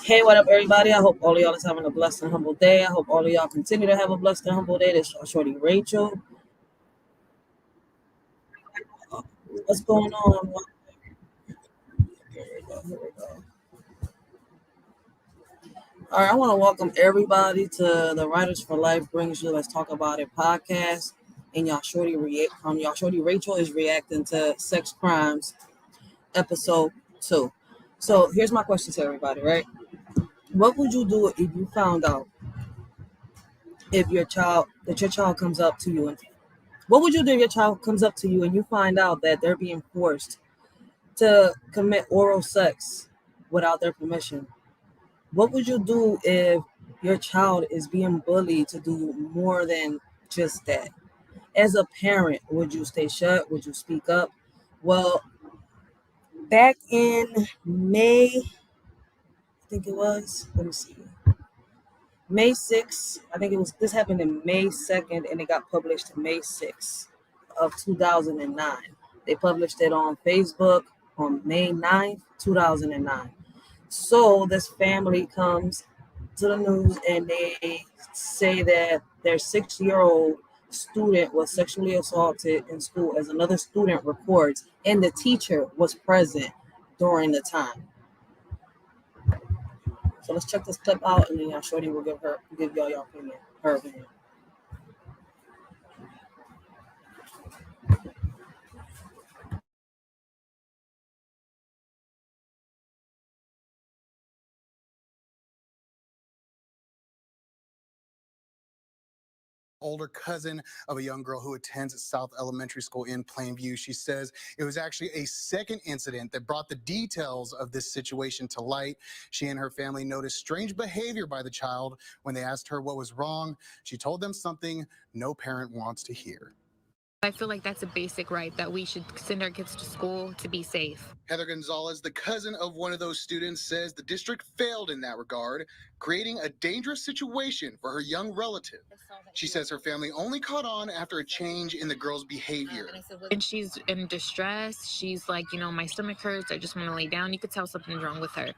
Hey, what up, everybody? I hope all of y'all is having a blessed and humble day. I hope all of y'all continue to have a blessed and humble day. This is Shorty Rachel. What's going on? Here we go. Here we go. All right, I want to welcome everybody to the Writers for Life Brings You Let's Talk About It podcast. And y'all Shorty Rachel is reacting to sex crimes episode 2. So here's my question to everybody, right? What would you do if you found out if your child comes up to you and what would you do if your child comes up to you and you find out that they're being forced to commit oral sex without their permission? What would you do if your child is being bullied to do more than just that? As a parent, would you stay shut? Would you speak up? Well, back in May, I think it was, let me see, May 6th, I think it was, this happened in May 2nd and it got published May 6th of 2009. They published it on Facebook on May 9th, 2009. So this family comes to the news and they say that their 6-year-old student was sexually assaulted in school as another student records, and the teacher was present during the time. So let's check this clip out, and then Shorty will give y'all your opinion, her opinion. Older cousin of a young girl who attends South Elementary School in Plainview. She says it was actually a second incident that brought the details of this situation to light. She and her family noticed strange behavior by the child. When they asked her what was wrong, she told them something no parent wants to hear. I feel like that's a basic right, that we should send our kids to school to be safe. Heather Gonzalez, the cousin of one of those students, says the district failed in that regard, creating a dangerous situation for her young relative. She says her family only caught on after a change in the girl's behavior. And she's in distress. She's like, my stomach hurts. I just want to lay down. You could tell something's wrong with her.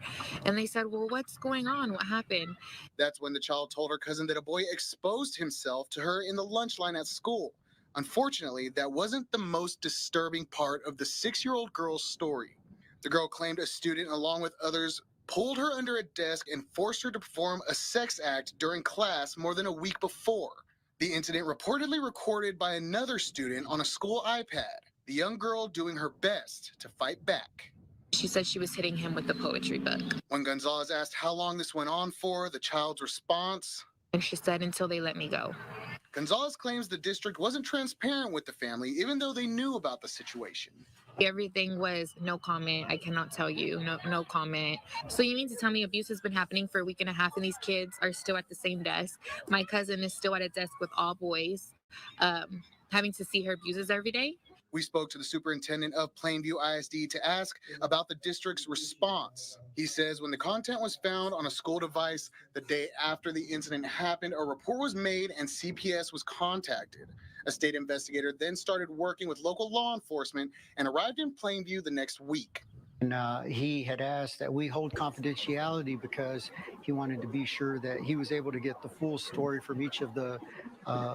And they said, well, what's going on? What happened? That's when the child told her cousin that a boy exposed himself to her in the lunch line at school. Unfortunately, that wasn't the most disturbing part of the 6-year-old girl's story. The girl claimed a student, along with others, pulled her under a desk and forced her to perform a sex act during class more than a week before. The incident reportedly recorded by another student on a school iPad, the young girl doing her best to fight back. She said she was hitting him with the poetry book. When Gonzalez asked how long this went on for, the child's response, and she said, until they let me go. Gonzalez claims the district wasn't transparent with the family, even though they knew about the situation. Everything was no comment. I cannot tell you. No comment. So you mean to tell me abuse has been happening for a week and a half and these kids are still at the same desk? My cousin is still at a desk with all boys, having to see her abuses every day? We spoke to the superintendent of Plainview ISD to ask about the district's response. He says when the content was found on a school device the day after the incident happened, a report was made and CPS was contacted. A state investigator then started working with local law enforcement and arrived in Plainview the next week. And he had asked that we hold confidentiality because he wanted to be sure that he was able to get the full story from each of the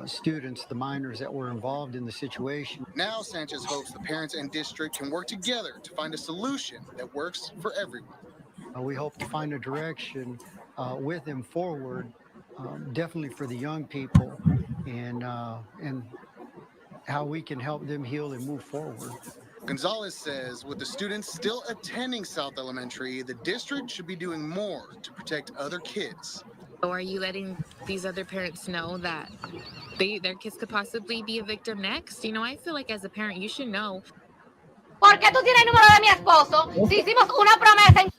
students, the minors that were involved in the situation. Now Sanchez hopes the parents and district can work together to find a solution that works for everyone. We hope to find a direction with him forward, definitely for the young people, and how we can help them heal and move forward. Gonzalez says with the students still attending South Elementary, the district should be doing more to protect other kids. So are you letting these other parents know that their kids could possibly be a victim next? I feel like as a parent, you should know. ¿Por qué tú tienes el número de mi esposo? Si hicimos una promesa.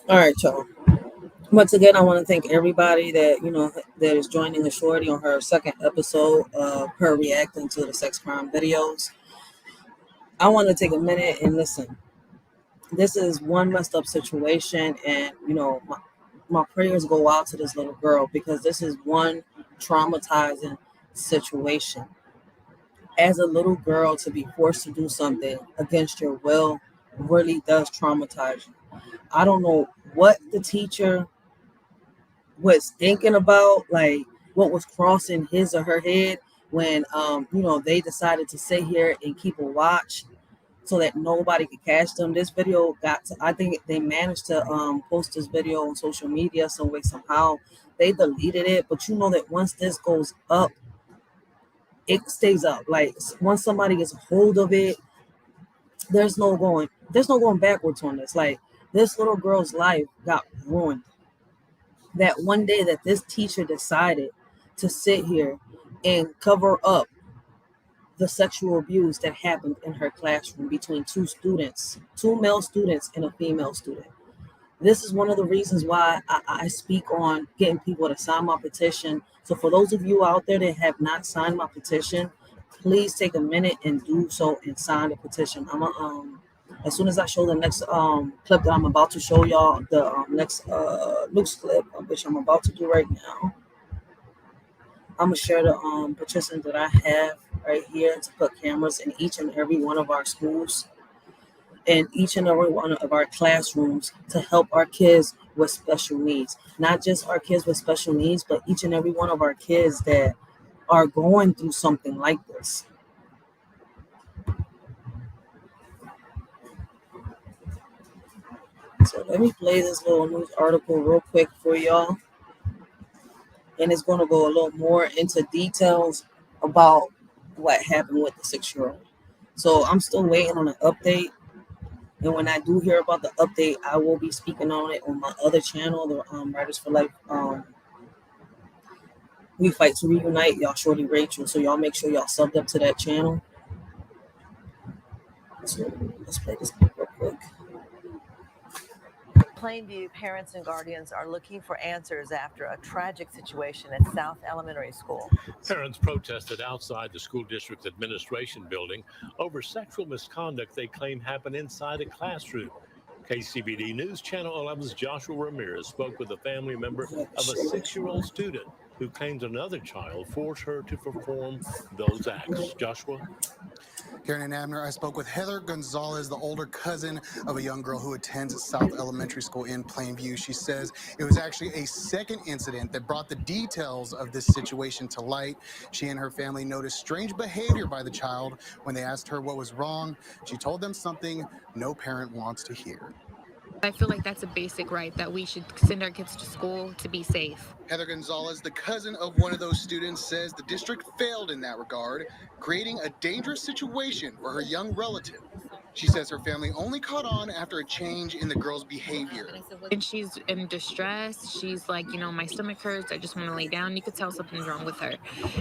All right, y'all. Once again, I want to thank everybody that that is joining the Shorty on her second episode of her reacting to the sex crime videos. I want to take a minute and listen. This is one messed up situation, and my prayers go out to this little girl because this is one traumatizing situation. As a little girl, to be forced to do something against your will really does traumatize you. I don't know what the teacher was thinking about, like what was crossing his or her head when they decided to sit here and keep a watch so that nobody could catch them. This video I think they managed to post this video on social media some way, somehow. They deleted it, but you know that once this goes up, it stays up. Like once somebody gets a hold of it, there's no going backwards on this. Like this little girl's life got ruined. That one day that this teacher decided to sit here and cover up the sexual abuse that happened in her classroom between two male students and a female student. This is one of the reasons why I speak on getting people to sign my petition. So for those of you out there that have not signed my petition, please take a minute and do so and sign the petition. As soon as I show the next clip that I'm about to show y'all, the next news clip, which I'm about to do right now, I'm gonna share the petition that I have right here to put cameras in each and every one of our schools and each and every one of our classrooms to help our kids with special needs. Not just our kids with special needs, but each and every one of our kids that are going through something like this. So let me play this little news article real quick for y'all. And it's going to go a little more into details about what happened with the 6-year-old. So I'm still waiting on an update. And when I do hear about the update, I will be speaking on it on my other channel, the Writers for Life. We Fight to Reunite, y'all Shorty Rachel. So y'all make sure y'all subbed up to that channel. So let's play this real quick. Plainview parents and guardians are looking for answers after a tragic situation at South Elementary School. Parents protested outside the school district administration building over sexual misconduct they claim happened inside a classroom. KCBD News Channel 11's Joshua Ramirez spoke with a family member of a 6-year-old student who claims another child forced her to perform those acts. Joshua? Karen and Abner, I spoke with Heather Gonzalez, the older cousin of a young girl who attends South Elementary School in Plainview. She says it was actually a second incident that brought the details of this situation to light. She and her family noticed strange behavior by the child. When they asked her what was wrong, she told them something no parent wants to hear. I feel like that's a basic right, that we should send our kids to school to be safe. Heather Gonzalez, the cousin of one of those students, says the district failed in that regard, creating a dangerous situation for her young relative. She says her family only caught on after a change in the girl's behavior. And she's in distress. She's like, my stomach hurts. I just want to lay down. You could tell something's wrong with her.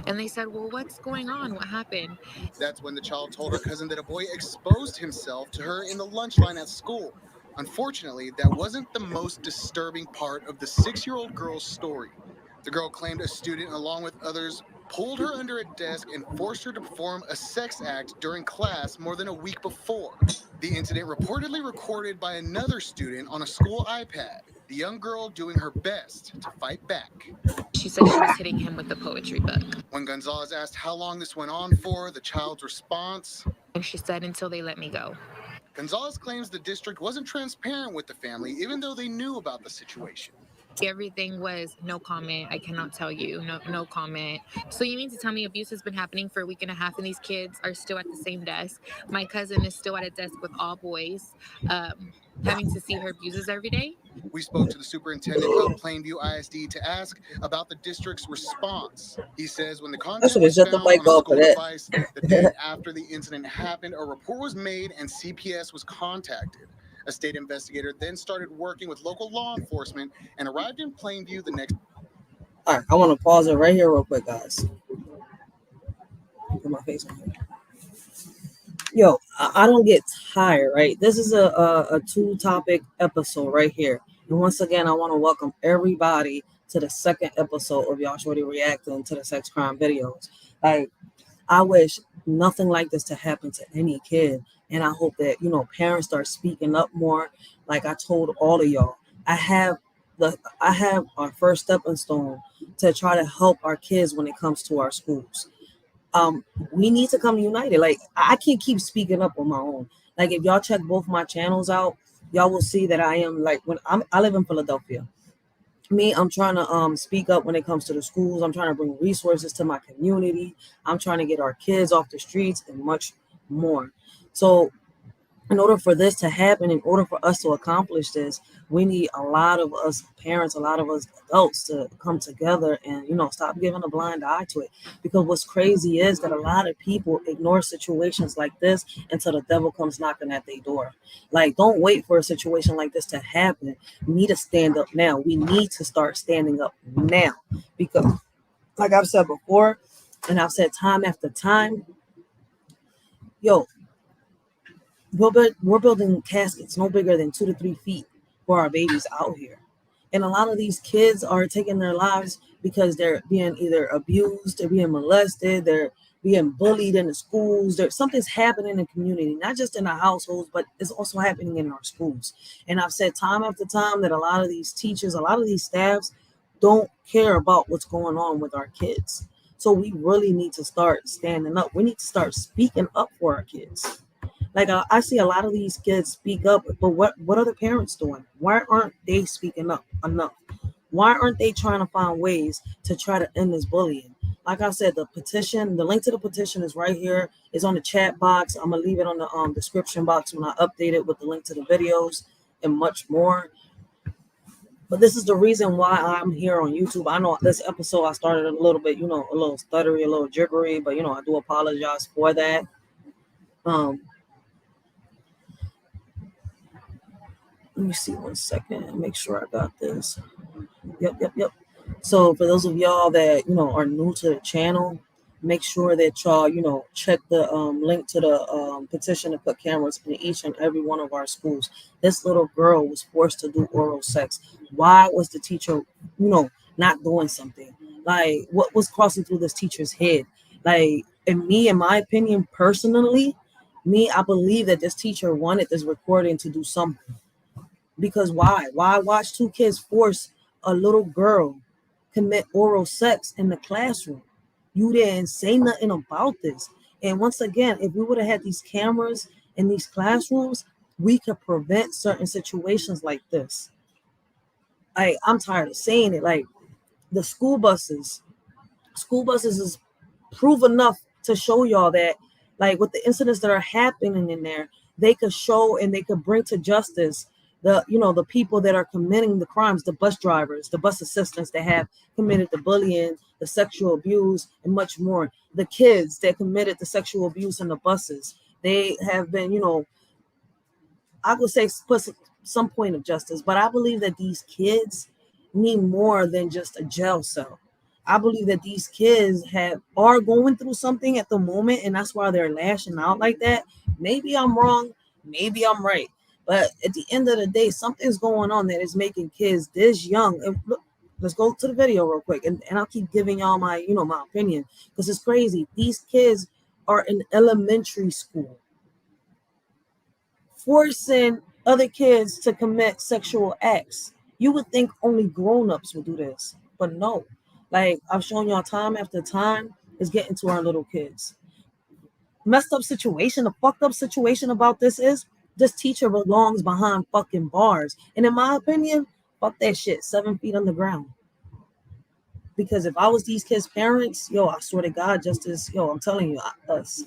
And they said, well, what's going on? What happened? That's when the child told her cousin that a boy exposed himself to her in the lunch line at school. Unfortunately, that wasn't the most disturbing part of the 6-year-old girl's story. The girl claimed a student, along with others, pulled her under a desk and forced her to perform a sex act during class more than a week before. The incident reportedly recorded by another student on a school iPad, the young girl doing her best to fight back. She said she was hitting him with the poetry book. When Gonzalez asked how long this went on for, the child's response, and she said, until they let me go. Gonzalez claims the district wasn't transparent with the family, even though they knew about the situation. Everything was no comment. I cannot tell you. No comment. So you mean to tell me abuse has been happening for a week and a half and these kids are still at the same desk? My cousin is still at a desk with all boys, having to see her abuses every day? We spoke to the superintendent of Plainview ISD to ask about the district's response. He says when the content was found on a school device the day after the incident happened, a report was made and CPS was contacted. A state investigator then started working with local law enforcement and arrived in Plainview the next. All right, I want to pause it right here real quick, guys. Put my face on here. Yo, I don't get tired, right? This is a 2-topic episode right here. And once again, I want to welcome everybody to the second episode of Y'all Shorty reacting to the sex crime videos. Like, I wish nothing like this to happen to any kid. And I hope that, parents start speaking up more. Like I told all of y'all, I have our first stepping stone to try to help our kids when it comes to our schools. We need to come united. Like I can't keep speaking up on my own. Like if y'all check both my channels out, y'all will see that I am like I live in Philadelphia. I'm trying to speak up when it comes to the schools. I'm trying to bring resources to my community. I'm trying to get our kids off the streets and much more. So in order for this to happen, in order for us to accomplish this, we need a lot of us parents, a lot of us adults to come together and, stop giving a blind eye to it. Because what's crazy is that a lot of people ignore situations like this until the devil comes knocking at their door. Like, don't wait for a situation like this to happen. We need to stand up now. We need to start standing up now. Because, like I've said before, and I've said time after time, yo, we're building caskets no bigger than 2 to 3 feet for our babies out here. And a lot of these kids are taking their lives because they're being either abused, they're being molested, they're being bullied in the schools. Something's happening in the community, not just in the households, but it's also happening in our schools. And I've said time after time that a lot of these teachers, a lot of these staffs don't care about what's going on with our kids. So we really need to start standing up. We need to start speaking up for our kids. Like I see a lot of these kids speak up, but what are the parents doing? Why aren't they speaking up enough? Why aren't they trying to find ways to try to end this bullying? Like I said, the link to the petition is right here. It's on the chat box. I'm gonna leave it on the description box when I update it with the link to the videos and much more. But this is the reason why I'm here on YouTube. I know this episode I started a little bit, a little stuttery, a little jibbery, but I do apologize for that. Let me see 1 second. Make sure I got this. Yep. So for those of y'all that are new to the channel, make sure that y'all check the link to the petition to put cameras in each and every one of our schools. This little girl was forced to do oral sex. Why was the teacher not doing something? Like, what was crossing through this teacher's head? Like, in my opinion, personally, I believe that this teacher wanted this recording to do something. Because why? Why watch two kids force a little girl commit oral sex in the classroom? You didn't say nothing about this. And once again, if we would have had these cameras in these classrooms, we could prevent certain situations like this. I'm tired of saying it. Like the school buses is proof enough to show y'all that, like, with the incidents that are happening in there, they could show and they could bring to justice the people that are committing the crimes, the bus drivers, the bus assistants that have committed the bullying, the sexual abuse, and much more. The kids that committed the sexual abuse in the buses, they have been, I would say, put some point of justice. But I believe that these kids need more than just a jail cell. I believe that these kids are going through something at the moment, and that's why they're lashing out like that. Maybe I'm wrong, maybe I'm right. But at the end of the day, something's going on that is making kids this young. And look, let's go to the video real quick, and I'll keep giving y'all my opinion, because it's crazy. These kids are in elementary school, forcing other kids to commit sexual acts. You would think only grown-ups would do this, but no. Like I've shown y'all time after time, is getting to our little kids. Messed up situation, the fucked up situation about this is this teacher belongs behind fucking bars. And in my opinion, fuck that shit, 7 feet underground. Because if I was these kids' parents, I swear to God, Justice, I'm telling you, us.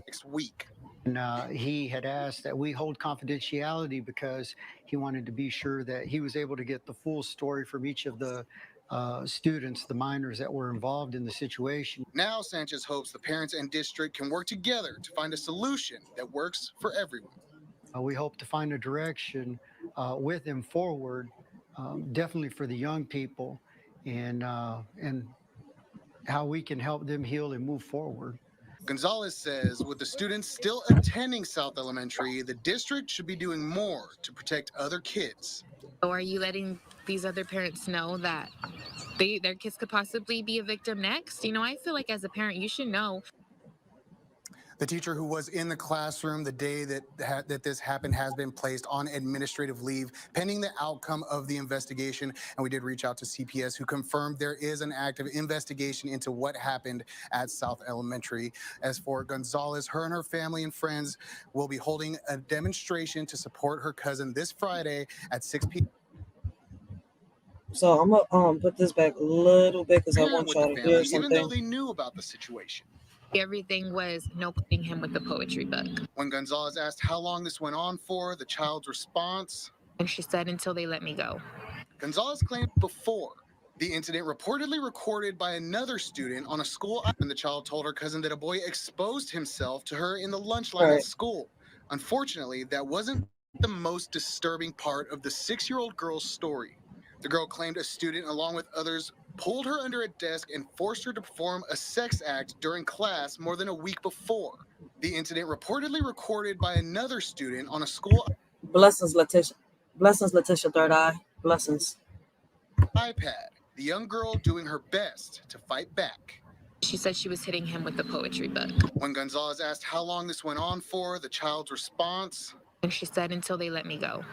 Next week. And he had asked that we hold confidentiality because he wanted to be sure that he was able to get the full story from each of the students, the minors that were involved in the situation. Now, Sanchez hopes the parents and district can work together to find a solution that works for everyone. We hope to find a direction with him forward, definitely for the young people, and how we can help them heal and move forward. Gonzalez says with the students still attending South Elementary, the district should be doing more to protect other kids. So are you letting these other parents know that their kids could possibly be a victim next? I feel like as a parent, you should know. The teacher who was in the classroom the day that this happened has been placed on administrative leave pending the outcome of the investigation. And we did reach out to CPS, who confirmed there is an active investigation into what happened at South Elementary. As for Gonzalez, her and her family and friends will be holding a demonstration to support her cousin this Friday at 6 p.m. So I'm gonna put this back a little bit because I want with the y'all to hear family, even though something. they knew about the situation. Everything was no putting him with the poetry book. When Gonzalez asked how long this went on for, the child's response, And she said, until they let me go. Gonzalez claimed before the incident reportedly recorded by another student on a school island. The child told her cousin that a boy exposed himself to her in the lunch line at school. Unfortunately, that wasn't the most disturbing part of the 6-year-old girl's story. The girl claimed a student, along with others, pulled her under a desk and forced her to perform a sex act during class more than a week before. The incident reportedly recorded by another student on a school Blessings, Letitia. Blessings, Letitia, third eye. Blessings. iPad. The young girl doing her best to fight back. She said she was hitting him with the poetry book. When Gonzalez asked how long this went on for, the child's response, and she said, until they let me go.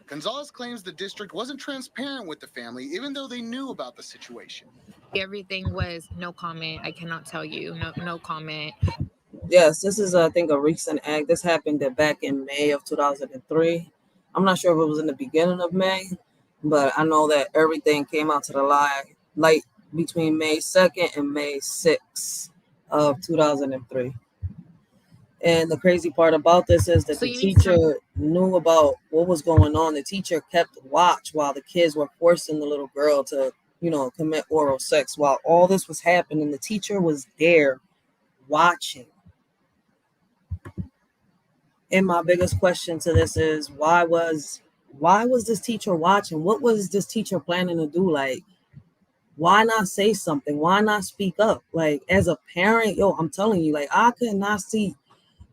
Gonzalez claims the district wasn't transparent with the family, even though they knew about the situation. Everything was no comment. I cannot tell you. No comment. Yes, this is, I think, a recent act. This happened back in May of 2003. I'm not sure if it was in the beginning of May, but I know that everything came out to the light between May 2nd and May 6th of 2003. And the crazy part about this is that the teacher knew about what was going on. The teacher kept watch while the kids were forcing the little girl to, commit oral sex. While all this was happening, the teacher was there watching. And my biggest question to this is, why was this teacher watching? What was this teacher planning to do? Like, why not say something? Why not speak up? Like, as a parent, I'm telling you, like, I could not see.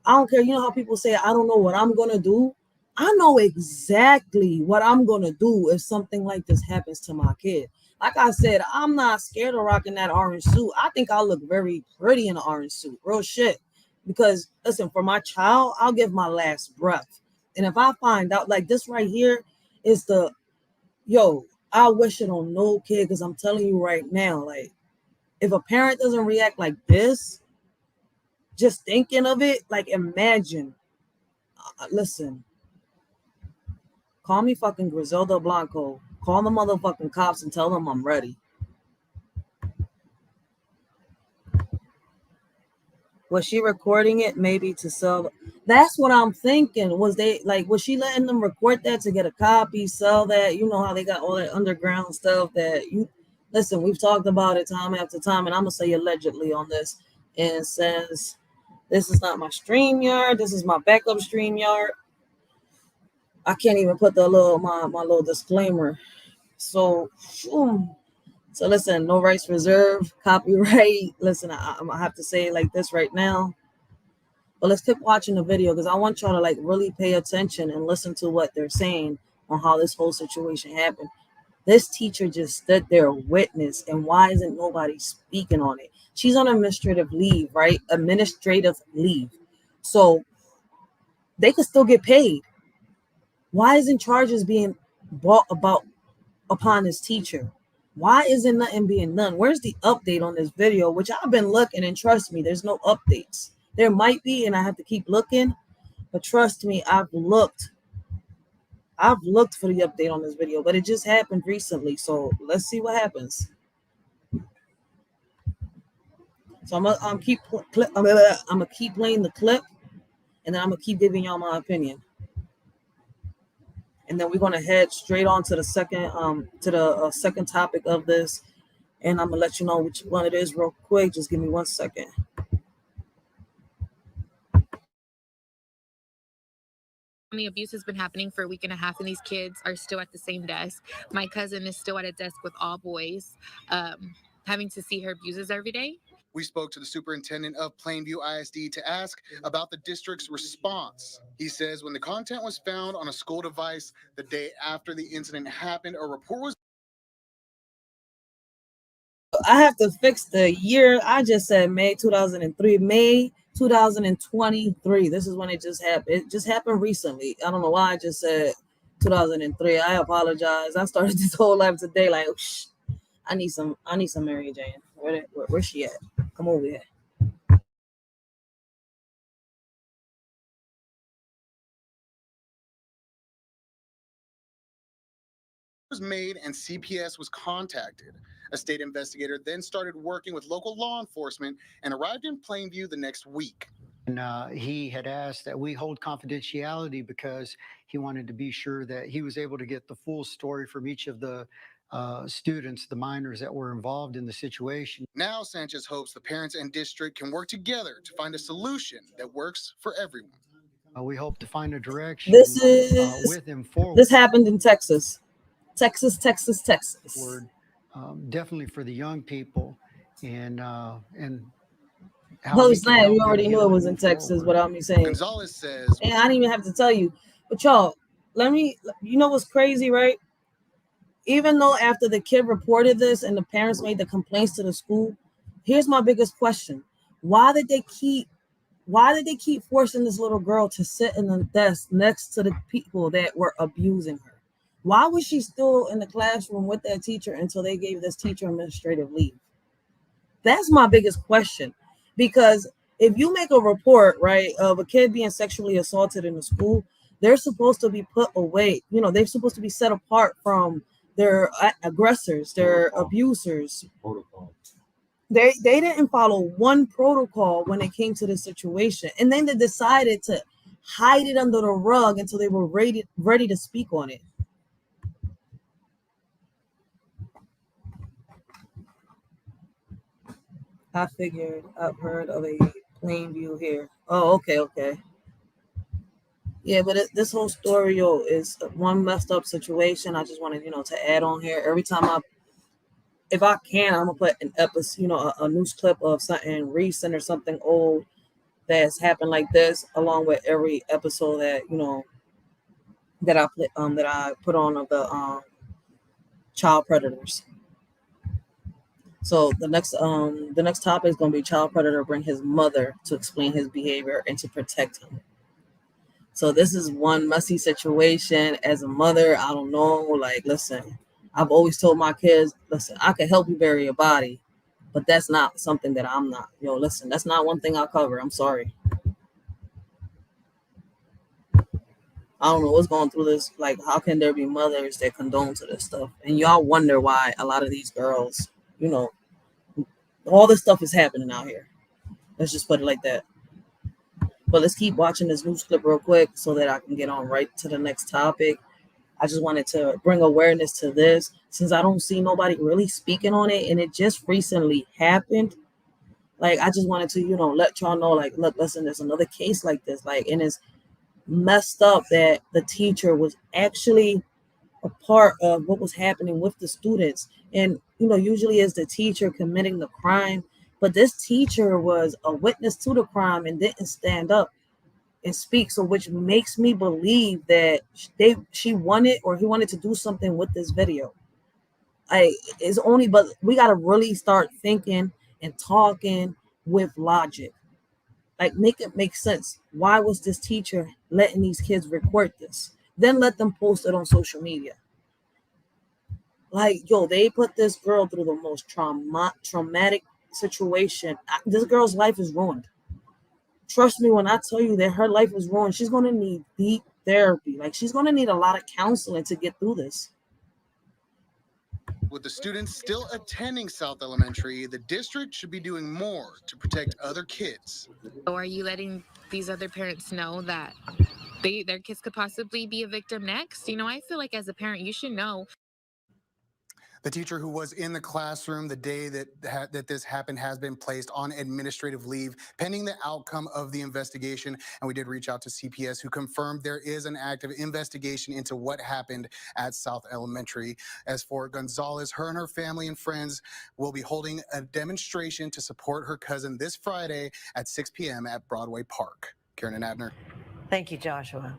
I don't care. You know how people say, I don't know what I'm going to do? I know exactly what I'm going to do if something like this happens to my kid. Like I said, I'm not scared of rocking that orange suit. I think I look very pretty in an orange suit. Real shit. Because, listen, for my child, I'll give my last breath. And if I find out, like this right here is I wish it on no kid, because I'm telling you right now, like, if a parent doesn't react like this, just thinking of it, like, imagine. Listen, call me fucking Griselda Blanco. Call the motherfucking cops and tell them I'm ready. Was she recording it maybe to sell? That's what I'm thinking. Was she letting them record that to get a copy, sell that? You know how they got all that underground stuff listen, we've talked about it time after time, and I'm gonna say allegedly on this. And since this is not my StreamYard, this is my backup StreamYard, I can't even put my little disclaimer. So listen, no rights reserved, copyright. Listen, I'm gonna have to say it like this right now. But let's keep watching the video, because I want y'all to like really pay attention and listen to what they're saying on how this whole situation happened. This teacher just stood there, witness, and why isn't nobody speaking on it? She's on administrative leave, right? Administrative leave. So they could still get paid. Why isn't charges being brought upon this teacher? Why isn't nothing being done? Where's the update on this video? Which I've been looking, and trust me, there's no updates. There might be, and I have to keep looking, but trust me, I've looked for the update on this video, but it just happened recently. So let's see what happens. So I'm gonna keep playing the clip, and then I'm gonna keep giving y'all my opinion. And then we're gonna head straight on to the second topic of this, and I'm gonna let you know which one it is real quick. Just give me 1 second. Abuse has been happening for a week and a half, and these kids are still at the same desk. My cousin is still at a desk with all boys, having to see her abuses every day. We spoke to the superintendent of Plainview ISD to ask about the district's response. He says when the content was found on a school device the day after the incident happened, a report was... I have to fix the year. I just said May 2003. May 2023. This is when it just happened. It just happened recently. I don't know why I just said 2003. I apologize. I started this whole life today like, oh, I need some Mary Jane. Where's she at? Come over here. Was made and CPS was contacted. A state investigator then started working with local law enforcement and arrived in Plainview the next week. And he had asked that we hold confidentiality because he wanted to be sure that he was able to get the full story from each of the students, the minors that were involved in the situation. Now, Sanchez hopes the parents and district can work together to find a solution that works for everyone. We hope to find a direction with him forward. This happened in Texas. Texas. Definitely for the young people and Oh snap! You already knew it was in Texas without me saying. Gonzalez says, and I didn't even have to tell you. But y'all, you know what's crazy, right? Even though after the kid reported this and the parents made the complaints to the school, here's my biggest question: Why did they keep forcing this little girl to sit in the desk next to the people that were abusing her? Why was she still in the classroom with that teacher until they gave this teacher administrative leave? That's my biggest question. Because if you make a report, right, of a kid being sexually assaulted in the school, they're supposed to be put away. You know, they're supposed to be set apart from their aggressors, their abusers. They didn't follow one protocol when it came to the situation. And then they decided to hide it under the rug until they were ready to speak on it. I figured I've heard of a plain view here. Oh, okay. Yeah, but this whole story, is one messed up situation. I just wanted, to add on here. Every time if I can, I'm gonna put an episode, a news clip of something recent or something old that's happened like this, along with every episode that that I put on of the child predators. So the next topic is gonna be child predator bring his mother to explain his behavior and to protect him. So this is one messy situation. As a mother, I don't know. Like, listen, I've always told my kids, listen, I can help you bury your body, but that's not something that I'm not. Listen, that's not one thing I'll cover. I'm sorry. I don't know what's going through this. Like, how can there be mothers that condone to this stuff? And y'all wonder why a lot of these girls, all this stuff is happening out here. Let's just put it like that. But let's keep watching this news clip real quick so that I can get on right to the next topic. I just wanted to bring awareness to this since I don't see nobody really speaking on it. And it just recently happened. Like, I just wanted to, let y'all know, like, look, listen, there's another case like this. Like, and it's messed up that the teacher was actually a part of what was happening with the students. And, usually it's the teacher committing the crime. But this teacher was a witness to the crime and didn't stand up and speak. So which makes me believe that he wanted to do something with this video. But we got to really start thinking and talking with logic. Like, make it make sense. Why was this teacher letting these kids record this? Then let them post it on social media. Like, they put this girl through the most traumatic situation. This girl's life is ruined. Trust me when I tell you that her life is ruined. She's going to need deep therapy. Like, she's going to need a lot of counseling to get through this. With the students still attending South Elementary, the district should be doing more to protect other kids. So are you letting these other parents know that their kids could possibly be a victim next? I feel like as a parent, you should know. The teacher who was in the classroom the day that this happened has been placed on administrative leave pending the outcome of the investigation. And we did reach out to CPS, who confirmed there is an active investigation into what happened at South Elementary. As for Gonzalez, her and her family and friends will be holding a demonstration to support her cousin this Friday at 6 p.m. at Broadway Park. Karen and Abner. Thank you, Joshua.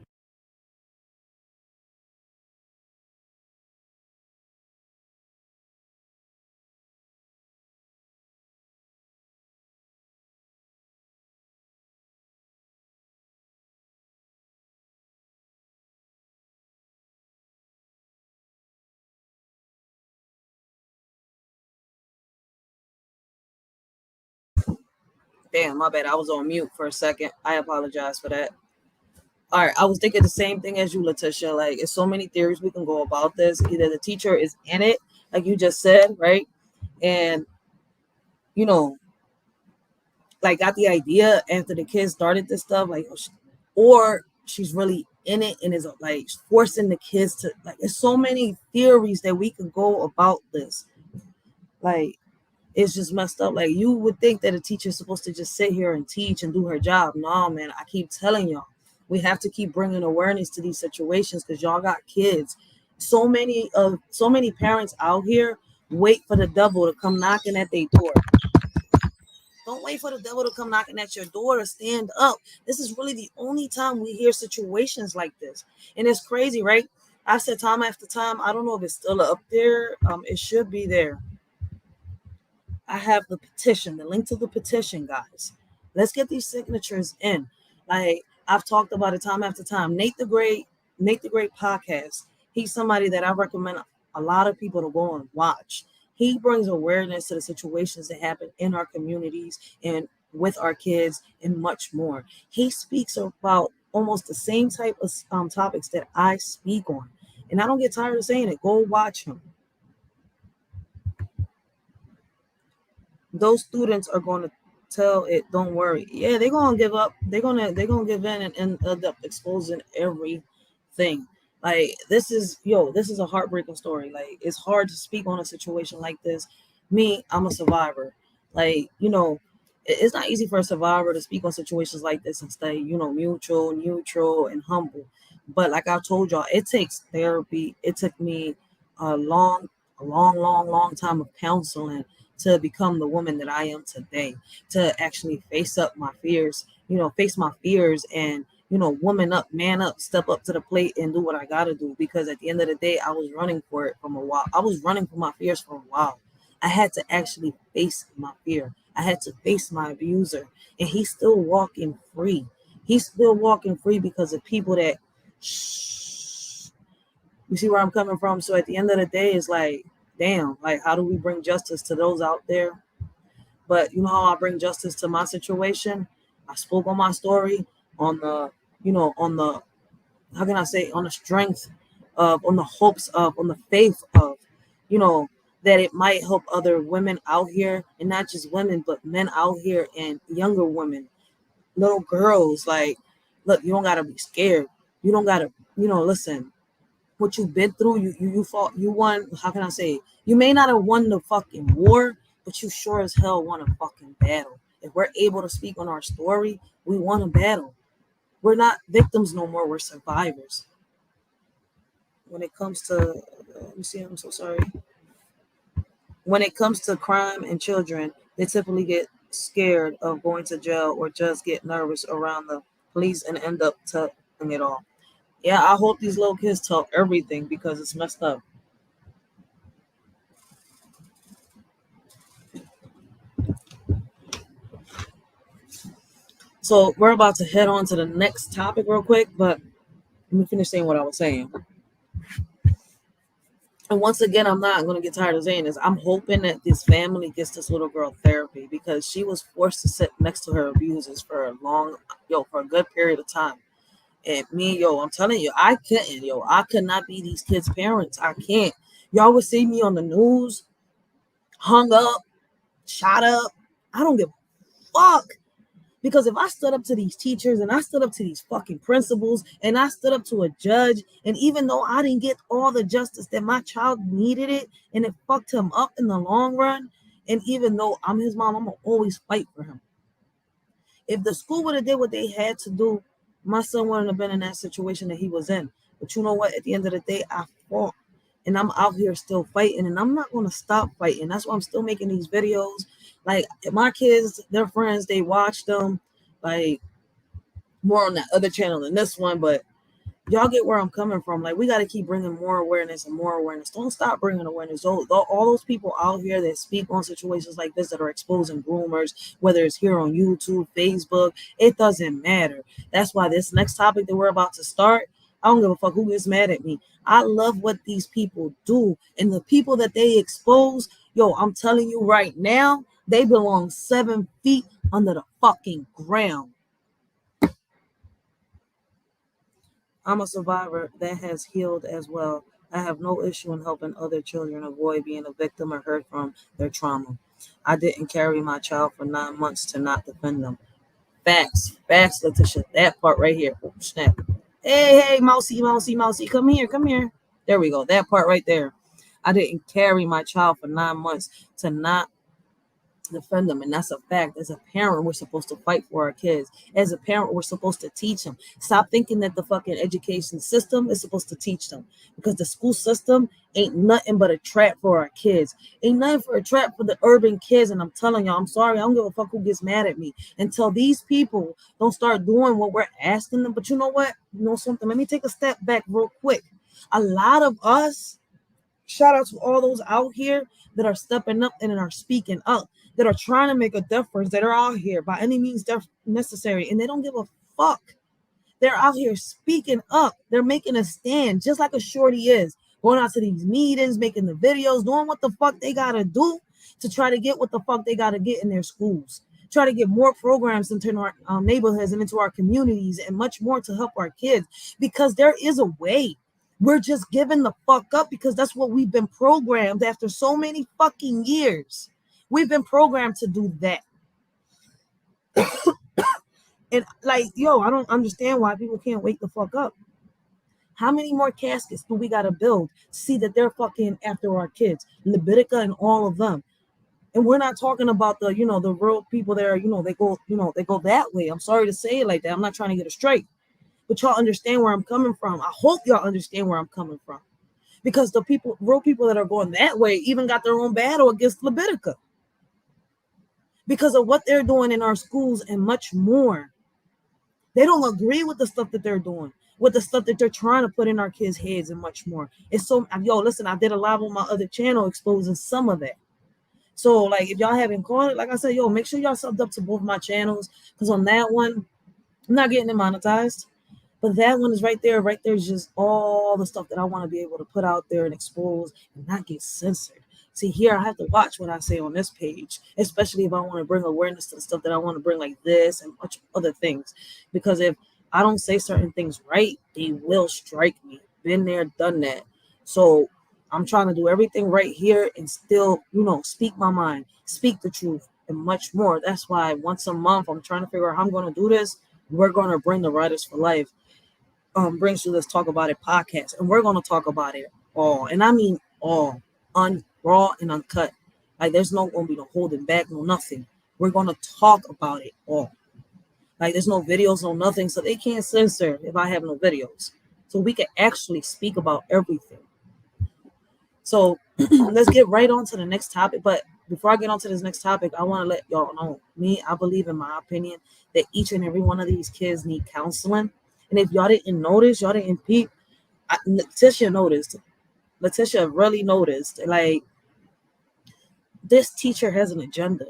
Damn, my bad. I was on mute for a second. I apologize for that. All right, I was thinking the same thing as you, Letitia. Like, it's so many theories we can go about this. Either the teacher is in it, like you just said, right? And, you know, like got the idea after the kids started this stuff, like, or she's really in it and is like forcing the kids to, like, there's so many theories that we can go about this. Like, it's just messed up. Like, you would think that a teacher is supposed to just sit here and teach and do her job. No, man, I keep telling y'all, we have to keep bringing awareness to these situations because y'all got kids. So many parents out here wait for the devil to come knocking at their door. Don't wait for the devil to come knocking at your door to stand up. This is really the only time we hear situations like this. And it's crazy, right? I've said time after time, I don't know if it's still up there. It should be there. I have the petition, the link to the petition, guys. Let's get these signatures in. Like, I've talked about it time after time. Nate the Great podcast. He's somebody that I recommend a lot of people to go and watch. He brings awareness to the situations that happen in our communities and with our kids and much more. He speaks about almost the same type of topics that I speak on. And I don't get tired of saying it. Go watch him. Those students are going to tell it, don't worry. Yeah, they're going to give up. They're going to give in and end up exposing everything. Like, this is a heartbreaking story. Like, it's hard to speak on a situation like this. Me, I'm a survivor. Like, it's not easy for a survivor to speak on situations like this and stay, neutral and humble. But like I told y'all, it takes therapy. It took me a long time of counseling to become the woman that I am today, to actually face my fears and, woman up, man up, step up to the plate and do what I got to do. Because at the end of the day, I was running for it from a while. I was running from my fears for a while. I had to actually face my fear. I had to face my abuser, and he's still walking free. He's still walking free because of people that, you see where I'm coming from? So at the end of the day, it's like, damn, like, how do we bring justice to those out there? But you know how I bring justice to my situation? I spoke on my story on the, how can I say, on the strength of, on the hopes of, on the faith of, that it might help other women out here, and not just women, but men out here and younger women, little girls. Like, look, you don't got to be scared. You don't got to, listen, what you've been through, you fought, you won. How can I say? You may not have won the fucking war, but you sure as hell won a fucking battle. If we're able to speak on our story, we won a battle. We're not victims no more. We're survivors. When it comes to, let me see, I'm so sorry. When it comes to crime and children, they typically get scared of going to jail or just get nervous around the police and end up telling it all. Yeah, I hope these little kids tell everything because it's messed up. So we're about to head on to the next topic real quick, but let me finish saying what I was saying. And once again, I'm not going to get tired of saying this. I'm hoping that this family gets this little girl therapy because she was forced to sit next to her abusers for a good period of time. And me, I'm telling you, I couldn't, I could not be these kids' parents. I can't. Y'all would see me on the news, hung up, shot up. I don't give a fuck. Because if I stood up to these teachers and I stood up to these fucking principals and I stood up to a judge, and even though I didn't get all the justice that my child needed it, and it fucked him up in the long run, and even though I'm his mom, I'm going to always fight for him. If the school would have did what they had to do, my son wouldn't have been in that situation that he was in. But you know what? At the end of the day, I fought. And I'm out here still fighting. And I'm not going to stop fighting. That's why I'm still making these videos. Like, my kids, their friends, they watch them. Like, more on that other channel than this one. But y'all get where I'm coming from. Like, we got to keep bringing more awareness and more awareness. Don't stop bringing awareness. All those people out here that speak on situations like this, that are exposing groomers, whether it's here on YouTube, Facebook, it doesn't matter. That's why this next topic that we're about to start, I don't give a fuck who gets mad at me. I love what these people do. And the people that they expose, I'm telling you right now, they belong 7 feet under the fucking ground. I'm a survivor that has healed as well. I have no issue in helping other children avoid being a victim or hurt from their trauma. I didn't carry my child for 9 months to not defend them. Facts, Letitia. That part right here. Oh, snap. Hey, mousy, come here. There we go. That part right there. I didn't carry my child for 9 months to not defend them, and that's a fact. As a parent, we're supposed to fight for our kids. As a parent, we're supposed to teach them. Stop thinking that the fucking education system is supposed to teach them, because the school system ain't nothing but a trap for our kids. Ain't nothing for a trap for the urban kids. And I'm telling y'all, I'm sorry, I don't give a fuck who gets mad at me until these people don't start doing what we're asking them. But you know what? You know something? Let me take a step back real quick. A lot of us, shout out to all those out here that are stepping up and are speaking up, that are trying to make a difference, that are out here by any means necessary, and they don't give a fuck. They're out here speaking up. They're making a stand, just like a Shorty is, going out to these meetings, making the videos, doing what the fuck they gotta do to try to get what the fuck they gotta get in their schools. Try to get more programs into our neighborhoods and into our communities, and much more to help our kids, because there is a way. We're just giving the fuck up because that's what we've been programmed after so many fucking years. We've been programmed to do that. And like, yo, I don't understand why people can't wake the fuck up. How many more caskets do we gotta build to see that they're fucking after our kids? Levitica and all of them. And we're not talking about the, the real people that are, they go that way. I'm sorry to say it like that. I'm not trying to get it straight. But y'all understand where I'm coming from. I hope y'all understand where I'm coming from. Because the real people that are going that way even got their own battle against Levitica. Because of what they're doing in our schools and much more. They don't agree with the stuff that they're doing, with the stuff that they're trying to put in our kids' heads and much more. It's so, yo, listen, I did a live on my other channel exposing some of that. So, like, if y'all haven't caught it, like I said, yo, make sure y'all subbed up to both my channels. Because on that one, I'm not getting it monetized. But that one is right there. Right there is just all the stuff that I want to be able to put out there and expose and not get censored. See, here I have to watch what I say on this page, especially if I want to bring awareness to the stuff that I want to bring, like this and much other things. Because if I don't say certain things right, they will strike me. Been there, done that. So I'm trying to do everything right here and still, speak my mind, speak the truth, and much more. That's why once a month I'm trying to figure out how I'm going to do this. We're going to bring the Writers for Life. Brings you Let's Talk About It podcast, and we're going to talk about it all, and I mean all, raw and uncut. Like, there's no going to be no holding back, no nothing. We're going to talk about it all. Like, there's no videos, no nothing, so they can't censor if I have no videos. So we can actually speak about everything. So let's get right on to the next topic. But before I get on to this next topic, I want to let y'all know, I believe, in my opinion, that each and every one of these kids need counseling. And if y'all didn't notice, y'all didn't peep, Letitia noticed. Letitia really noticed. Like, this teacher has an agenda.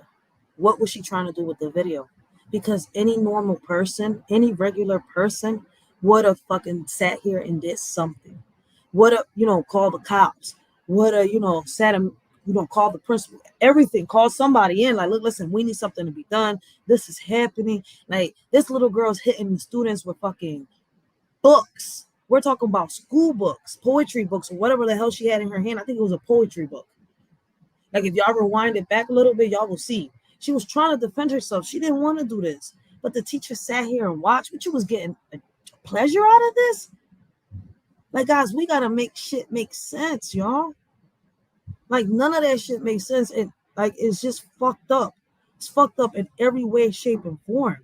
What was she trying to do with the video? Because any normal person, any regular person would have fucking sat here and did something. Would have, called the cops. Would have, sat him, called the principal. Everything. Called somebody in. Like, look, listen, we need something to be done. This is happening. Like, this little girl's hitting the students with fucking books. We're talking about school books, poetry books, or whatever the hell she had in her hand. I think it was a poetry book. Like, if y'all rewind it back a little bit, y'all will see. She was trying to defend herself. She didn't want to do this. But the teacher sat here and watched. But you was getting a pleasure out of this? Like, guys, we got to make shit make sense, y'all. Like, none of that shit makes sense. It's just fucked up. It's fucked up in every way, shape, and form.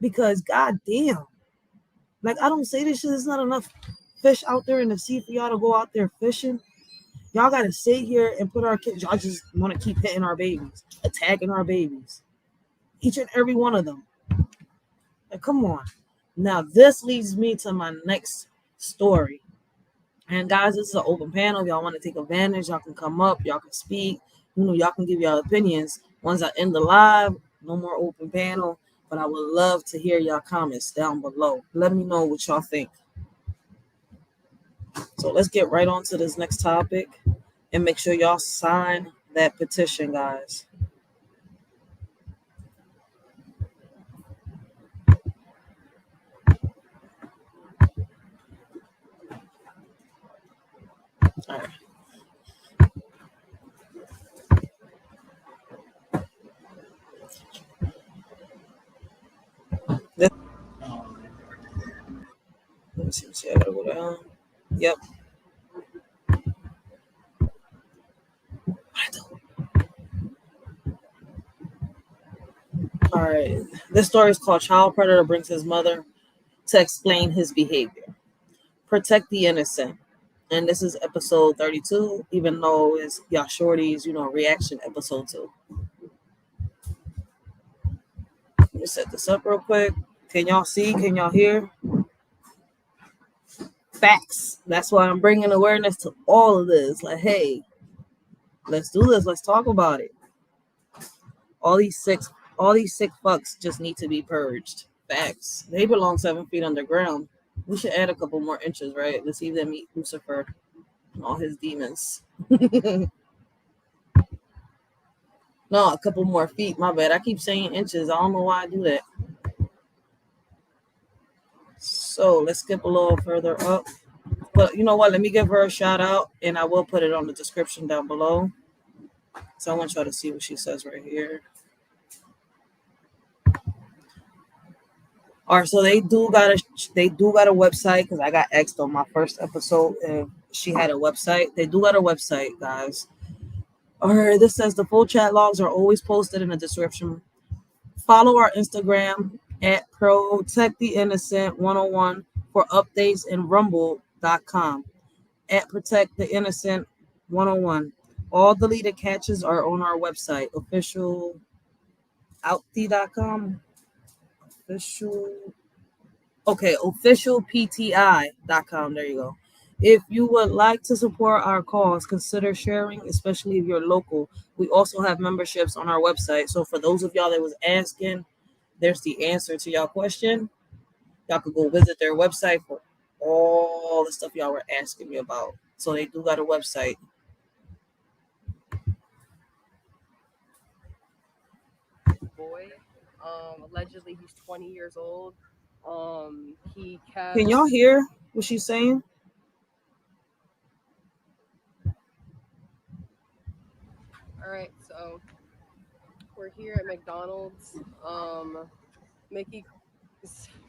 Because, goddamn. Like, I don't say this shit. There's not enough fish out there in the sea for y'all to go out there fishing. Y'all got to sit here and put our kids. Y'all just want to keep hitting our babies, attacking our babies. Each and every one of them. Like, come on. Now, this leads me to my next story. And, guys, this is an open panel. If y'all want to take advantage, y'all can come up. Y'all can speak. Y'all can give y'all opinions. Once I end the live, no more open panel. But I would love to hear y'all comments down below. Let me know what y'all think. So let's get right on to this next topic. And make sure y'all sign that petition, guys. All right. Let me see. I gotta go down. Yep. All right. This story is called Child Predator Brings His Mother to Explain His Behavior. Protect the Innocent. And this is episode 32, even though it's y'all Shorty's, reaction episode 2. Let me set this up real quick. Can y'all see? Can y'all hear? Facts. That's why I'm bringing awareness to all of this. Like, hey, let's do this. Let's talk about it. All these sick fucks just need to be purged. Facts. They belong 7 feet underground. We should add a couple more inches, right? Let's see them meet Lucifer and all his demons. No, a couple more feet. My bad. I keep saying inches. I don't know why I do that. So let's skip a little further up. But you know what? Let me give her a shout out, and I will put it on the description down below. So I want y'all to see what she says right here. All right, so they do got a website, because I got asked on my first episode if she had a website. They do got a website, guys. All right, this says the full chat logs are always posted in the description. Follow our Instagram at Protect the Innocent 101 for updates, and rumble.com at Protect the Innocent 101. All deleted catches are on our website, officialpti.com. Officialpti.com. There you go. If you would like to support our cause, consider sharing, especially if you're local. We also have memberships on our website. So for those of y'all that was asking, there's the answer to y'all question. Y'all could go visit their website for all the stuff y'all were asking me about. So they do got a website. Boy, allegedly he's 20 years old. He kept. Can y'all hear what she's saying? All right, so we're here at McDonald's. Mickey,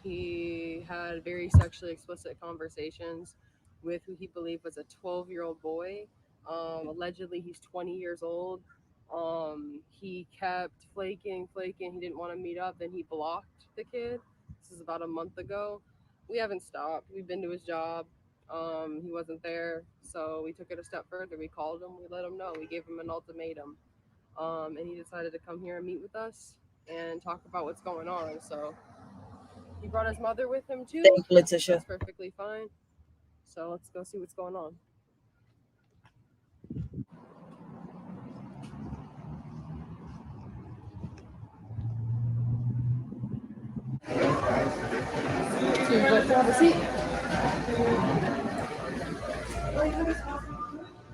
he had very sexually explicit conversations with who he believed was a 12-year-old boy. Allegedly, he's 20 years old. He kept flaking. He didn't want to meet up. Then he blocked the kid. This is about a month ago. We haven't stopped. We've been to his job. He wasn't there. So we took it a step further. We called him. We let him know. We gave him an ultimatum. And he decided to come here and meet with us and talk about what's going on. So he brought his mother with him too. Thank you, Letitia. That's perfectly fine. So let's go see what's going on. So you'd like to have a seat?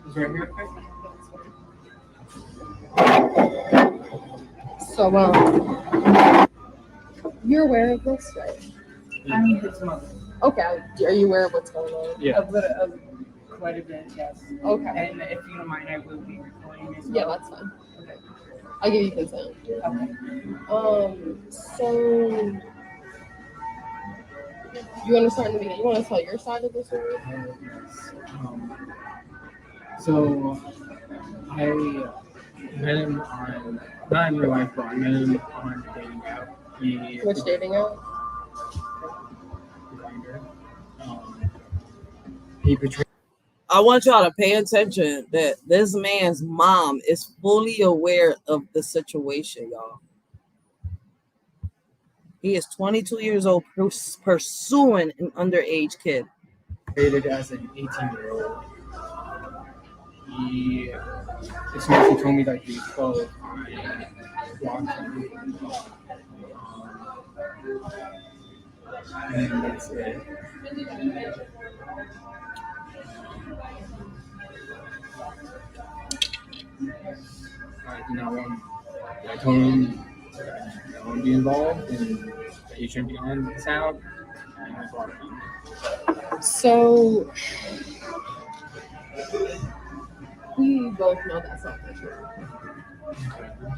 Is right here, So, you're aware of this, right? I'm his mother. Okay. Are you aware of what's going on? Yeah. Quite a bit, yes. Okay. And if you don't mind, I will be recording as well. Yeah, that's fine. Okay. I give you consent. Okay. So you want to start in the beginning? You want to tell your side of the story? Yes. So I met him on, not in real life, but I met him on a dating app. Which dating app? He betrayed. I want y'all to pay attention that this man's mom is fully aware of the situation, y'all. He is 22 years old, pursuing an underage kid. Rated as an 18-year-old. He, as soon as he told me that he was 12, I blocked him. And that's it. I do not want. I told him that I don't want to be involved and that he shouldn't be on this out. And I blocked him. So both know that's not the truth.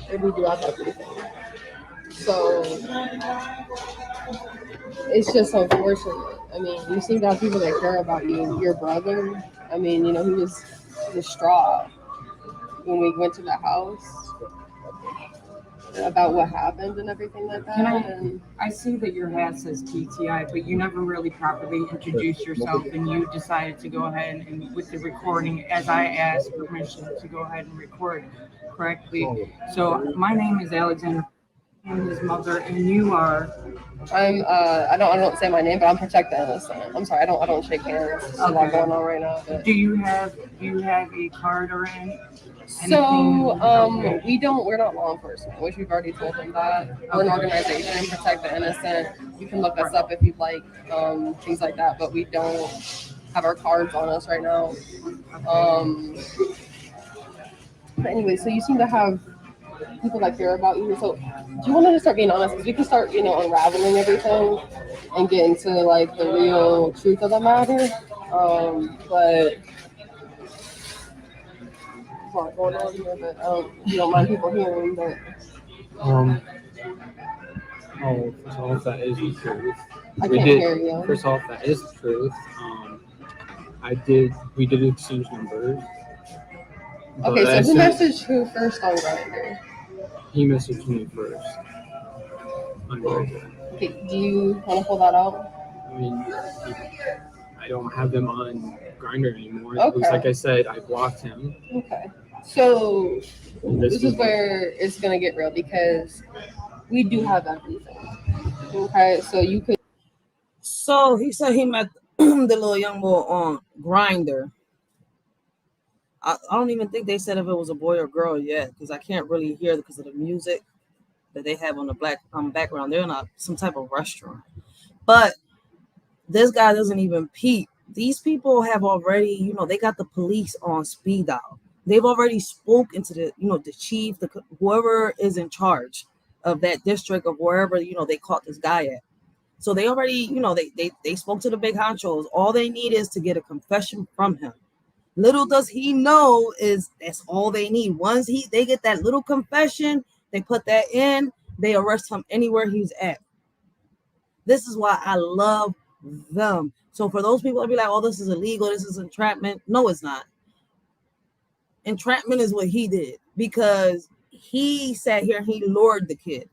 And we do have everything. So it's just unfortunate. I mean, you seem to have people that care about you. Your brother, I mean, he was distraught when we went to the house about what happened and everything like that. I see that your hat says PTI, but you never really properly introduced yourself, and you decided to go ahead and with the recording, as I asked permission to go ahead and record correctly. So my name is Alexander, and his mother, and you are. I don't say my name, but I'm Protect the Innocent. I'm sorry, I don't shake hands. There's a lot going on right now. But. Do you have a card or anything? So we're not law enforcement, which we've already told them that. We're an organization, Protect the Innocent. You can look us up if you'd like, things like that, but we don't have our cards on us right now. But anyway, so you seem to have people that care about you. So do you want to just start being honest? Because we can start, unraveling everything and get into like the real truth of the matter. But there's a lot going on here, but you don't mind people hearing, but first off, that is the truth. I can't hear you. First off, that is the truth. We did exchange numbers. Okay, so who messaged who first on Grindr? He messaged me first on Grindr. Okay, do you want to pull that out? I mean, I don't have him on Grindr anymore. Okay. Like I said, I blocked him. Okay. So this is where it's going to get real because we do have everything. Okay, so you could. So he said he met the little young boy on Grindr. I don't even think they said if it was a boy or girl yet because I can't really hear because of the music that they have on the black background. They're in some type of restaurant. But this guy doesn't even peep. These people have already, they got the police on speed dial. They've already spoken to the chief, whoever is in charge of that district of wherever, they caught this guy at. So they already, they spoke to the big honchos. All they need is to get a confession from him. Little does he know is that's all they need. Once they get that little confession, they put that in, they arrest him anywhere he's at. This is why I love them. So for those people that be like, oh, this is illegal, this is entrapment. No, it's not. Entrapment is what he did because he sat here and he lured the kid.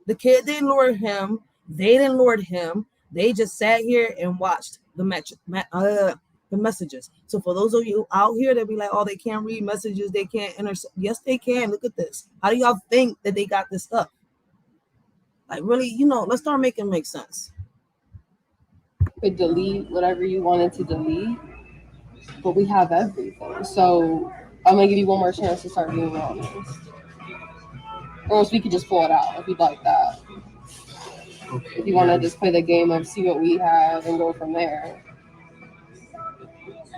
The kid didn't lure him. They didn't lure him. They just sat here and watched the messages. So for those of you out here that be like, oh, they can't read messages, they can't yes, they can. Look at this. How do y'all think that they got this stuff? Like really, let's start making it make sense. Could delete whatever you wanted to delete, but we have everything. So I'm gonna give you one more chance to start being honest. Or else we could just pull it out if you'd like that. Okay. If you want to just play the game of see what we have and go from there.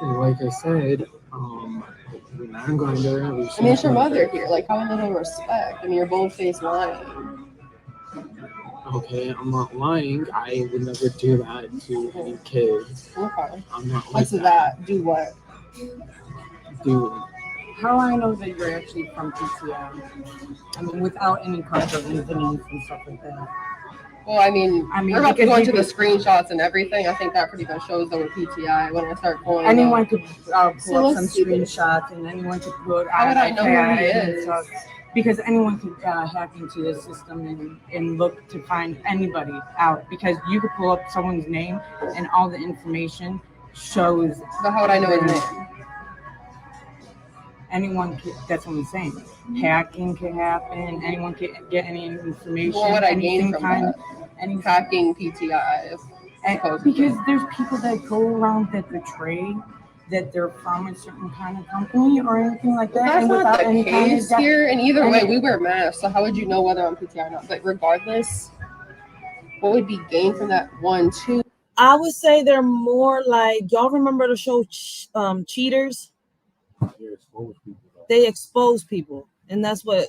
Like I said, we're not on Grindr. I mean, it's your mother here. Like, how a little respect. I mean, you're bold-faced lying. Okay, I'm not lying. I would never do that to any kids. Okay. I'm not like What's that? Do what? Do How I know that you're actually from PTI? I mean, without any cards or evidence and stuff like that. Well, I mean we're about to go into the screenshots and everything. I think that pretty much shows that we're PTI when I start pulling. Anyone could pull up some screenshots, and anyone could put. How would I know who he is? Because anyone could hack into the system and look to find anybody out. Because you could pull up someone's name, and all the information shows. But how would I know his name? Anyone could, that's what I'm saying. Hacking could happen. Anyone could get any information. What would I gain from that? Any hacking PTI. Because there's people that go around that betray that they're from a certain kind of company or anything like that. That's and not the any case kind of here. And either way, we wear masks. So how would you know whether I'm PTI or not? But regardless, what would be gained from that? 1, 2. I would say they're more like, y'all remember the show Cheaters? They expose people, and that's what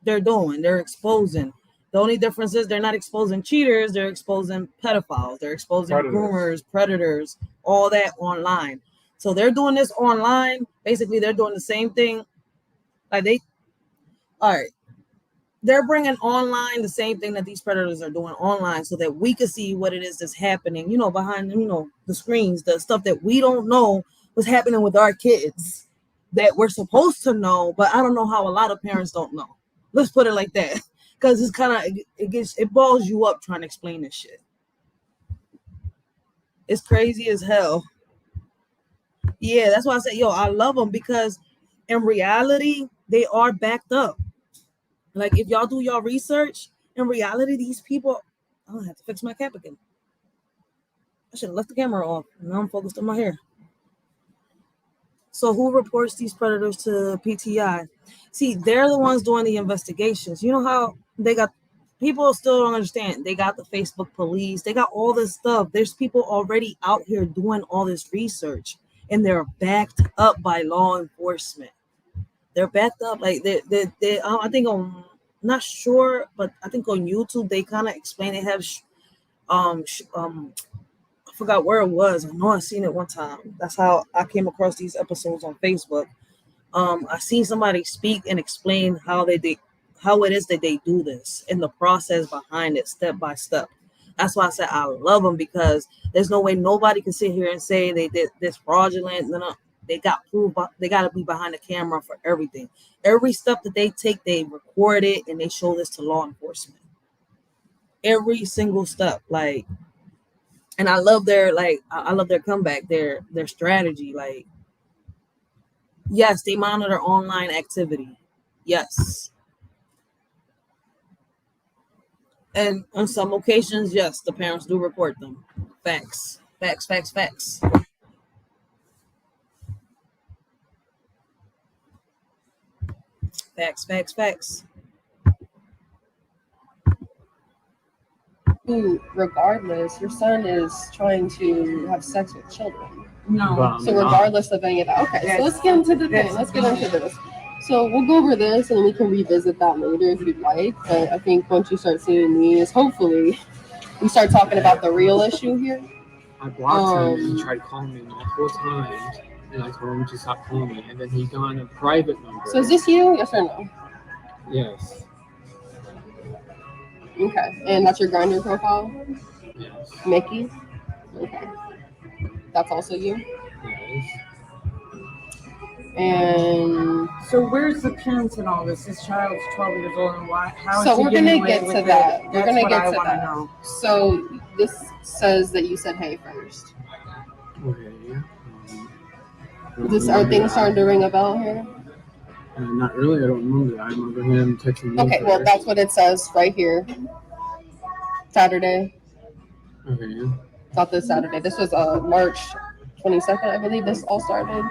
they're doing. They're exposing. The only difference is they're not exposing cheaters, they're exposing pedophiles, they're exposing groomers, predators, all that online. So they're doing this online. Basically, they're doing the same thing. Like all right, they're bringing online the same thing that these predators are doing online, so that we can see what it is that's happening, behind, the screens, the stuff that we don't know what's happening with our kids that we're supposed to know, but I don't know how a lot of parents don't know. Let's put it like that, because it's kind of it balls you up trying to explain this shit. It's crazy as hell. Yeah, that's why I say, I love them, because in reality they are backed up. Like, if y'all do y'all research, in reality, these people, I have to fix my cap again. I should have left the camera off. Now I'm focused on my hair. So who reports these predators to PTI? See, they're the ones doing the investigations. You know how they got, people still don't understand. They got the Facebook police. They got all this stuff. There's people already out here doing all this research, and they're backed up by law enforcement. They're backed up. Like, they I think not sure, but I think on YouTube they kind of explain. They have I forgot where it was. I know I seen it one time. That's how I came across these episodes on Facebook. I seen somebody speak and explain how it is that they do this and the process behind it, step by step. That's why I said I love them, because there's no way nobody can sit here and say they did this fraudulent. No. They got proof. They got to be behind the camera for everything. Every step that they take, they record it and they show this to law enforcement. Every single step, like, and I love their I love their comeback, their strategy. Like, yes, they monitor online activity. Yes, and on some occasions, yes, the parents do report them. Facts. Facts. Facts. Facts. Facts, facts, facts. Who, regardless, your son is trying to have sex with children. No. So regardless of any of that. Okay, so let's get into the thing. Let's get into this. So we'll go over this and we can revisit that later if you'd like. But I think once you start seeing these, hopefully we start talking about the real issue here. I blocked him. He tried calling me multiple times, and I told him to stop calling me. And then he got on a private number. So is this you? Yes or no? Yes. Okay, and that's your Grindr profile? Yes. Mickey? Okay. That's also you? Yes. And so where's the parents in all this? This child's 12 years old, and why? How? So we're gonna get to that. We're gonna get to that. Know. So this says that you said hey first. Okay. Are things starting to ring a bell here? Not really. I don't remember that. I remember him texting me. Okay, well that's what it says right here. Saturday. Okay. Not this Saturday. This was March 22nd, I believe. This all started.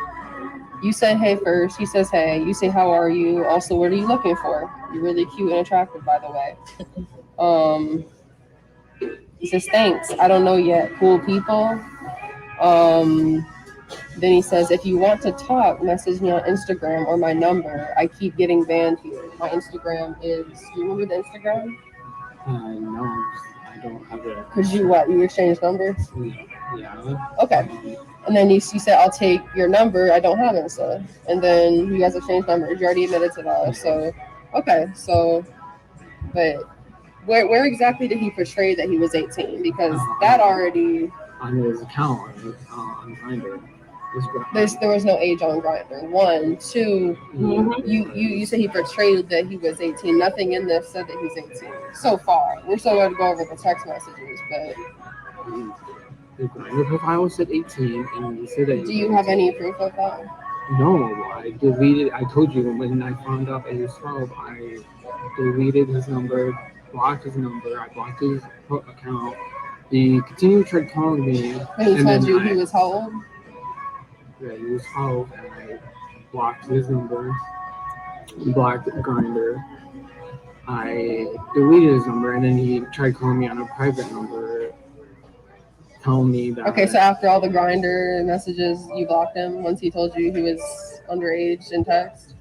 You said hey first. He says hey. You say how are you? Also, what are you looking for? You're really cute and attractive, by the way. He says thanks. I don't know yet. Cool people. Then he says, if you want to talk, message me on Instagram or my number. I keep getting banned here. My Instagram is. Do you remember the Instagram? No, I don't have it. Because you exchanged numbers? Yeah. Okay. And then you said, I'll take your number. I don't have Insta. And then you guys exchanged numbers. You already admitted to that. So, okay. So, but where exactly did he portray that he was 18? Because that already... On his account on Grindr. There was no age on Grindr. 1, 2, you said he portrayed that he was 18. Nothing in this said that he's 18. So far. We're still going to go over the text messages, but... The Grindr profile said 18, and he said that... Do you have any proof of that? No, I deleted... I told you, when I found out that he was 12, I deleted his number, blocked his number, I blocked his account. He continued to try calling me. And he told you he was how old? Yeah, he was 12, and I blocked his number, blocked Grindr. I deleted his number, and then he tried calling me on a private number, telling me that... Okay, so after all the Grindr messages, you blocked him once he told you he was underage in text?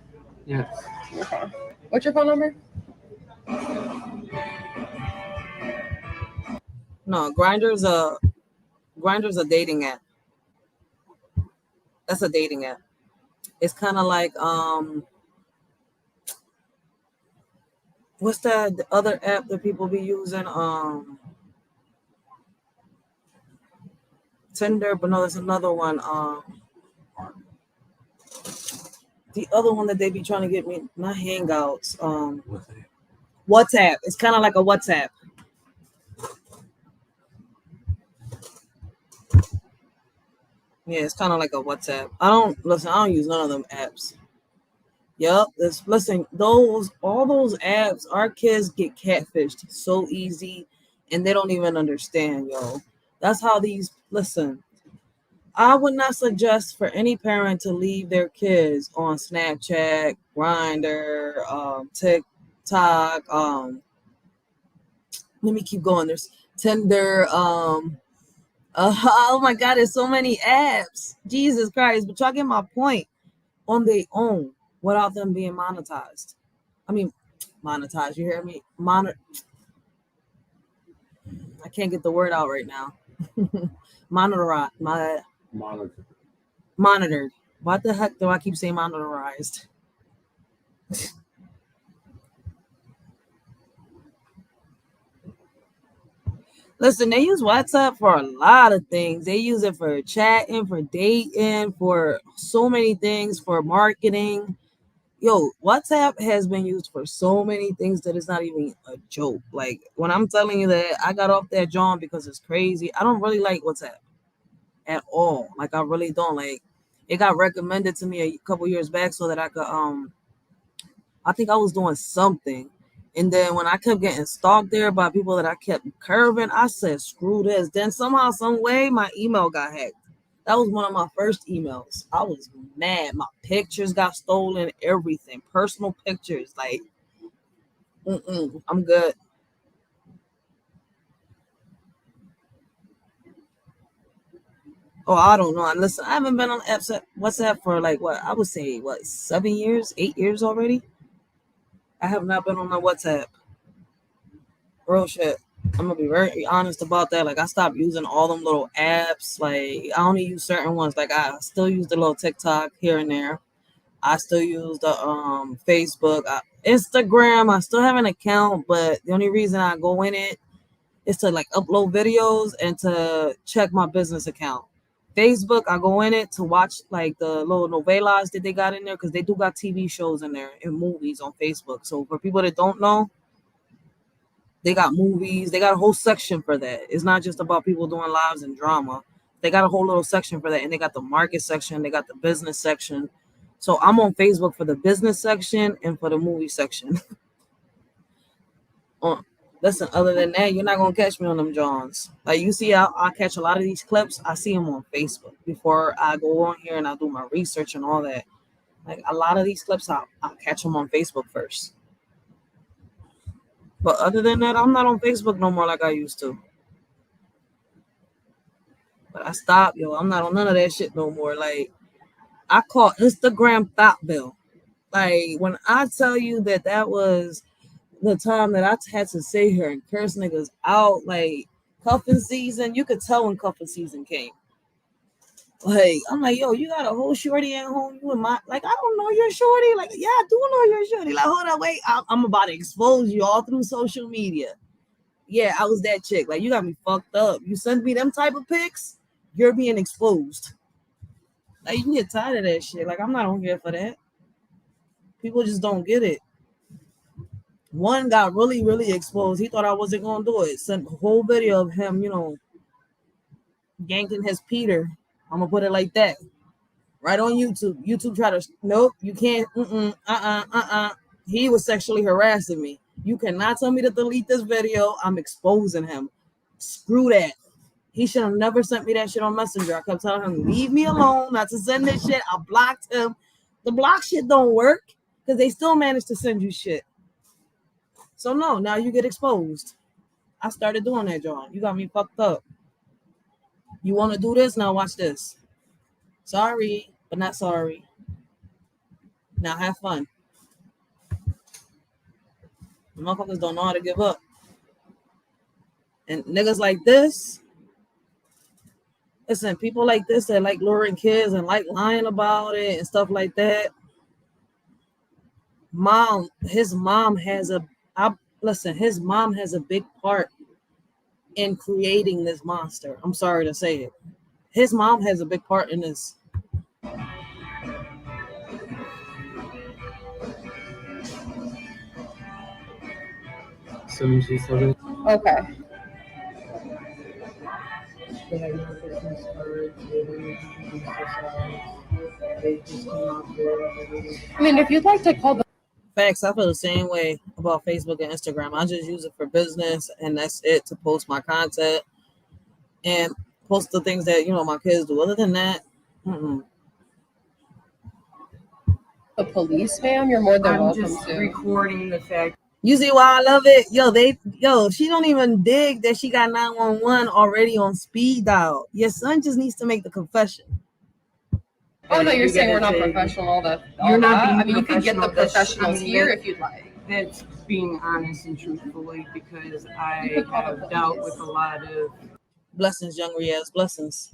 Yes. Okay. What's your phone number? No, Grindr's a dating app. That's a dating app. It's kind of like what's that the other app that people be using? Tinder, but no, there's another one. The other one that they be trying to get me, not Hangouts. WhatsApp. It's kind of like a WhatsApp. Yeah, it's kind of like a WhatsApp. I don't use none of them apps. Yep. Listen, all those apps, our kids get catfished so easy and they don't even understand, yo. That's how listen. I would not suggest for any parent to leave their kids on Snapchat, Grindr, TikTok, let me keep going. There's Tinder, oh my God, there's so many apps. Jesus Christ. But y'all get my point. On their own without them being monetized. I mean, monetized. You hear me? I can't get the word out right now. Monitored. What the heck do I keep saying monitorized? Listen, they use WhatsApp for a lot of things. They use it for chatting, for dating, for so many things, for marketing. Yo, WhatsApp has been used for so many things that it's not even a joke. Like when I'm telling you that I got off that John because it's crazy, I don't really like WhatsApp at all. Like I really don't. Like it got recommended to me a couple years back so that I could I think I was doing something. And then when I kept getting stalked there by people that I kept curving, I said, screw this. Then somehow, some way, my email got hacked. That was one of my first emails. I was mad. My pictures got stolen, everything. Personal pictures. Like, I'm good. Oh, I don't know. Listen, I haven't been on WhatsApp for like, what? I would say, 7 years, 8 years already? I have not been on my WhatsApp. Real shit. I'm gonna be very honest about that. Like I stopped using all them little apps. Like I only use certain ones. Like I still use the little TikTok here and there. I still use the Facebook, Instagram. I still have an account, but the only reason I go in it is to like upload videos and to check my business account. Facebook, I go in it to watch like the little novelas that they got in there because they do got TV shows in there and movies on Facebook. So for people that don't know, they got movies. They got a whole section for that. It's not just about people doing lives and drama. They got a whole little section for that. And they got the market section. They got the business section. So I'm on Facebook for the business section and for the movie section. Listen, other than that, you're not going to catch me on them Johns. Like you see, I catch a lot of these clips. I see them on Facebook before I go on here and I do my research and all that. Like a lot of these clips, I'll catch them on Facebook first. But other than that, I'm not on Facebook no more like I used to. But I stopped, yo. I'm not on none of that shit no more. Like, I call Instagram Thought Bill. Like, when I tell you that was the time that I had to sit here and curse niggas out, like, cuffing season, you could tell when cuffing season came. Like, I'm like, yo, you got a whole shorty at home. You and like, I don't know your shorty. Like, yeah, I do know your shorty. Like, hold up, wait. I'm about to expose you all through social media. Yeah, I was that chick. Like, you got me fucked up. You send me them type of pics, you're being exposed. Like, you can get tired of that shit. Like, I'm not on here for that. People just don't get it. One got really, really exposed. He thought I wasn't going to do it. Sent a whole video of him, yanking his Peter. I'm going to put it like that. Right on YouTube. YouTube tried to, nope, you can't. He was sexually harassing me. You cannot tell me to delete this video. I'm exposing him. Screw that. He should have never sent me that shit on Messenger. I kept telling him, leave me alone, not to send this shit. I blocked him. The block shit don't work because they still managed to send you shit. So no, now you get exposed. I started doing that, John. You got me fucked up. You want to do this? Now watch this. Sorry, but not sorry. Now have fun. The motherfuckers don't know how to give up. And niggas like this, Listen, people like this that like luring kids and like lying about it and stuff like that. His mom has a big part in creating this monster. I'm sorry to say it. His mom has a big part in this. Okay. I mean, if you'd like to call the Facts, I feel the same way about Facebook and Instagram. I just use it for business, and that's it, to post my content and post the things that my kids do. Other than that, police, ma'am, you're more than I'm welcome just to. recording the fact. you see why I love it? She don't even dig that she got 911 already on speed dial. Your son just needs to make the confession. Oh no, you're saying we're not professional. All that. You're not being I mean, you can get the professional. professionals here if you'd like. That's being honest and truthfully, because I have dealt with a lot of Blessings, young Riaz, blessings.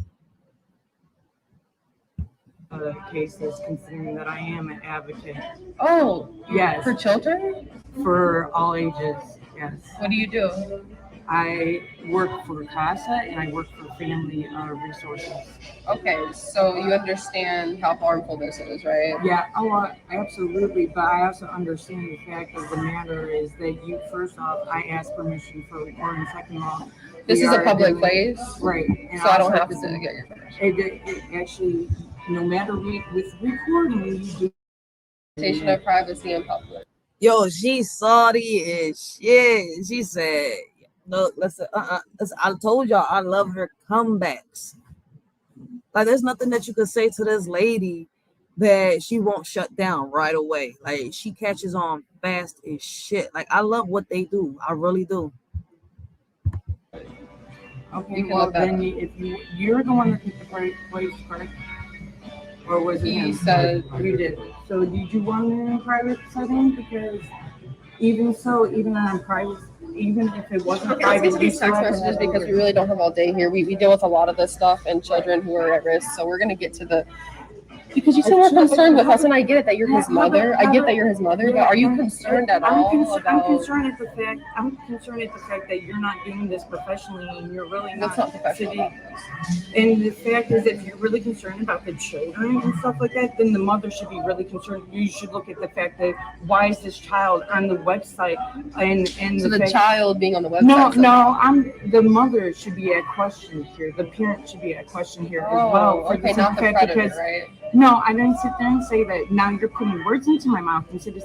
cases, considering that I am an advocate. Oh, yes. For children? For all ages, yes. What do you do? I work for CASA and I work for Family Resources. Okay, so you understand how harmful this is, right? Yeah, absolutely. But I also understand the fact of the matter is that you, first off, I asked permission for recording. Second of all, this is a public place, right? And so I don't have to get your permission. It actually, no matter with recording, you do. Invasion of privacy in public. Yo, she salty as shit. She said, "No, listen, listen, I told y'all I love her comebacks. Like, there's nothing that you could say to this lady that she won't shut down right away. Like, she catches on fast as shit. Like, I love what they do. I really do." Okay, well then, if you're the one that picked the place, correct? Or was it him? He said you did. So did you want it in a private setting? Because even on private, even if it wasn't private, let's get to these text messages because we really don't have all day here. We deal with a lot of this stuff and children who are at risk. So we're gonna get to the. Because you said we're concerned with us, and I get it that you're his mother. I get that you're his mother, but are you concerned at all about? I'm concerned at the fact that you're not doing this professionally, and you're really not professional. And the fact is, if you're really concerned about the children and stuff like that, then the mother should be really concerned. You should look at the fact that why is this child on the website, and so the child being on the website. The mother should be at question here. The parent should be at question here as well. Okay, not the predator, right? No, I didn't sit there and say that. Now you're putting words into my mouth instead of.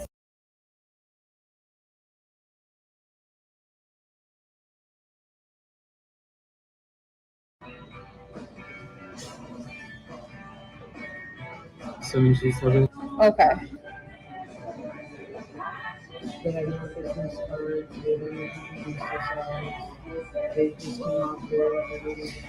Okay. I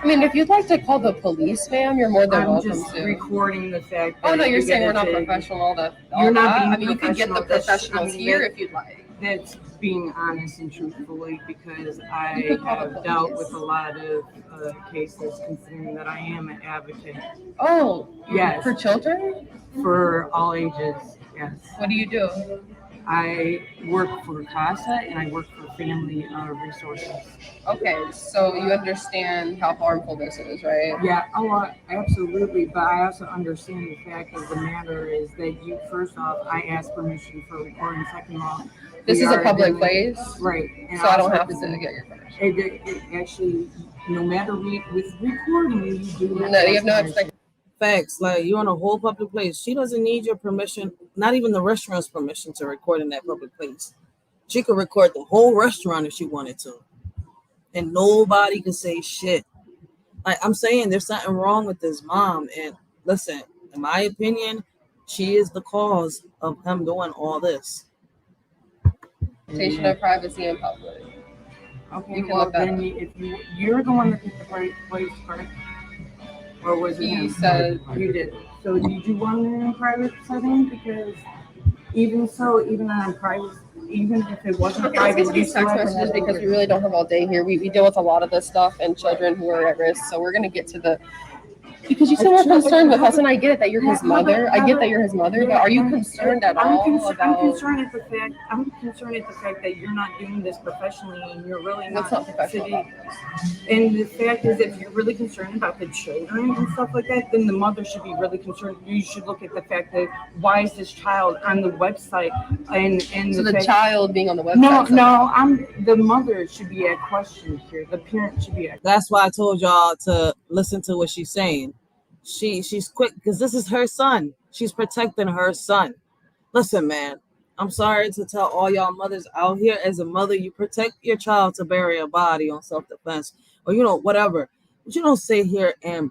mean, if you'd like to call the police, ma'am, you're more than welcome just to. Recording the fact. Oh no, you're saying we're not professional. All that. You're not being I mean, you can get the professionals here if you'd like. That's being honest and truthfully, because I have dealt with a lot of cases, considering that I am an advocate. Oh, yes. For children? For all ages, yes. What do you do? I work for CASA and I work for Family Resources. Okay, so you understand how harmful this is, right? Yeah, absolutely. But I also understand the fact of the matter is that you, first off, I asked permission for recording. Second of all, this is a public place, right? And so I don't have to get your permission. It actually, no matter with recording, you do. No, you have no expectation. Facts, like, you're in a whole public place. She doesn't need your permission, not even the restaurant's permission to record in that public place. She could record the whole restaurant if she wanted to, and nobody could say shit. Like, I'm saying, there's something wrong with this mom, and listen, in my opinion, she is the cause of him doing all this. Invasion of privacy in public. Okay, well then, if you're the one that picked the place, correct? Or was it him? He said you did. So did you want it in a private setting? Because even on private, even if it wasn't private, let's get to these text messages because we really don't have all day here. We deal with a lot of this stuff and children who are at risk. So we're gonna get to the. Because you said we're concerned with us, and I get it that you're his mother. I get that you're his mother, but are you concerned at all about? I'm concerned at the fact. I'm concerned at the fact that you're not doing this professionally, and you're really not. What's not professional about this? And the fact is, if you're really concerned about the children and stuff like that, then the mother should be really concerned. You should look at the fact that why is this child on the website, and So the fact, child being on the website. The mother should be at question here. The parent should be at. That's why I told y'all to listen to what she's saying. She's quick because this is her son. She's protecting her son. Listen, man, I'm sorry to tell all y'all mothers out here, as a mother, you protect your child to bury a body on self-defense or, whatever. But you don't sit here and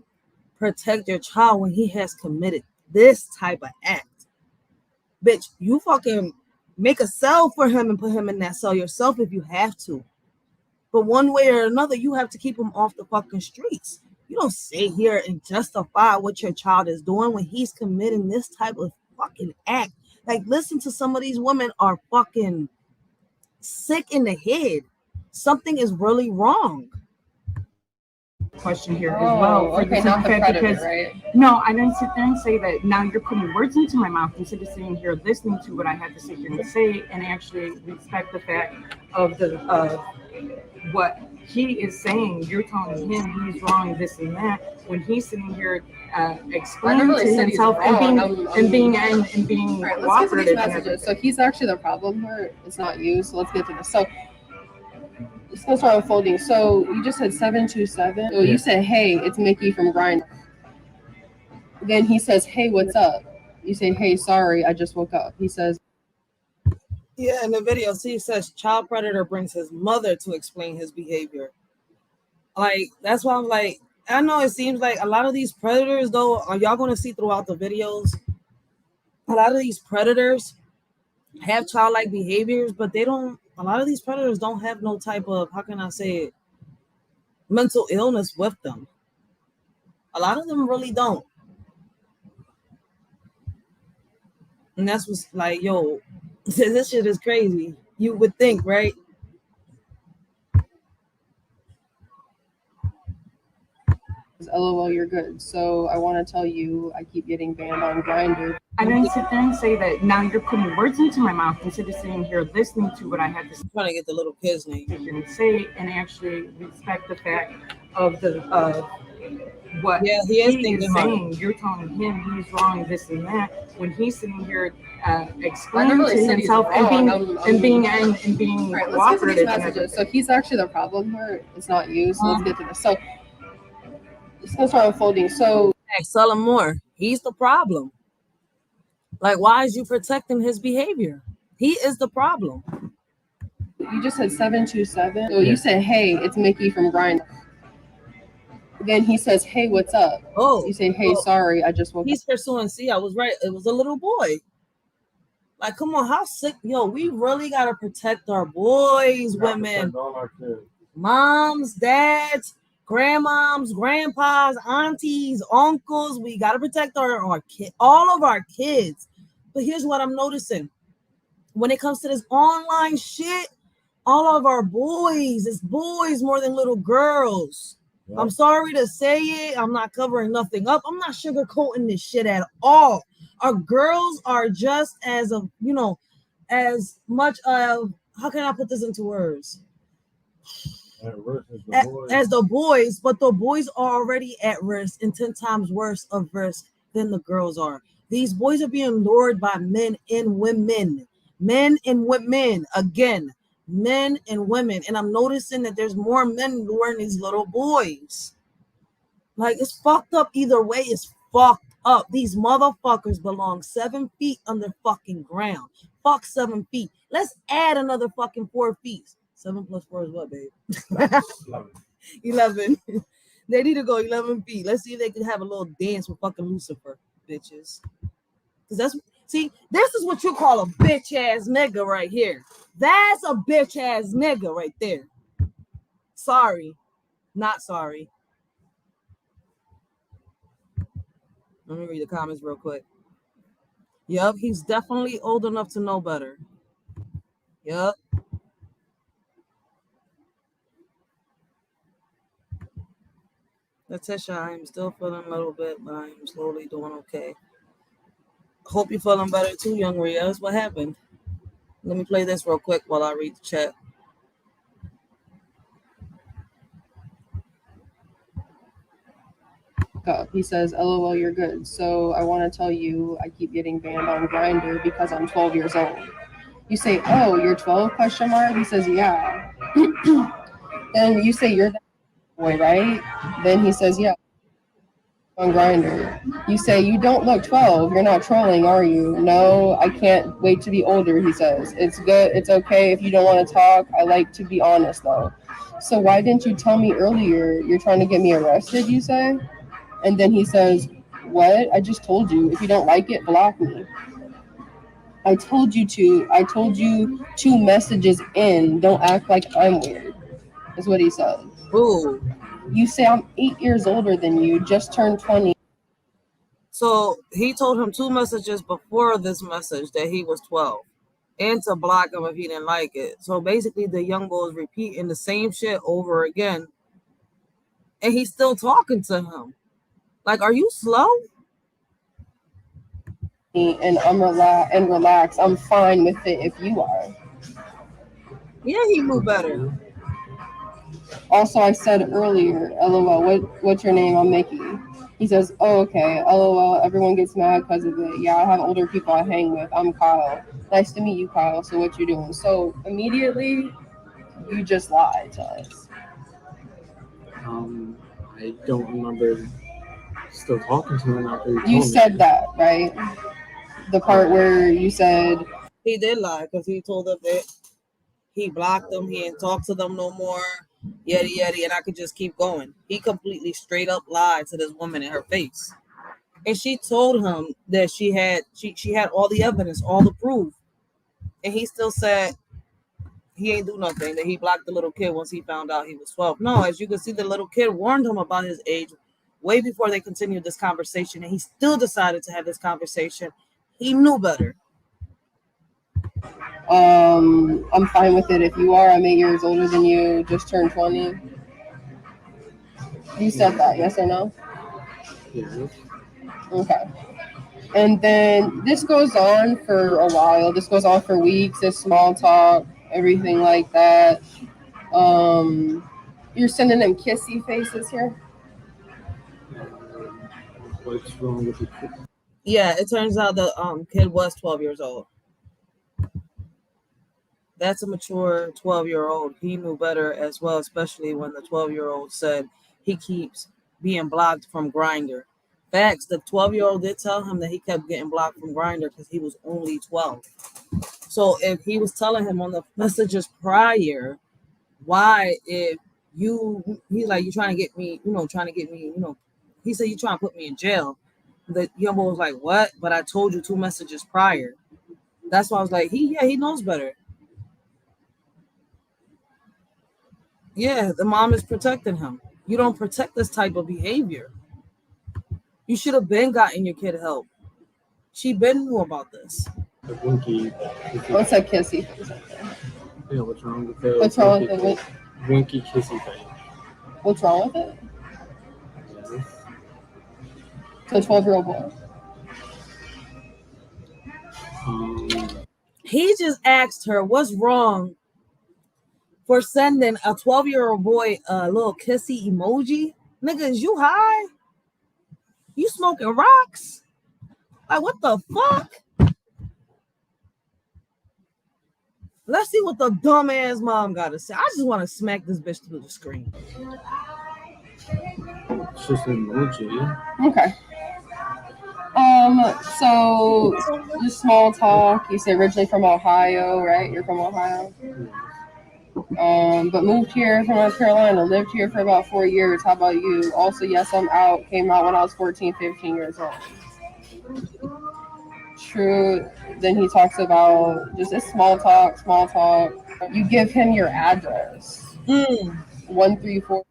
protect your child when he has committed this type of act. Bitch, you fucking make a cell for him and put him in that cell yourself if you have to. But one way or another, you have to keep him off the fucking streets. You don't sit here and justify what your child is doing when he's committing this type of fucking act. Like, listen to some of these women are fucking sick in the head. Something is really wrong. Question here as well. Okay, not the predator, right? No, I didn't sit there and say that. Now you're putting words into my mouth instead of sitting here listening to what I had to sit here and say, and actually respect the fact of what he is saying. You're telling him he's wrong, this and that, when he's sitting here explaining to himself and being right, let's get to these messages. So he's actually the problem here. It's not you. So let's get to this. So it's gonna start unfolding. So you just said 727. Oh, you said, hey, it's Mickey from Grindr. Then he says, hey, what's up? You say, hey, sorry, I just woke up. He says, yeah, in the video, see, it says child predator brings his mother to explain his behavior. Like, that's why I'm like, I know it seems like a lot of these predators, though, are y'all going to see throughout the videos, a lot of these predators have childlike behaviors, but a lot of these predators don't have no type of, how can I say it, mental illness with them. A lot of them really don't. And that's what's like, yo, this shit is crazy. You would think, right? LOL, you're good. So I want to tell you, I keep getting banned on Grindr. I didn't sit there and say that. Now you're putting words into my mouth instead of sitting here listening to what I had to say. I'm trying to get the little kid's name. And say and actually respect the fact of what he is saying. You're telling him he's wrong, this and that, when he's sitting here explaining to himself and being right, let's get to these messages. So he's actually the problem here. It's not you. So let's get to this. So it's gonna start unfolding. So tell him more. He's the problem. Like, why is you protecting his behavior? He is the problem. You just said 727. Oh, you said, hey, it's Mickey from Grindr. Then he says, hey, what's up? Oh, you say, hey, sorry, I just woke up. He's pursuing. See, I was right. It was a little boy. Like, come on, how sick? Yo, we really gotta protect our boys, women, moms, dads, grandmoms, grandpas, aunties, uncles. We gotta protect our kids, all of our kids. But here's what I'm noticing: when it comes to this online shit, all of our boys, it's boys more than little girls. Yeah. I'm sorry to say it. I'm not covering nothing up. I'm not sugarcoating this shit at all. Our girls are just as as much of, how can I put this into words? As the boys, but the boys are already at risk and 10 times worse of risk than the girls are. These boys are being lured by men and women. Men and women. Again, men and women. And I'm noticing that there's more men luring these little boys. Like, it's fucked up either way. It's fucked up. These motherfuckers belong 7 feet under fucking ground. Fuck 7 feet. Let's add another fucking 4 feet. 7 plus 4 is what, babe? 11. They need to go 11 feet. Let's see if they can have a little dance with fucking Lucifer, bitches. Because this is what you call a bitch ass nigga right here. That's a bitch ass nigga right there. Sorry. Not sorry. Let me read the comments real quick. Yup, he's definitely old enough to know better. Yup. Letitia, I am still feeling a little bit, but I am slowly doing okay. Hope you're feeling better too, young Rios. What happened? Let me play this real quick while I read the chat. He says, LOL, you're good. So I want to tell you I keep getting banned on Grindr because I'm 12 years old. You say, oh, you're 12, question mark? He says, yeah. Then you say, you're that boy, right? Then he says, yeah, on Grindr. You say, you don't look 12. You're not trolling, are you? No, I can't wait to be older, he says. It's good. It's okay if you don't want to talk. I like to be honest, though. So why didn't you tell me earlier? You're trying to get me arrested, you say? And then he says, what? I just told you. If you don't like it, block me. I told you to. I told you 2 messages in. Don't act like I'm weird, is what he says. Ooh. You say I'm 8 years older than you, just turned 20. So he told him 2 messages before this message that he was 12 and to block him if he didn't like it. So basically the young boy is repeating the same shit over again and he's still talking to him. Like, are you slow? And I'm relaxed. I'm fine with it if you are. Yeah, he knew better. Also, I said earlier, LOL, what's your name? I'm Mickey. He says, oh, okay, LOL, everyone gets mad because of it. Yeah, I have older people I hang with. I'm Kyle. Nice to meet you, Kyle. So what you doing? So immediately, you just lied to us. I don't remember still talking to him after You said that, right? The part where you said... He did lie because he told them that he blocked them. He didn't talk to them no more. Yeti, yeti. And I could just keep going. He completely straight up lied to this woman in her face. And she told him that she had all the evidence, all the proof. And he still said he ain't do nothing, that he blocked the little kid once he found out he was 12. No, as you can see, the little kid warned him about his age way before they continued this conversation. And he still decided to have this conversation. He knew better. I'm fine with it if you are. I'm 8 years older than you, just turned 20. You said that, yes or no? Yes. Okay. And then this goes on for a while. This goes on for weeks. It's small talk, everything like that. You're sending them kissy faces here? What's wrong with the kid? Yeah, it turns out the kid was 12 years old. That's a mature 12-year-old. He knew better as well, especially when the 12-year-old said he keeps being blocked from Grindr. Facts, the 12-year-old did tell him that he kept getting blocked from Grindr because he was only 12. So if he was telling him on the messages prior, why if he's like, you trying to get me, he said, you trying to put me in jail. The young boy was like, what? But I told you 2 messages prior. That's why I was like, he knows better. Yeah, the mom is protecting him. You don't protect this type of behavior. You should have been gotten your kid help. She been knew about this. The winky. What's that kissy face? Yeah, what's wrong with the What's wrong with it? Winky kissy face. What's wrong with it? Yes. To a 12-year-old boy. He just asked her, what's wrong for sending a 12-year-old boy a little kissy emoji? Nigga, is you high? You smoking rocks? Like, what the fuck? Let's see what the dumbass mom got to say. I just want to smack this bitch through the screen. It's just an emoji. Okay. So just small talk. You say originally from Ohio, right? You're from Ohio. But moved here from North Carolina. Lived here for about 4 years. How about you? Also, yes, I'm out. Came out when I was 14, 15 years old. True. Then he talks about just it's small talk. You give him your address. 134.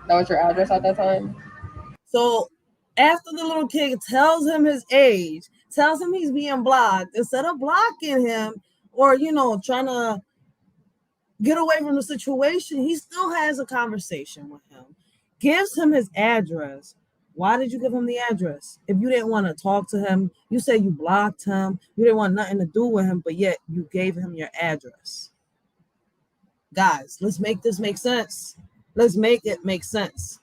That was your address at that time? So after the little kid tells him his age, tells him he's being blocked, instead of blocking him or, trying to get away from the situation. He still has a conversation with him, gives him his address. Why did you give him the address? If you didn't want to talk to him, you said you blocked him, you didn't want nothing to do with him, but yet you gave him your address. Guys, let's make this make sense. Let's make it make sense.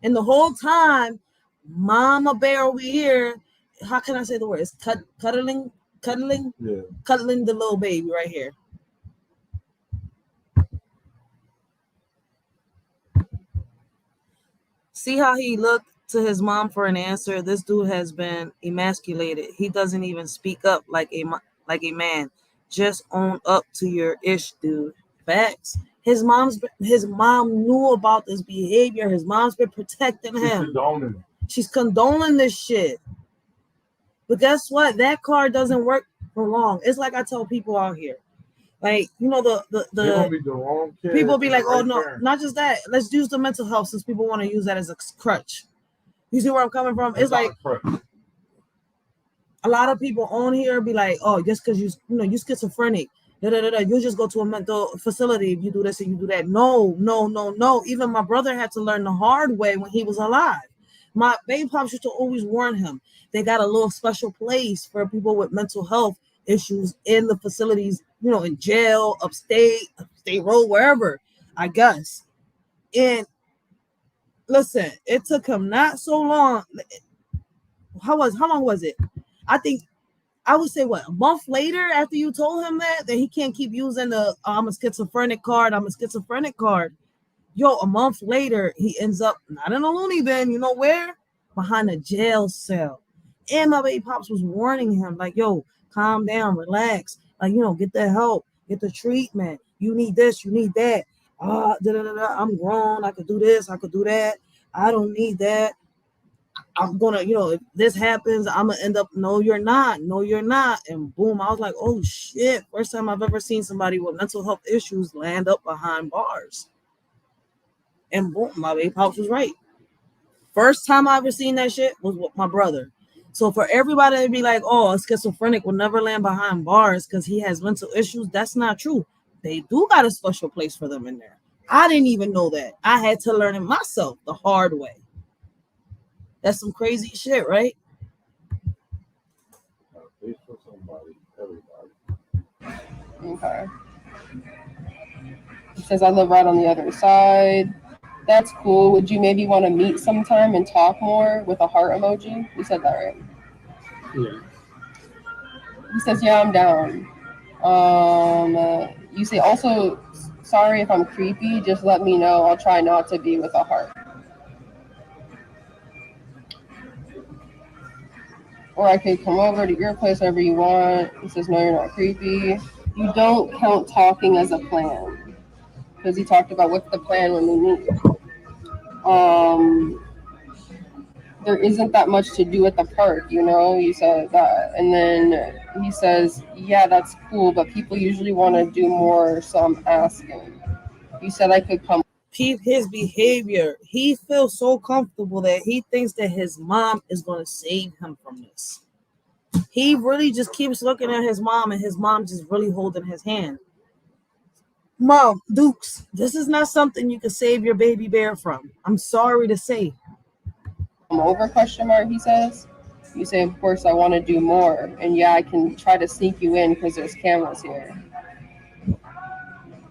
And the whole time, Mama Bear over here, how can I say the word? It's cuddling, Yeah. cuddling the little baby right here. See how he looked to his mom for an answer? This dude has been emasculated. He doesn't even speak up like a man. Just own up to your ish, dude. Facts. His mom knew about this behavior. His mom's been protecting him. She's condoning this shit. But guess what? That card doesn't work for long. It's like I tell people out here. Like, you know, the Be the wrong kid people be like, oh, right no, there. not just that. Let's use the mental health since people want to use that as a crutch. You see where I'm coming from? It's like a lot of people on here be like, oh, just because you schizophrenic, you just go to a mental facility if you do this and you do that. No. Even my brother had to learn the hard way when he was alive. My baby pops used to always warn him. They got a little special place for people with mental health issues in the facilities, in jail, upstate road, wherever, I guess. And listen, it took him not so long. How long was it? I think I would say a month later after you told him that he can't keep using the I'm a schizophrenic card. Yo, a month later, he ends up not in a loony bin, you know where? Behind a jail cell. And my baby pops was warning him, like, yo, calm down, relax. Like, get the help, get the treatment. You need this, you need that. I'm grown. I could do this, I could do that. I don't need that. I'm gonna, if this happens, I'm gonna end up, no, you're not. And boom, I was like, oh shit. First time I've ever seen somebody with mental health issues land up behind bars. And boom, my baby pops was right. First time I ever seen that shit was with my brother. So for everybody to be like, oh, a schizophrenic will never land behind bars because he has mental issues, that's not true. They do got a special place for them in there. I didn't even know that. I had to learn it myself the hard way. That's some crazy shit, right? Okay. It says I live right on the other side. That's cool. Would you maybe want to meet sometime and talk more with a heart emoji? You said that right? Yeah. He says, yeah, I'm down. You say also, sorry if I'm creepy. Just let me know. I'll try not to be with a heart. Or I could come over to your place whenever you want. He says, no, you're not creepy. You don't count talking as a plan. Because he talked about what's the plan when we meet. There isn't that much to do at the park, you said that. And then he says, yeah, that's cool, but people usually want to do more, so I'm asking. You said I could come. Peep his behavior. He feels so comfortable that he thinks that his mom is going to save him from this. He really just keeps looking at his mom, and his mom just really holding his hand. Mom, Dukes, this is not something you can save your baby bear from. I'm sorry to say. Over ? He says. You say, of course, I want to do more. And yeah, I can try to sneak you in because there's cameras here.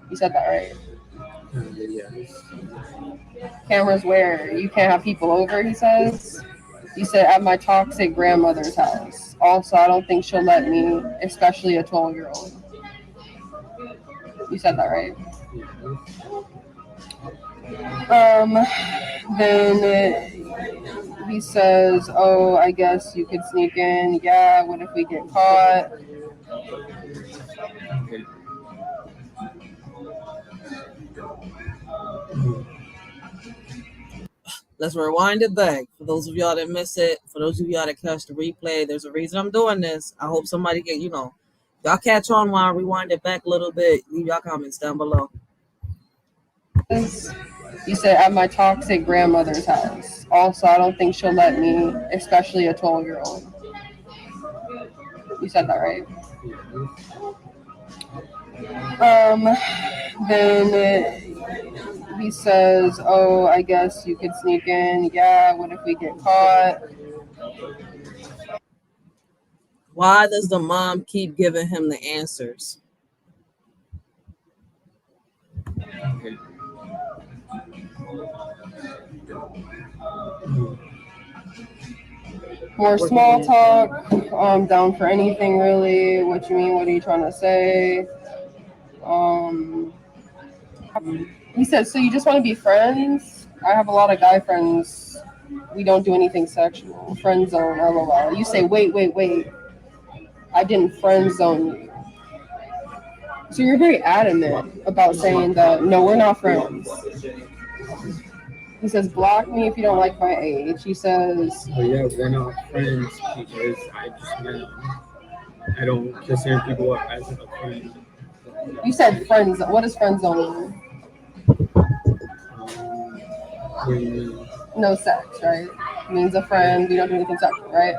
You said that right? Yes. Cameras where? You can't have people over, he says. You said, at my toxic grandmother's house. Also, I don't think she'll let me, especially a 12-year-old. You said that right? Then he says, oh, I guess you could sneak in. Yeah, what if we get caught? Let's rewind it back. For those of y'all that miss it, for those of y'all that catch the replay, there's a reason I'm doing this. I hope somebody get, y'all catch on while I rewind it back a little bit. Leave y'all comments down below. You said, at my toxic grandmother's house. Also, I don't think she'll let me, especially a 12-year-old. You said that right? Then he says, "Oh, I guess you could sneak in. Yeah, what if we get caught?" Why does the mom keep giving him the answers? More small talk. I'm down for anything, really. What you mean? What are you trying to say? He says, "So you just want to be friends? I have a lot of guy friends. We don't do anything sexual. Friend zone, lol." You say, "Wait. I didn't friend zone you." So you're very adamant about saying that, no, we're not friends. He says, "Block me if you don't like my age." He says, "Oh yeah, we're not friends because I just met him. I don't consider people as a friend." You said friends. What is friend zone mean? What do you mean? No sex, right? It means a friend. We don't do anything sexual, right?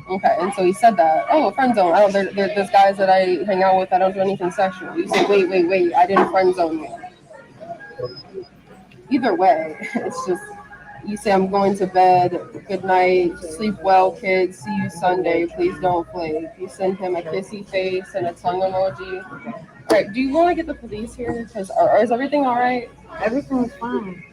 Okay, and so he said that. Oh, a friend zone. There's guys that I hang out with. I don't do anything sexual. You say, wait. I didn't friend zone you. Either way, it's just you say, "I'm going to bed. Good night. Sleep well, kids. See you Sunday. Please don't flake." You send him a kissy face and a tongue emoji. All right. Do you want to get the police here? Because is everything all right? Everything's fine.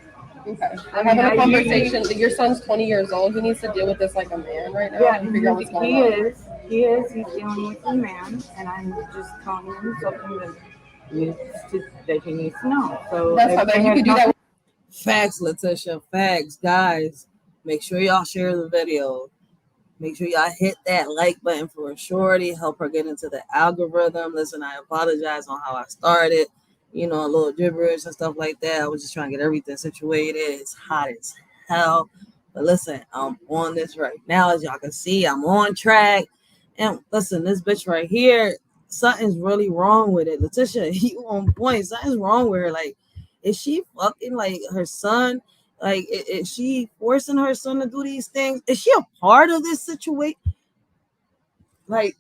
Okay. We're having a conversation. Your son's 20 years old. He needs to deal with this like a man right now. Yeah, and figure out what's going he on. is. He's dealing with a man, and I'm just telling him something that he needs to know. So that's how bad you could do that. Facts, Letitia. Facts, guys. Make sure y'all share the video. Make sure y'all hit that like button for Shorty. Help her get into the algorithm. Listen, I apologize on how I started. A little gibberish and stuff like that. I was just trying to get everything situated. It's hot as hell. But listen, I'm on this right now. As y'all can see, I'm on track. And listen, this bitch right here, something's really wrong with it. Letitia, you on point. Something's wrong with her. Like, is she fucking like her son? Like, is she forcing her son to do these things? Is she a part of this situation? Like,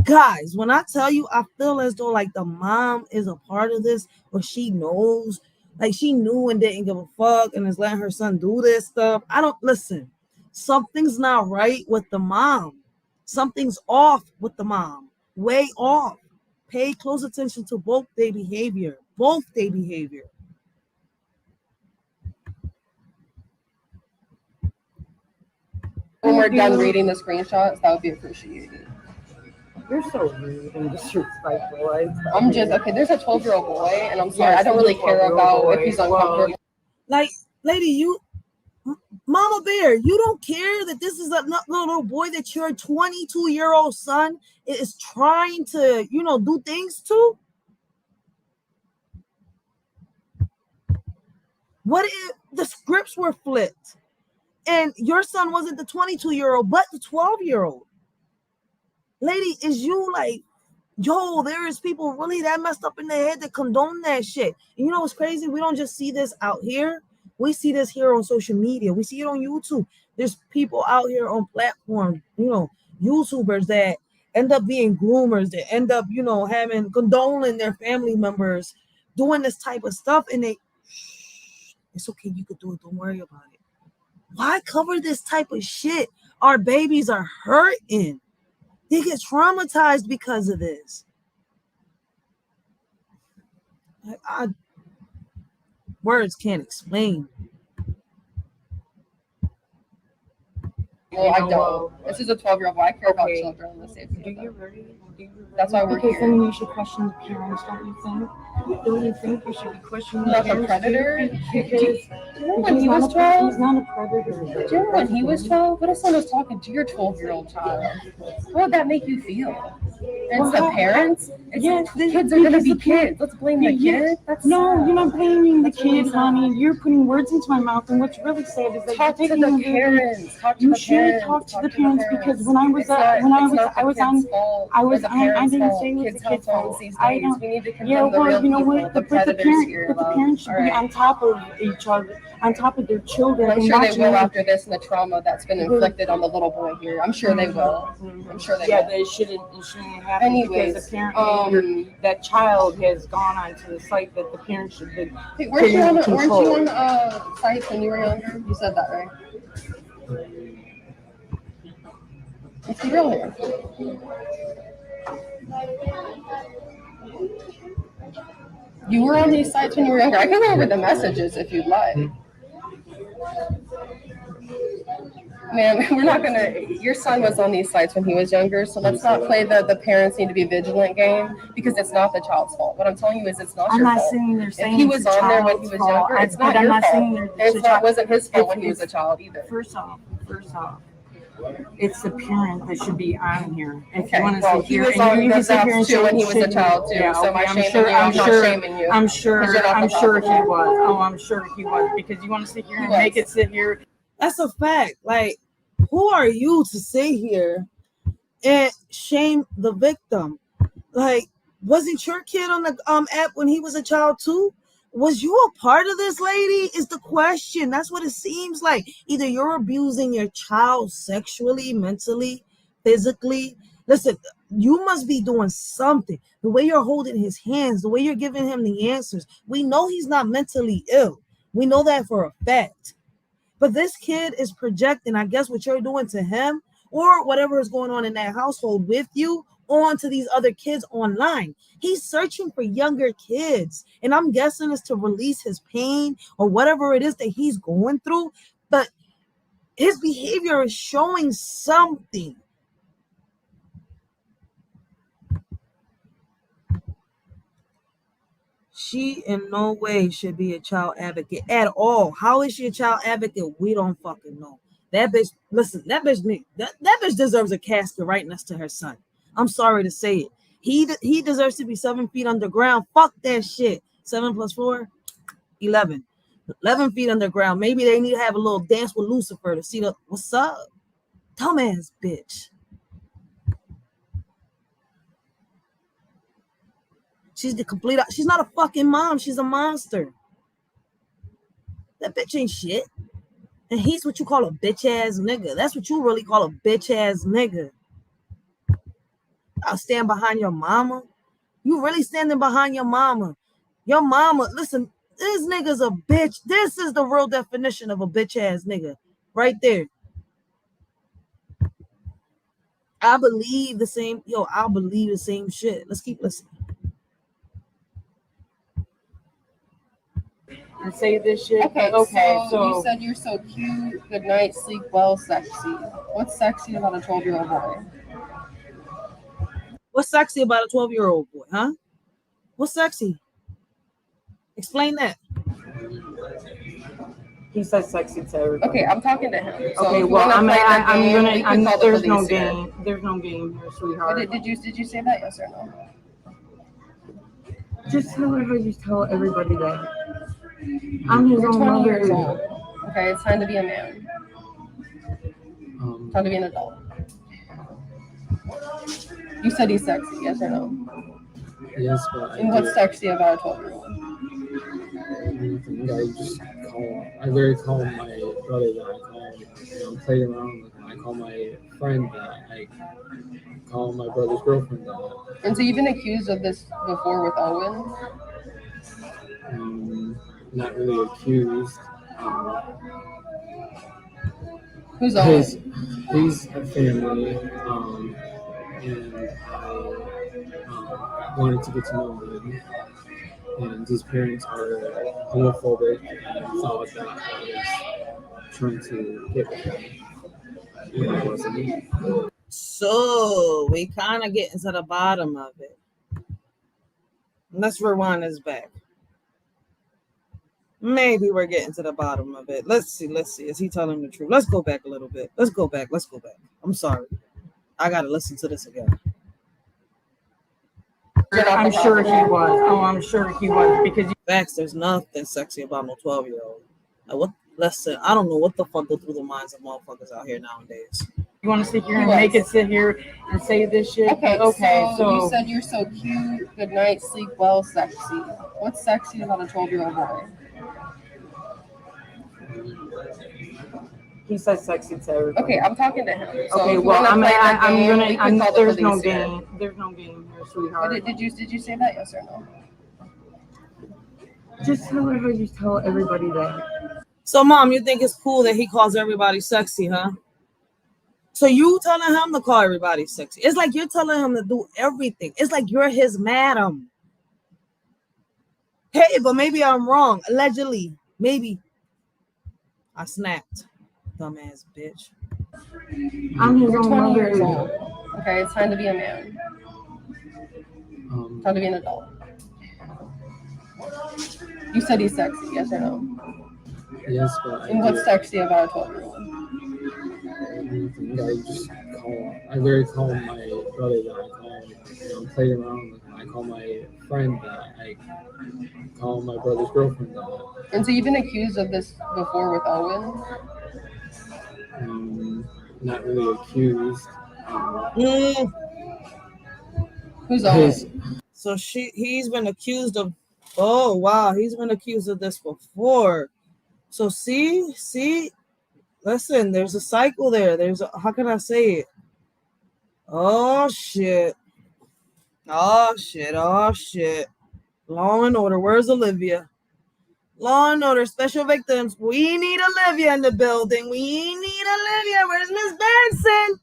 guys, when I tell you, I feel as though like the mom is a part of this, or she knows, like she knew and didn't give a fuck and is letting her son do this stuff. I don't listen. Something's not right with the mom. Something's off with the mom. Way off. Pay close attention to both their behavior. When we're done reading the screenshots, that would be appreciated. You're so rude and disrespectful. I'm just okay. There's a 12-year-old boy, and I'm sorry, I don't really care about if he's uncomfortable. Like, lady, Mama Bear, you don't care that this is a little boy that your 22-year-old son is trying to, do things to? What if the scripts were flipped and your son wasn't the 22-year-old, but the 12-year-old? Lady, is you like, yo, there is people really that messed up in their head that condone that shit. And you know what's crazy? We don't just see this out here. We see this here on social media. We see it on YouTube. There's people out here on platforms, YouTubers that end up being groomers, that end up, condoning their family members doing this type of stuff. And it's okay, you could do it. Don't worry about it. Why cover this type of shit? Our babies are hurting. They get traumatized because of this. Words can't explain. Well, I don't. This is a 12-year-old boy. I care about children and the safety. Do you really? That's why we're because here. Then you should question the parents, don't you think? Don't you think you should be questioning the parents? Not a predator? Because when he was 12? He's not a predator. Do you remember when he was 12? What if someone was talking to your 12-year-old child? How would that make you feel? It's the parents? Kids are going to be kids. Let's blame the kid? No, you're not blaming the kid, honey. You're putting words into my mouth, and what's really sad is that talk to the parents. You should talk to the parents because when I was I didn't say it was the kid's fault. I don't. Yeah, well, you know what? The parents should be on top of each other. on top of their children. I'm sure they will after this and the trauma that's been inflicted on the little boy here. I'm sure they will. I'm sure they will. Yeah, it shouldn't happen. Anyways, because apparently that child has gone onto the site that the parents should be. Hey, weren't you on sites when you were younger? You said that, right? Let's be real here. You were on these sites when you were younger. I can go over the messages if you'd like. Man, we're not gonna. Your son was on these sites when he was younger, so let's not play the parents need to be vigilant game because it's not the child's fault. What I'm telling you is it's not your fault. I'm not saying they're saying if he was on there when he was younger, it's not your fault. It wasn't his fault when he was a child either. First off, it's the parent that should be on here. If you want to sit here, and you can sit here and too when he was a child too. Yeah, so okay, I'm not shaming you. I'm sure he was. Oh, I'm sure he was because you want to sit here and make it sit here. That's a fact. Like, who are you to sit here and shame the victim? Like, wasn't your kid on the app when he was a child too? Was you a part of this, lady? Is the question. That's what it seems like. Either you're abusing your child sexually, mentally, physically. Listen, you must be doing something. The way you're holding his hands, the way you're giving him the answers. We know he's not mentally ill. We know that for a fact. But this kid is projecting, I guess, what you're doing to him or whatever is going on in that household with you onto these other kids online. He's searching for younger kids. And I'm guessing it's to release his pain or whatever it is that he's going through. But his behavior is showing something. She in no way should be a child advocate at all. How is she a child advocate? We don't fucking know. That bitch, listen, that bitch deserves a casket right next to her son. I'm sorry to say it. He deserves to be 7 feet underground. Fuck that shit. 7 + 4, 11. 11 feet underground. Maybe they need to have a little dance with Lucifer to see what's up. Dumbass bitch. She's not a fucking mom. She's a monster. That bitch ain't shit. And he's what you call a bitch ass nigga. That's what you really call a bitch ass nigga. I'll stand behind your mama. You really standing behind your mama. Your mama, listen, this nigga's a bitch. This is the real definition of a bitch ass nigga. Right there. I believe the same shit. Let's keep listening. And say this shit. Okay, so you said you're so cute, good night, sleep well, sexy. What's sexy about a 12-year-old boy? What's sexy about a 12-year-old boy, huh? What's sexy? Explain that. He says sexy to everybody. Okay, I'm talking to him. So okay, well, there's no game. There's no game here, sweetheart. Did you say that? Yes or no? Just tell her how you tell everybody that. I'm his own 20 mother. years old. Okay, it's time to be a man. Time to be an adult. You said he's sexy, yes or no? Yes, but and what's sexy about a 12-year-old? I literally call my brother that I played around with, and I call my friend that I call my brother's girlfriend that. And so you've been accused of this before with Owen? Not really accused. Who's Owen? He's a family, and I wanted to get to know him. And his parents are homophobic, and I thought that I was trying to get with him when I wasn't. So we kind of getting to the bottom of it. Let's rewind this back. Maybe we're getting to the bottom of it. Let's see. Is he telling the truth? Let's go back a little bit. Let's go back. I'm sorry. I got to listen to this again. I'm sure he was. Oh, I'm sure he was because facts. There's nothing sexy about no 12-year-old. Like, what? Listen, I don't know what the fuck go through the minds of motherfuckers out here nowadays. You want to sit here and make it sit here and say this shit? Okay, so you said you're so cute, good night, sleep well, sexy. What's sexy about a 12-year-old boy? He says sexy to everybody. Okay, I'm talking to him. So Okay, if you well, wanna play that I'm game, gonna. we can call the There's no police here. game. There's no game here, sweetheart. Did you say that? Yes or no? Just tell her how you tell everybody that. So, Mom, you think it's cool that he calls everybody sexy, huh? So you telling him to call everybody sexy. It's like you're telling him to do everything. It's like you're his madam. Hey, but maybe I'm wrong. Allegedly. Maybe. I snapped. Dumbass bitch. I'm his You're own 20 mother. years old. Okay, it's time to be a man. Time to be an adult. You said he's sexy, yes or no? Yes, but And what's sexy about a 12-year-old? I literally call my brother that I call, play around with him. I call my friend that I call my brother's girlfriend that. And so you've been accused of this before with Owen? Not really accused. Who's Owen? So he's been accused of. Oh wow, he's been accused of this before. So see, listen, there's a cycle there. How can I say it? Oh shit. Law and Order. Where's Olivia? Law and Order, special victims. We need Olivia in the building. We need Olivia. Where's Miss Benson?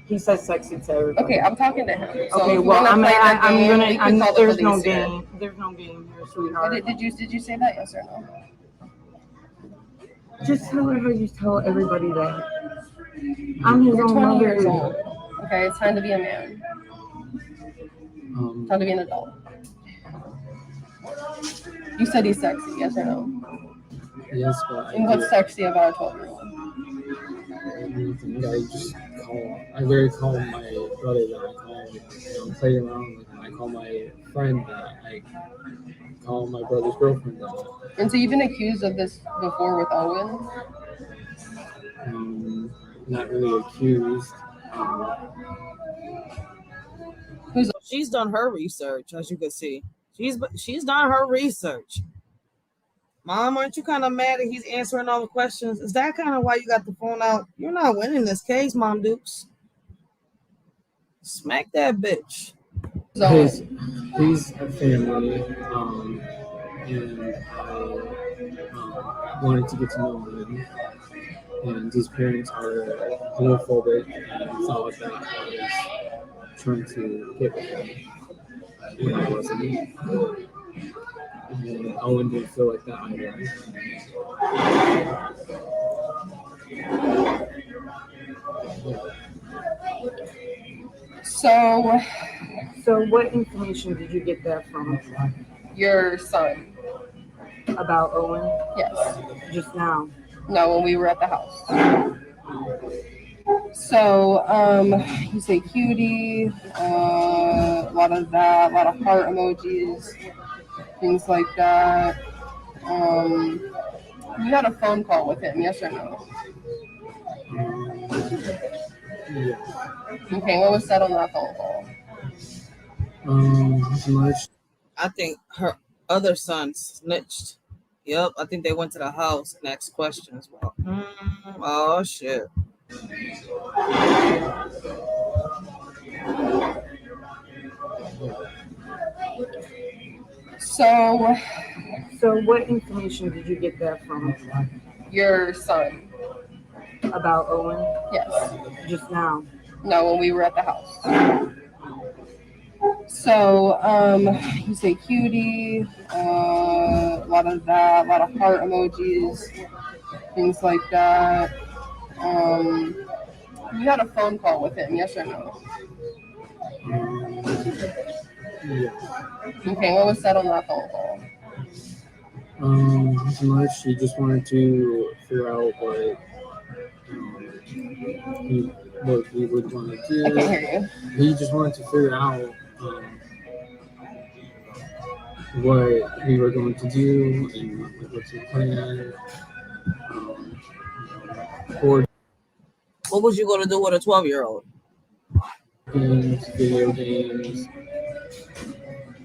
He says sexy to everybody. Okay, I'm talking to him. So okay, well, I'm gonna. There's no game. There's no game here, sweetheart. Did you say that? Yes or no? Just tell her how you tell everybody that. I'm his You're own 20 mother. years old. Okay, it's time to be a man. Time to be an adult. You said he's sexy, yes or no? Yes, but and what's sexy about a 12-year-old? I literally call my brother that I call, play around with him. I call my friend that I call my brother's girlfriend that. And so you've been accused of this before with Owen? Not really accused. She's done her research, as you can see. She's done her research. Mom, aren't you kind of mad that he's answering all the questions? Is that kind of why you got the phone out? You're not winning this case, Mom Dukes. Smack that bitch. He's a family, and I wanted to get to know him. And his parents are homophobic and thought that I was trying to get with him when I wasn't. And Owen didn't feel like that either. So what information did you get that from? Your son. About Owen? Yes. Just now? No, when we were at the house. So, you say cutie, a lot of that, a lot of heart emojis, things like that. You had a phone call with him, yes or no? Yeah. Okay, what was said on that phone call? I think her other son snitched. Yep, I think they went to the house and asked questions. Oh shit. So what information did you get that from? Your son. About Owen? Yes. Just now? No, when we were at the house. So, you say cutie, a lot of that, a lot of heart emojis, things like that. You had a phone call with him, yes or no? Yeah. Okay, what was said on that phone call? She just wanted to figure out what he would want to do. I can't hear you. He just wanted to figure out what we were going to do and what's the plan. What was you going to do with a 12-year-old? Games, video games,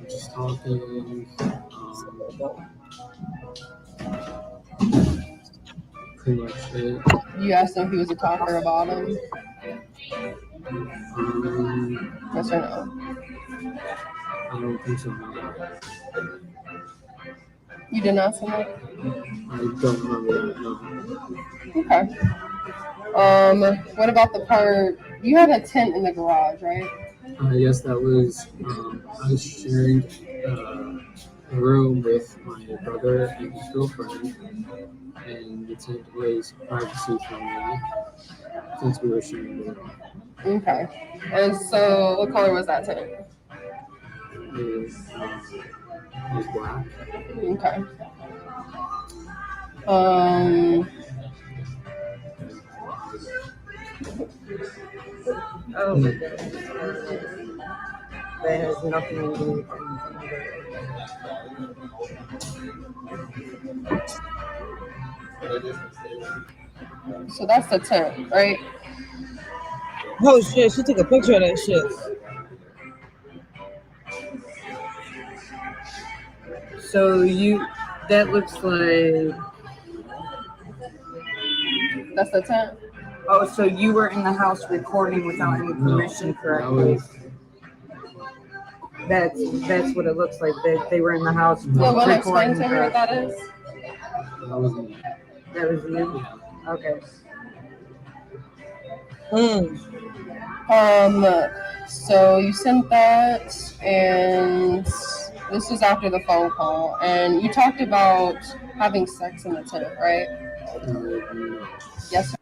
just talking. Pretty much it. You asked him if he was a talker about him. Yes or no? I don't think so. No. You didn't ask him that? I don't remember that. No. Okay. What about the part? You had a tent in the garage, right? Yes, that was. I was sharing a room with my brother and his girlfriend, and the tent was privacy for me since we were sharing the room. Okay. And so, what color was that tent? It was black. Okay. Oh my goodness. That has nothing to do with anything. So that's the tent, right? Oh shit, she took a picture of that shit. So that looks like. That's the tent? Oh, so you were in the house recording without any permission, correctly? That's what it looks like. They were in the house Well, recording. explain to her what that is. That was me. That was you? Okay. So you sent that, and this was after the phone call, and you talked about having sex in the tent, right? Yes.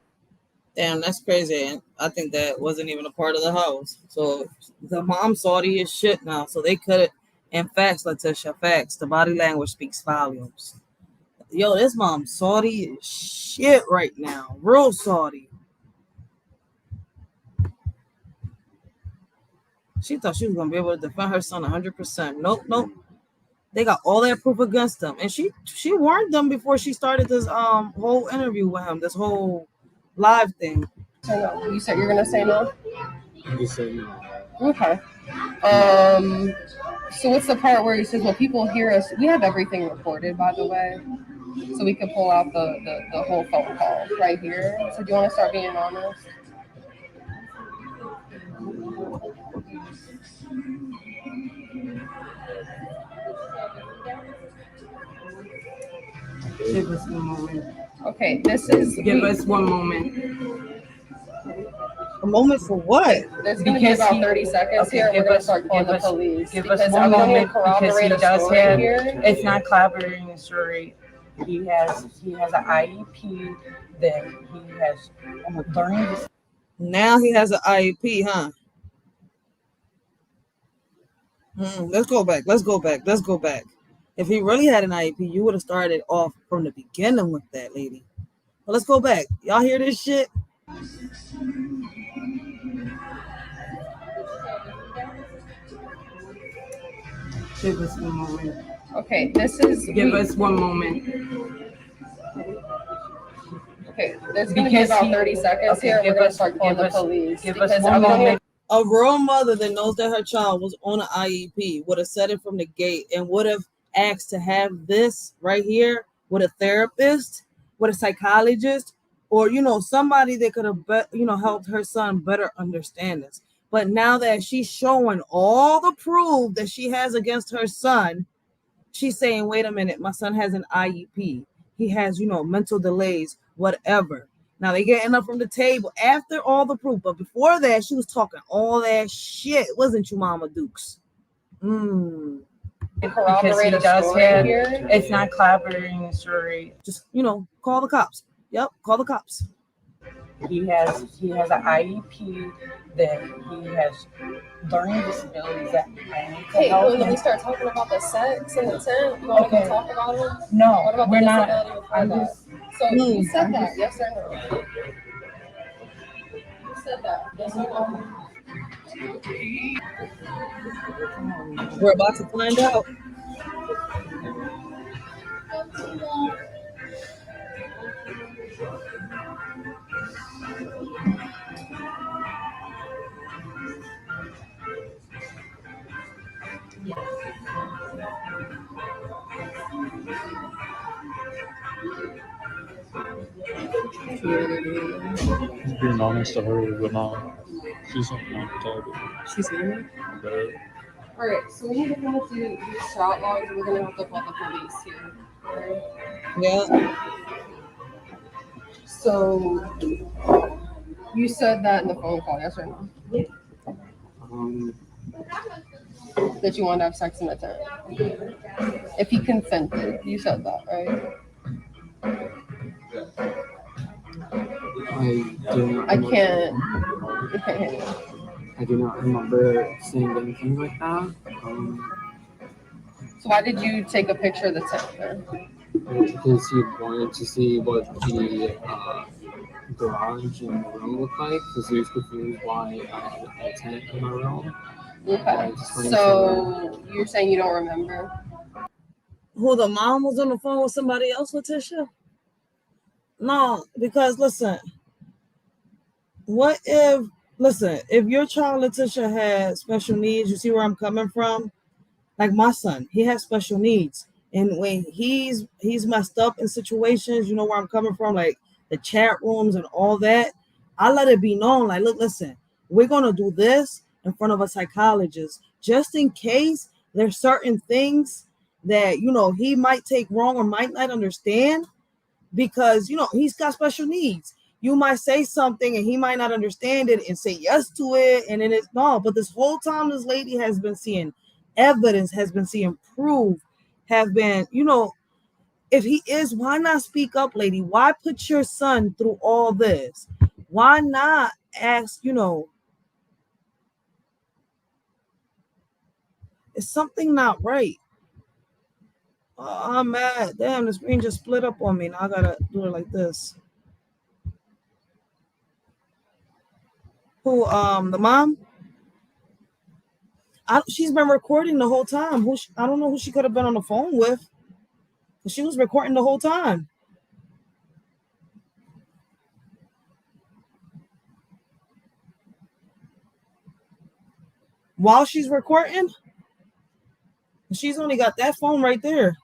Damn, that's crazy. And I think that wasn't even a part of the house. So the mom Saudi is shit now. So they cut it. And facts, Letitia, facts. The body language speaks volumes. Yo, this mom Saudi is shit right now. Real Saudi. She thought she was gonna be able to defend her son 100%. Nope. They got all that proof against them, and she warned them before she started this whole interview with him, this whole live thing. So no, you said you're gonna say no. I just said no. Okay. So what's the part where he says, "Well, people hear us"? We have everything recorded, by the way, so we can pull out the whole phone call right here. So do you want to start being honest? Give us one moment. Okay, this is. Give us one moment. A moment for what? There's going to be about 30 seconds here. We're going to start calling the police. Give us one moment because he does have. It's not corroborating the story. He has an IEP that he has learned. Now he has an IEP, huh? Let's go back. If he really had an IEP, you would have started off from the beginning with that, lady. But let's go back. Y'all hear this shit? Give us one moment. Okay, this is. Give us one moment. Okay, there's going to be about 30 seconds here. We're going to start calling the police. Give us one moment. A real mother that knows that her child was on an IEP would have said it from the gate and would have asked to have this right here with a therapist, with a psychologist, or, somebody that could have, helped her son better understand this. But now that she's showing all the proof that she has against her son, she's saying, wait a minute, my son has an IEP. He has, mental delays, whatever. Now they getting up from the table after all the proof. But before that, she was talking all that shit. Wasn't you, Mama Dukes? Because he does have, it's not corroborating the story. Just, call the cops. Yep, call the cops. He has an IEP that he has learning disabilities that I need to help him. When we start talking about the sex and the tent, you want to talk about it? No, what about we're the not. Disability so you said that, yes or no? You said that, yes or no? We're about to find out. Being honest to her, but no, she's not retarded. She's here. But All right, so we need to finish these shot logs. We're gonna have to call the police here. Okay? Yeah. So you said that in the phone call, yes or no? That you wanted to have sex in the tent. If he consented, you said that, right? I can't. I do not remember saying anything like that. So why did you take a picture of the tent then? Because he wanted to see what the garage and the room looked like, because he was confused why I had a tent in my room. Okay. So you're saying you don't remember? Who, the mom was on the phone with somebody else, Letitia? No, because listen, if your child, Letitia, had special needs, you see where I'm coming from? Like my son, he has special needs. And when he's messed up in situations, you know where I'm coming from, like the chat rooms and all that, I let it be known, like, look, listen, we're going to do this in front of a psychologist, just in case there's certain things that, he might take wrong or might not understand, because, he's got special needs. You might say something and he might not understand it and say yes to it. And then it's no, but this whole time, this lady has been seeing evidence, has been seeing proof, have been, if he is, why not speak up, lady? Why put your son through all this? Why not ask, is something not right? I'm mad. Damn, the screen just split up on me. Now I gotta do it like this. Who, the mom? She's been recording the whole time. I don't know who she could have been on the phone with. But she was recording the whole time. While she's recording, she's only got that phone right there.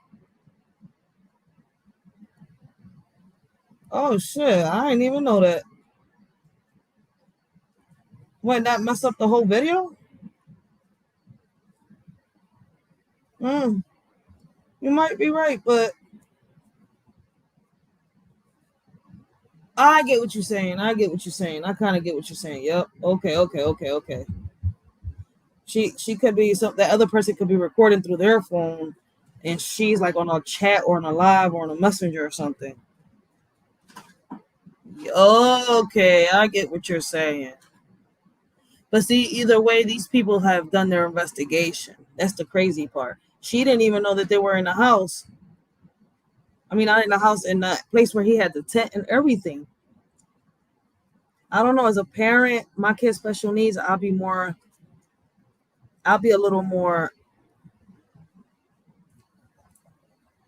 Oh shit, I didn't even know that. Wouldn't that mess up the whole video? You might be right, but I get what you're saying. I kind of get what you're saying. Yep. Okay. She could be that other person could be recording through their phone, and she's like on a chat or on a live or on a messenger or something. Okay, I get what you're saying. But see, either way, these people have done their investigation. That's the crazy part. She didn't even know that they were in the house. I mean, not in the house, in the place where he had the tent and everything. I don't know. As a parent, my kid's special needs, I'll be a little more.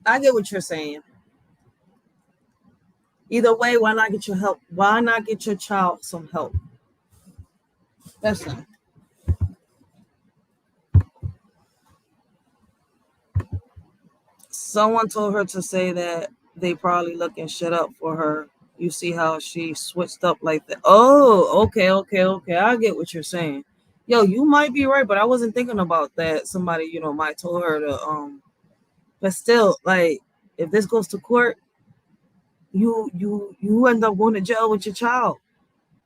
I get what you're saying. Either way, why not get your help? Why not get your child some help? That's not. Someone told her to say that they probably looking shit up for her. You see how she switched up like that? Oh, okay. I get what you're saying. Yo, you might be right, but I wasn't thinking about that. Somebody, might told her to but still, like, if this goes to court, you end up going to jail with your child.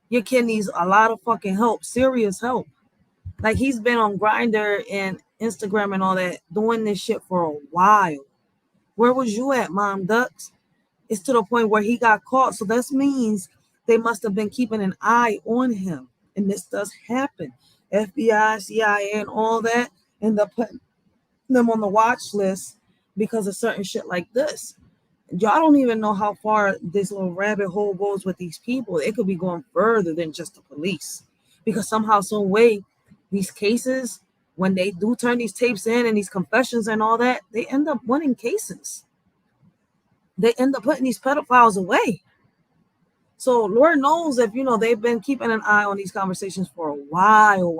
Your kid needs a lot of fucking help, serious help. Like, he's been on Grindr and Instagram and all that, doing this shit for a while. Where was you at, Mom Ducks? It's to the point where he got caught. So that means they must have been keeping an eye on him. And this does happen. FBI, CIA, and all that end up putting them on the watch list because of certain shit like this. Y'all don't even know how far this little rabbit hole goes with these people. It could be going further than just the police. Because somehow, some way, these cases, when they do turn these tapes in and these confessions and all that, they end up winning cases. They end up putting these pedophiles away. So Lord knows if, they've been keeping an eye on these conversations for a while.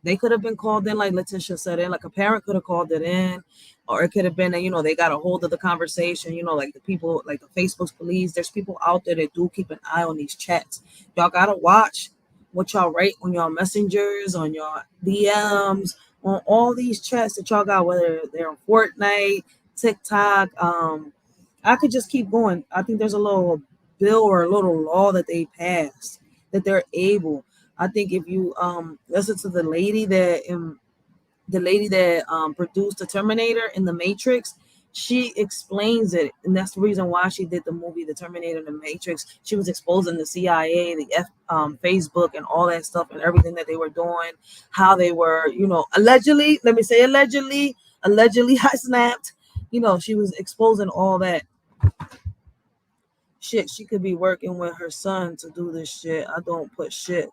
They could have been called in, like Letitia said, like a parent could have called it in. or it could have been that, they got a hold of the conversation, like the people, like the Facebook's police. There's people out there that do keep an eye on these chats. Y'all gotta watch what y'all write on y'all messengers, on your DMs, on all these chats that y'all got, whether they're on Fortnite, TikTok. I could just keep going. I think there's a little bill or a little law that they passed that they're able. I think if you listen to the lady that produced the Terminator in the Matrix, she explains it, and that's the reason why she did the movie The Terminator and the Matrix. She was exposing the CIA, the Facebook, and all that stuff, and everything that they were doing, how they were, allegedly. Let me say allegedly. Allegedly, I snapped. She was exposing all that shit. She could be working with her son to do this shit. I don't put shit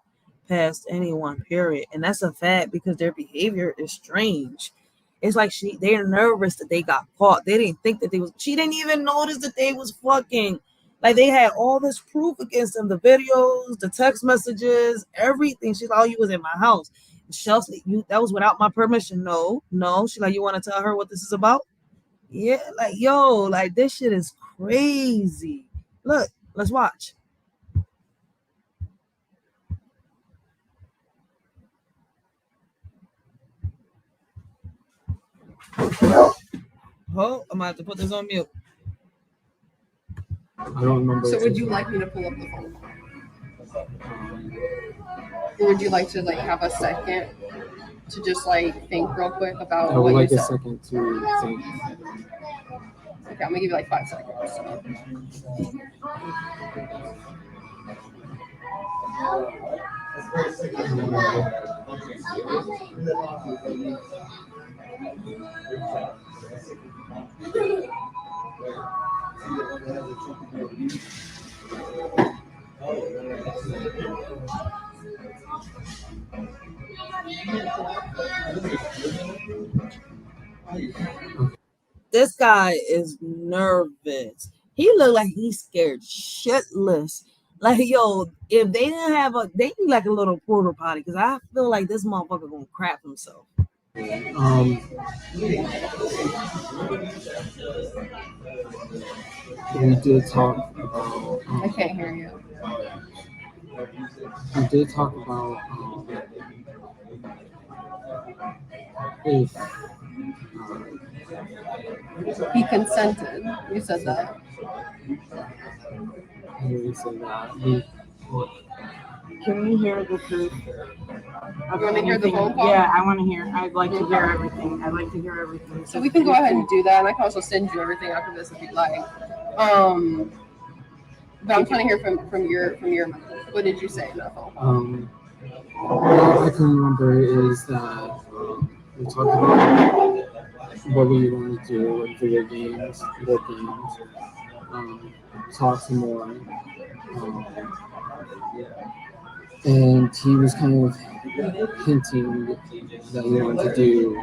past anyone, period. And that's a fact, because their behavior is strange. It's like they're nervous that they got caught. They didn't think that she didn't even notice that they was fucking. Like, they had all this proof against them, the videos, the text messages, everything. She's like, oh, you was in my house. Chelsea, that was without my permission. No. She's like, you want to tell her what this is about? Yeah, like, yo, like, this shit is crazy. Look, let's watch. Oh, I'm gonna have to put this on mute. I don't remember. So would you like me to pull up the phone call? Or would you like to have a second to just think real quick about I would what like you a said? second to think. Okay, I'm gonna give you 5 seconds. So. This guy is nervous. He looked like he's scared shitless. Like, yo, if they didn't have they need like a little porta potty, because I feel like this motherfucker gonna crap himself. We did talk about. I can't hear you. We did talk about if He consented. You said that. we said that. Can you hear the truth? You want to hear the phone call? Yeah, I want to hear. I'd like to hear everything. I'd like to hear everything. So we can go ahead and do that, and I can also send you everything after this if you'd like. But I'm trying to hear from your. What did you say in that phone call? All I can remember is that we talked about what we want to do, like video games, board games, talk some more. And he was kind of hinting that he wanted to do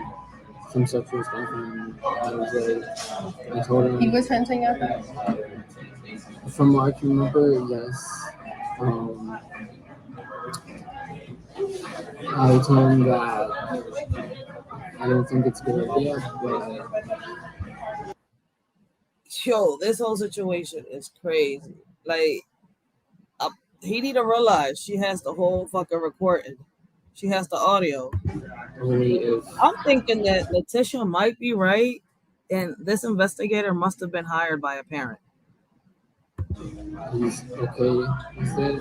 some sexual stuff, and I told him. He was hinting at that? From what I can remember, yes. I told him that I don't think it's a good idea, but Yo, this whole situation is crazy. Like, he need to realize she has the whole fucking recording. She has the audio. I'm thinking that Letitia might be right, and this investigator must have been hired by a parent. He's okay. He said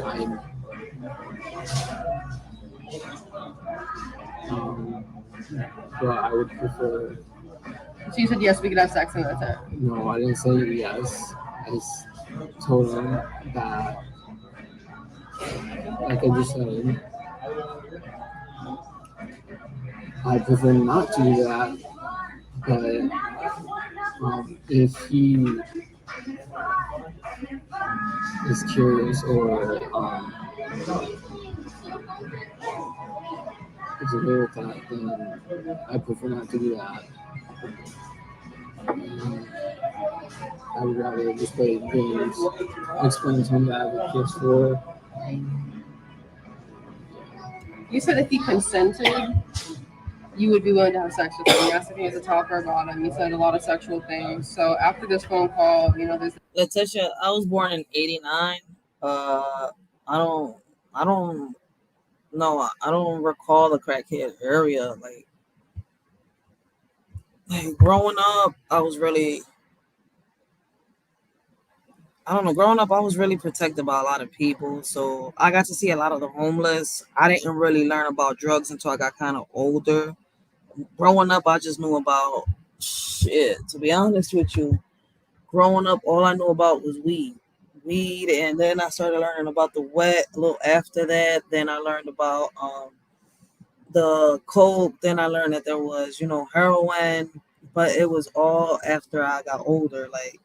but I would prefer. So you said yes, we could have sex and that's it? No, I didn't say yes. I just told him that, like I just said, I prefer not to do that. But if he is curious or is okay with that, then I prefer not to do that. I would rather just play games, explain to him that I have a PS4. You said if he consented? you would be willing to have sex with him. You asked if he was a top or a bottom. You said a lot of sexual things. So after this phone call, there's Letitia, I was born in '89. I don't, I don't know. I don't recall the crackhead area. Like growing up, I don't know. Growing up, I was really protected by a lot of people. So I got to see a lot of the homeless. I didn't really learn about drugs until I got kind of older. Growing up, I just knew about shit. To be honest with you, growing up, all I knew about was weed, and then I started learning about the wet a little after that. Then I learned about the coke. Then I learned that there was, heroin, but it was all after I got older. Like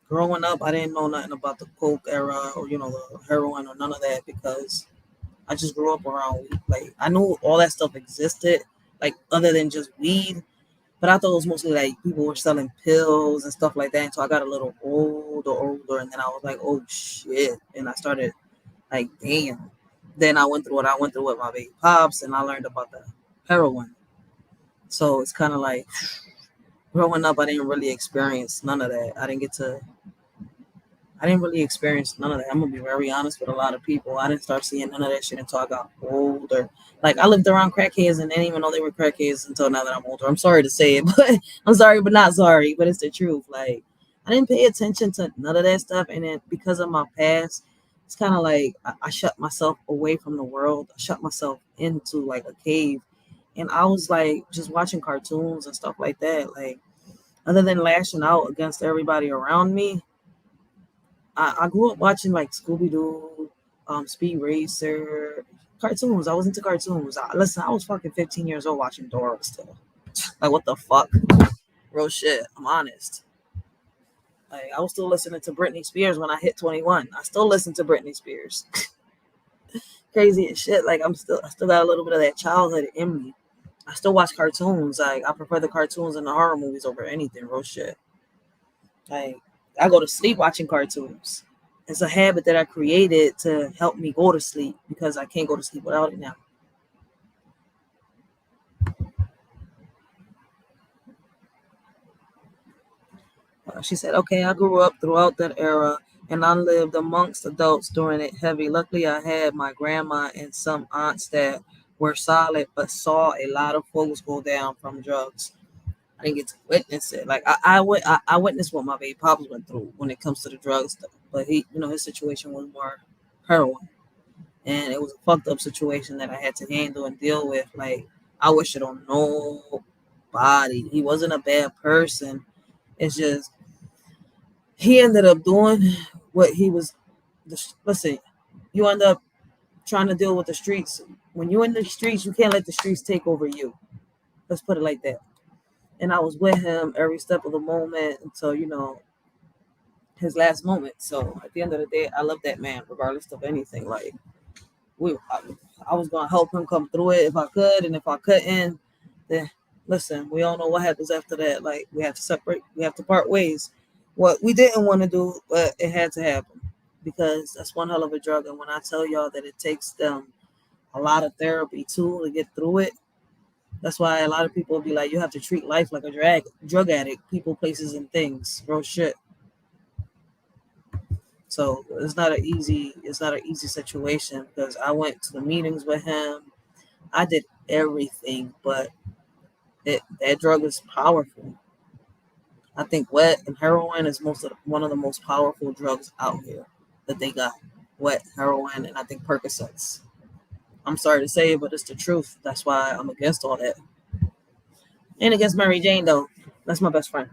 growing up, I didn't know nothing about the coke era or the heroin or none of that because I just grew up around weed. Like I knew all that stuff existed, like other than just weed. But I thought it was mostly like people were selling pills and stuff like that. And so I got a little older, and then I was like, oh shit. And I started like, damn. Then I went through what I went through with my baby pops, and I learned about the heroin. So it's kind of like growing up, I didn't really experience none of that. I didn't really experience none of that. I'm gonna be very honest with a lot of people. I didn't start seeing none of that shit until I got older. Like I lived around crackheads and didn't even know they were crackheads until now that I'm older. I'm sorry to say it, but I'm sorry, but not sorry. But it's the truth. Like I didn't pay attention to none of that stuff, and then because of my past, it's kind of like I shut myself away from the world. I shut myself into like a cave, and I was like just watching cartoons and stuff like that. Like other than lashing out against everybody around me. I grew up watching like Scooby Doo, Speed Racer, cartoons. I was into cartoons. Listen, I was fucking 15 years old watching Dora still. Like, what the fuck? Real shit. I'm honest. Like, I was still listening to Britney Spears when I hit 21. I still listen to Britney Spears. Crazy as shit. Like, I still got a little bit of that childhood in me. I still watch cartoons. Like, I prefer the cartoons and the horror movies over anything. Real shit. Like, I go to sleep watching cartoons. It's a habit that I created to help me go to sleep because I can't go to sleep without it now. She said, okay, I grew up throughout that era and I lived amongst adults during it heavy. Luckily, I had my grandma and some aunts that were solid, but saw a lot of folks go down from drugs. I didn't get to witness it. Like I witnessed what my baby pops went through when it comes to the drug stuff. But he, his situation was more heroin, and it was a fucked up situation that I had to handle and deal with. Like I wish it on nobody. He wasn't a bad person. It's just he ended up doing what he was. Listen, you end up trying to deal with the streets. When you're in the streets, you can't let the streets take over you. Let's put it like that. And I was with him every step of the moment until his last moment. So at the end of the day, I love that man regardless of anything. Like I was gonna help him come through it if I could, and if I couldn't, then listen, we all know what happens after that. Like we have to separate, we have to part ways. What we didn't want to do, but it had to happen because that's one hell of a drug. And when I tell y'all that it takes them a lot of therapy too to get through it, that's why a lot of people be like, you have to treat life like a drug addict, people, places, and things. Real shit. So it's not an easy situation because I went to the meetings with him. I did everything, but that drug is powerful. I think wet and heroin is one of the most powerful drugs out here that they got. Wet, heroin, and I think Percocets. I'm sorry to say it, but it's the truth. That's why I'm against all that. And against Mary Jane, though. That's my best friend.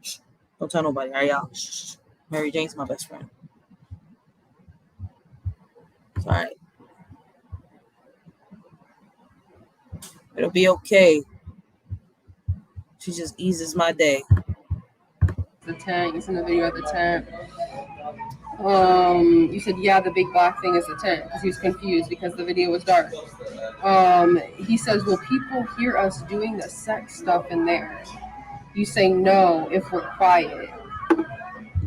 Shh. Don't tell nobody, all right, y'all? Shh. Mary Jane's my best friend. It's all right. It'll be okay. She just eases my day. the tent. You sent the video at the tent. You said, yeah, the big black thing is the tent because he was confused because the video was dark. He says, will people hear us doing the sex stuff in there? You say no if we're quiet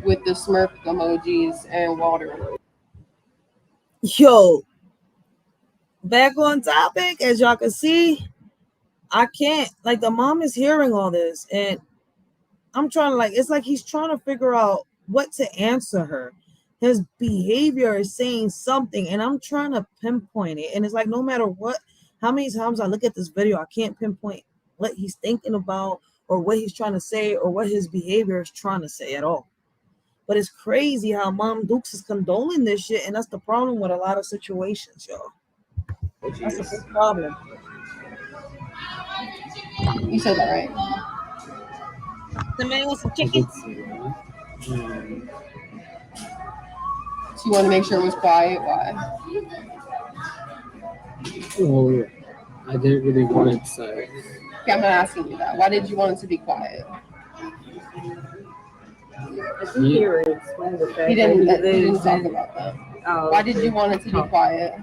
with the smirk emojis and water. Yo, back on topic, as y'all can see, I can't, like, the mom is hearing all this, and I'm trying to, like, it's like he's trying to figure out what to answer her. His behavior is saying something, and I'm trying to pinpoint it. And it's like, no matter what, how many times I look at this video, I can't pinpoint what he's thinking about or what he's trying to say or what his behavior is trying to say at all. But it's crazy how Mom Dukes is condoning this shit, and that's the problem with a lot of situations, y'all. That's a big problem. You said that right. The man with some I chicken. did see that. So you want to make sure it was quiet? Why? Well, I didn't really want it said. Okay, I'm not asking you that. Why did you want it to be quiet? He explained the fact He didn't that talk about that. Why did you want it to be quiet?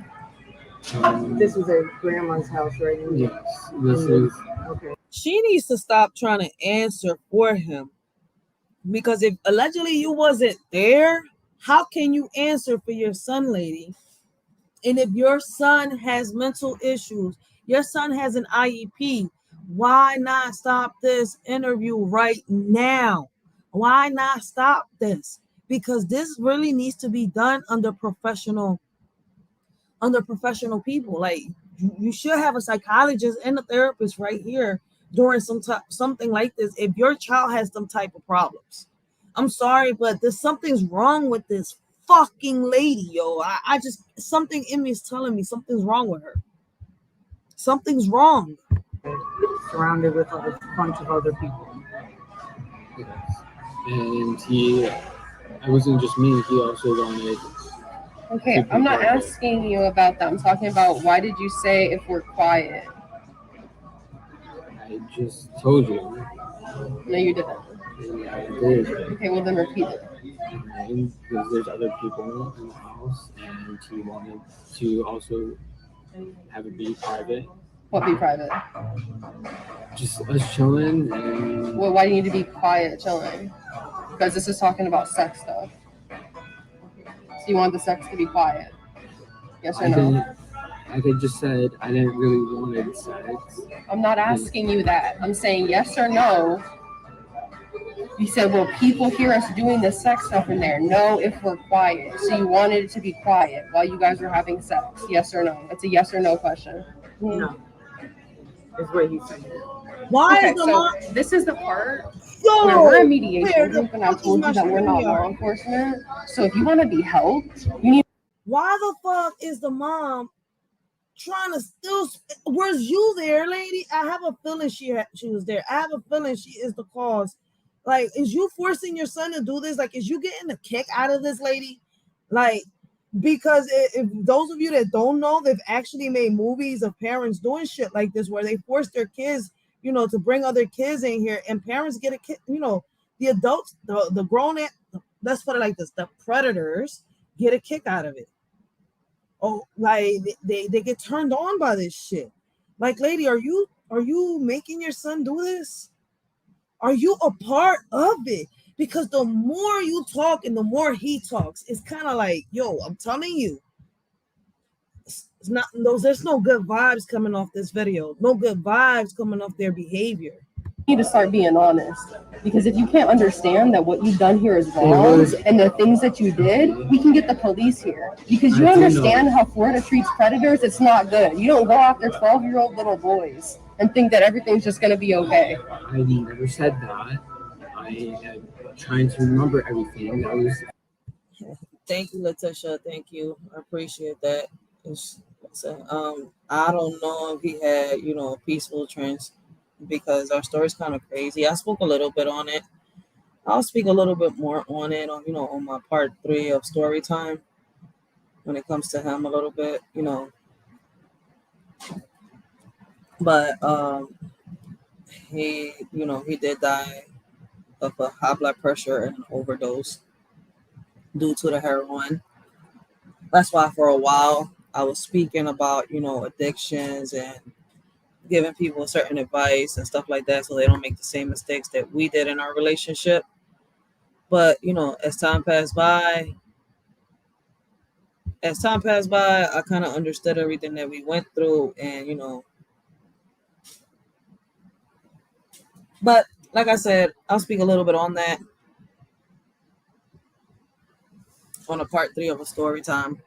This was at grandma's house, right? Yes, this is. Okay. She needs to stop trying to answer for him, because if allegedly you wasn't there, how can you answer for your son, lady? And if your son has mental issues, your son has an IEP, why not stop this interview right now? Why not stop this? Because this really needs to be done under professional people. Like, you should have a psychologist and a therapist right here during something like this if your child has some type of problems. I'm sorry, but there's something's wrong with this fucking lady, yo. I just, something in me is telling me something's wrong with her. Something's wrong. Surrounded with a bunch of other people. Yes. And it wasn't just me, he also wanted. Okay, I'm not asking you about that. I'm talking about why did you say if we're quiet? I just told you. No, you didn't. Yeah, I did. Okay, well then repeat it. And because there's other people in the house, and he wanted to also have it be private. What be private? Just us chilling. And Well, why do you need to be quiet chilling? Because this is talking about sex stuff. So you want the sex to be quiet? Yes or no? Like I just said, I didn't really want sex. I'm not asking you that. I'm saying yes or no. You said, will people hear us doing the sex stuff in there? No, if we're quiet. So you wanted it to be quiet while you guys were having sex. Yes or no? It's a yes or no question. No. Is what he said. Why Okay, is the so mom? this is the part Yo, where we're a mediation where the group, and I fuck is told my you that we're not law StreamYard? enforcement. So if you want to be helped, you need. Why the fuck is the mom trying to still? Was you there, lady? I have a feeling she was there. I have a feeling she is the cause. Like, is you forcing your son to do this? Like, is you getting a kick out of this, lady? Like, because if those of you that don't know, they've actually made movies of parents doing shit like this where they force their kids, to bring other kids in here, and parents get a kid, the adults, the grown, let's put it like this, the predators get a kick out of it. Oh, like they get turned on by this shit. Like, lady, are you making your son do this? Are you a part of it? Because the more you talk and the more he talks, it's kind of like, yo, I'm telling you, it's not those. There's no good vibes coming off this video. No good vibes coming off their behavior. You need to start being honest, because if you can't understand that what you've done here is wrong and the things that you did, we can get the police here, because you understand how Florida treats predators. It's not good. You don't go after 12-year-old little boys and think that everything's just going to be okay. I never said that. I am trying to remember everything. That was. Thank you, Letitia. Thank you. I appreciate that. I don't know if he had, a peaceful trance, because our story's kind of crazy. I spoke a little bit on it. I'll speak a little bit more on it on my part 3 of story time when it comes to him a little bit, But he did die of a high blood pressure and an overdose due to the heroin. That's why for a while I was speaking about, addictions and giving people certain advice and stuff like that so they don't make the same mistakes that we did in our relationship. But, as time passed by, I kind of understood everything that we went through, and, But like I said, I'll speak a little bit on that on a part 3 of a story time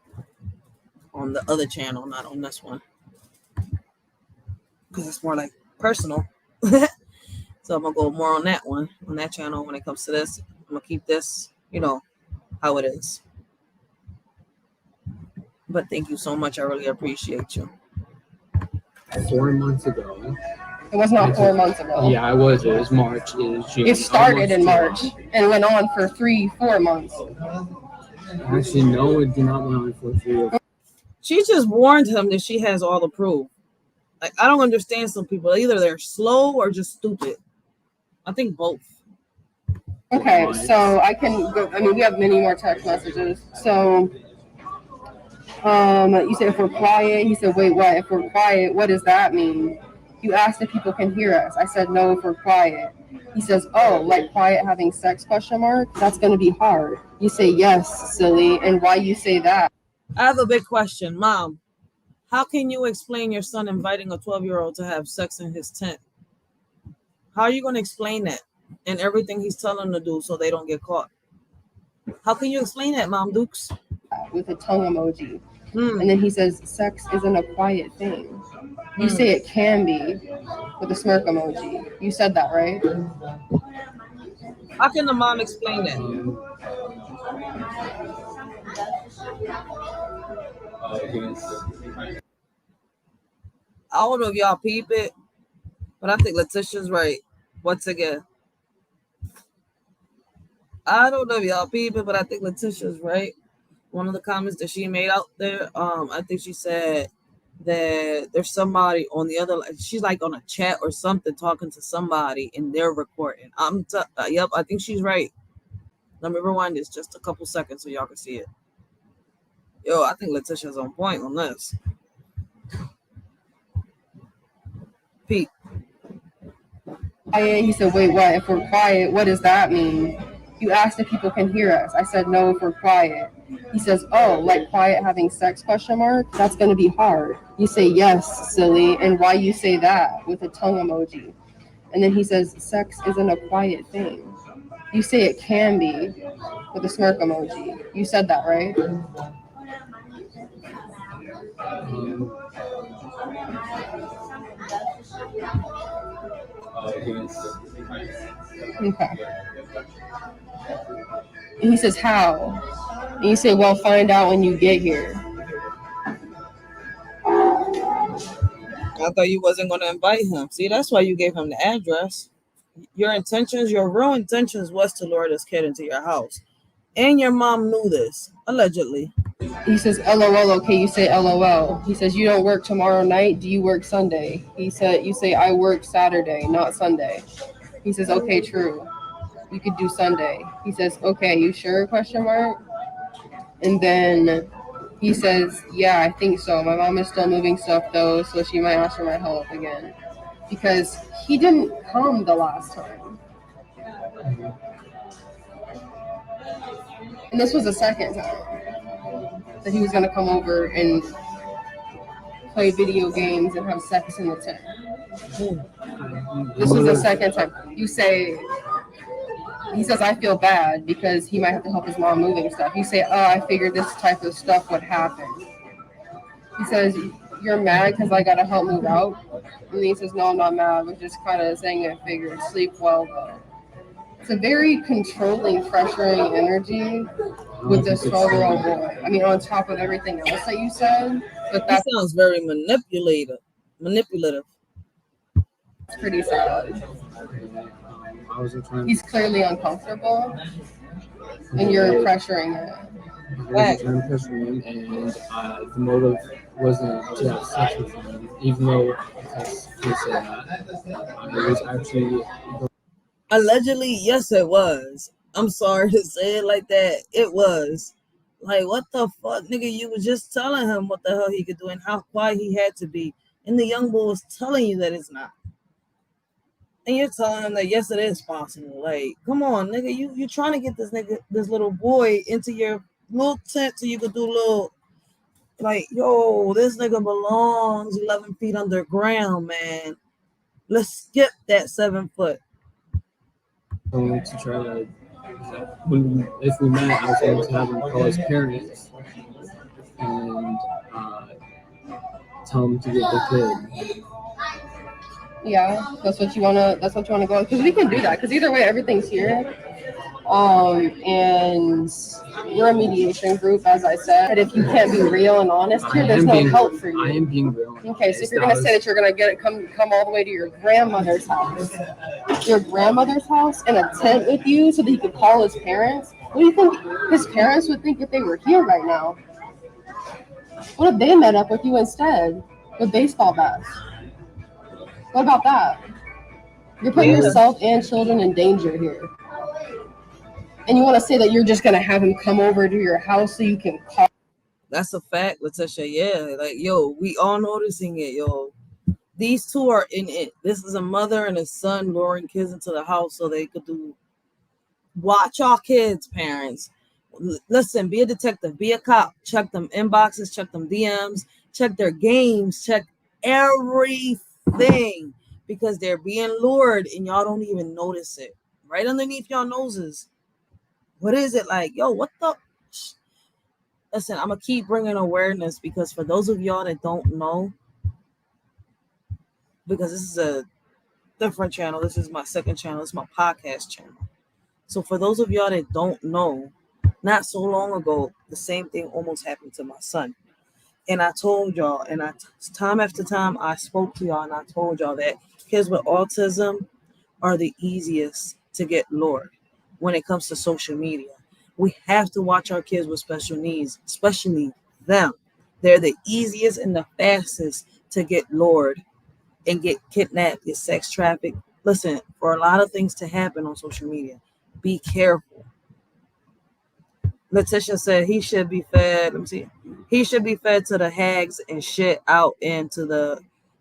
on the other channel, not on this one, because it's more like personal. So I'm gonna go more on that one, on that channel. When it comes to this, I'm gonna keep this, how it is. But thank you so much. I really appreciate you. 4 months ago. It was not 4 months ago. Yeah, it was. It was March. It was June. It started in March and went on for 3-4 months. Actually, no, it did not went on for 3 or She just warned him that she has all the proof. Like, I don't understand some people. Either they're slow or just stupid. I think both. Okay, so I can go. I mean, we have many more text messages. So, you said if we're quiet. He said, wait, what? If we're quiet, what does that mean? You asked if people can hear us. I said, no, if we're quiet. He says, oh, like quiet having sex, question mark? That's going to be hard. You say, yes, silly. And why you say that? I have a big question. Mom, how can you explain your son inviting a 12-year-old to have sex in his tent? How are you going to explain that and everything he's telling them to do so they don't get caught? How can you explain that, Mom Dukes? With a tongue emoji. And then he says, sex isn't a quiet thing. You say it can be with a smirk emoji. You said that, right? How can the mom explain that? I don't know if y'all peep it, but I think Letitia's right. Once again. I don't know if y'all peep it, but I think Letitia's right. One of the comments that she made out there, I think she said that there's somebody on the other, she's like on a chat or something talking to somebody and they're recording. Yep, I think she's right. Let me rewind this just a couple seconds so y'all can see it. Yo, I think Letitia's on point on this. Pete. He said, wait, what? If we're quiet, what does that mean? You asked if people can hear us. I said, no, if we're quiet. He says, oh, like quiet having sex, question mark? That's going to be hard. You say, yes, silly. And why you say that? With a tongue emoji. And then he says, sex isn't a quiet thing. You say it can be with a smirk emoji. You said that, right? Okay. And he says, how? And you say, well, find out when you get here. I thought you wasn't going to invite him. See, that's why you gave him the address. Your real intentions was to lure this kid into your house. And your mom knew this, allegedly. He says, LOL, okay, you say LOL. He says, you don't work tomorrow night, do you work Sunday? You say, I work Saturday, not Sunday. He says, okay, true. You could do Sunday. He says, okay, you sure, question mark? And then he says, yeah, I think so. My mom is still moving stuff, though, so she might ask for my help again. Because he didn't come the last time. And this was the second time that he was going to come over and play video games and have sex in the tent. This was the second time. You say, he says, I feel bad because he might have to help his mom moving stuff. You say, oh, I figured this type of stuff would happen. He says, you're mad because I got to help move out? And he says, no, I'm not mad. We're just kind of saying I figured. Sleep well, though. It's a very controlling, pressuring energy with this 12-year-old boy. I mean, on top of everything else that you said. But that sounds very manipulative. It's pretty sad. He's clearly uncomfortable, and you're pressuring it. I wasn't trying to pressure him, and the motive wasn't to have sex with him, even though he said that. It was actually... Allegedly, yes, it was. I'm sorry to say it like that. It was. Like, what the fuck, nigga? You was just telling him what the hell he could do and how quiet he had to be. And the young boy was telling you that it's not. And you're telling him that, yes, it is possible. Like, come on, nigga. You trying to get this little boy into your little tent so you could do little, like, yo, this nigga belongs 11 feet underground, man. Let's skip that 7 foot. going to try to, if we met, I was going to have him call his parents and tell him to get the kid. Yeah, that's what you wanna go, because we can do that, because either way everything's here. And we're a mediation group, as I said. But if you can't be real and honest here, there's no help for you. I am being real. Okay, so if you're gonna say that you're gonna get it, come all the way to your grandmother's house, in a tent with you, so that he could call his parents. What do you think his parents would think if they were here right now? What if they met up with you instead with baseball bats? What about that? You're putting yourself and children in danger here. And you want to say that you're just going to have him come over to your house so you can call? That's a fact, Letitia. Yeah, like, yo, we all noticing it, yo. These two are in it. This is a mother and a son luring kids into the house so they could do. Watch your kids, parents. Listen, be a detective, be a cop. Check them inboxes, check them DMs, check their games, check everything, because they're being lured and y'all don't even notice it. Right underneath y'all noses. What is it like? Yo, what the? Listen, I'm going to keep bringing awareness, because for those of y'all that don't know, because this is a different channel. This is my second channel. It's my podcast channel. So for those of y'all that don't know, not so long ago, the same thing almost happened to my son. And I told y'all, and time after time, I spoke to y'all and I told y'all that kids with autism are the easiest to get lured when it comes to social media. We have to watch our kids with special needs, especially them. They're the easiest and the fastest to get lured and get kidnapped, get sex trafficked. Listen, for a lot of things to happen on social media, be careful. Letitia said he should be fed. Let me see. He should be fed to the hags and shit out into the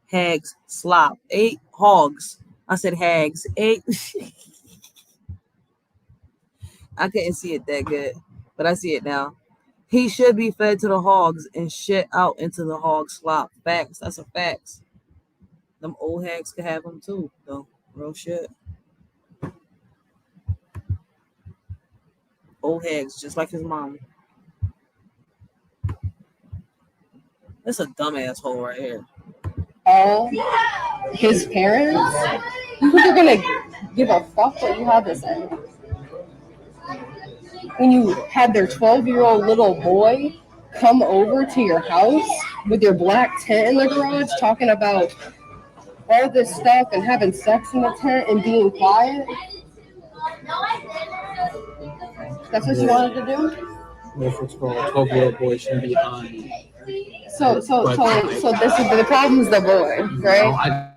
hags slop. 8 hogs. I said hags. 8. I couldn't see it that good, but I see it now. He should be fed to the hogs and shit out into the hog slop. Facts. That's a facts. Them old hags could have them too, though. Real shit. Old hags, just like his mom. That's a dumbass hole right here. All his parents? You think they're going to give a fuck what you have to say? When you had their 12-year-old little boy come over to your house with your black tent in the garage talking about all this stuff and having sex in the tent and being quiet? That's what you wanted to do? Well, first of all, a 12-year-old boy shouldn't be on. So this is the problem's the boy, right?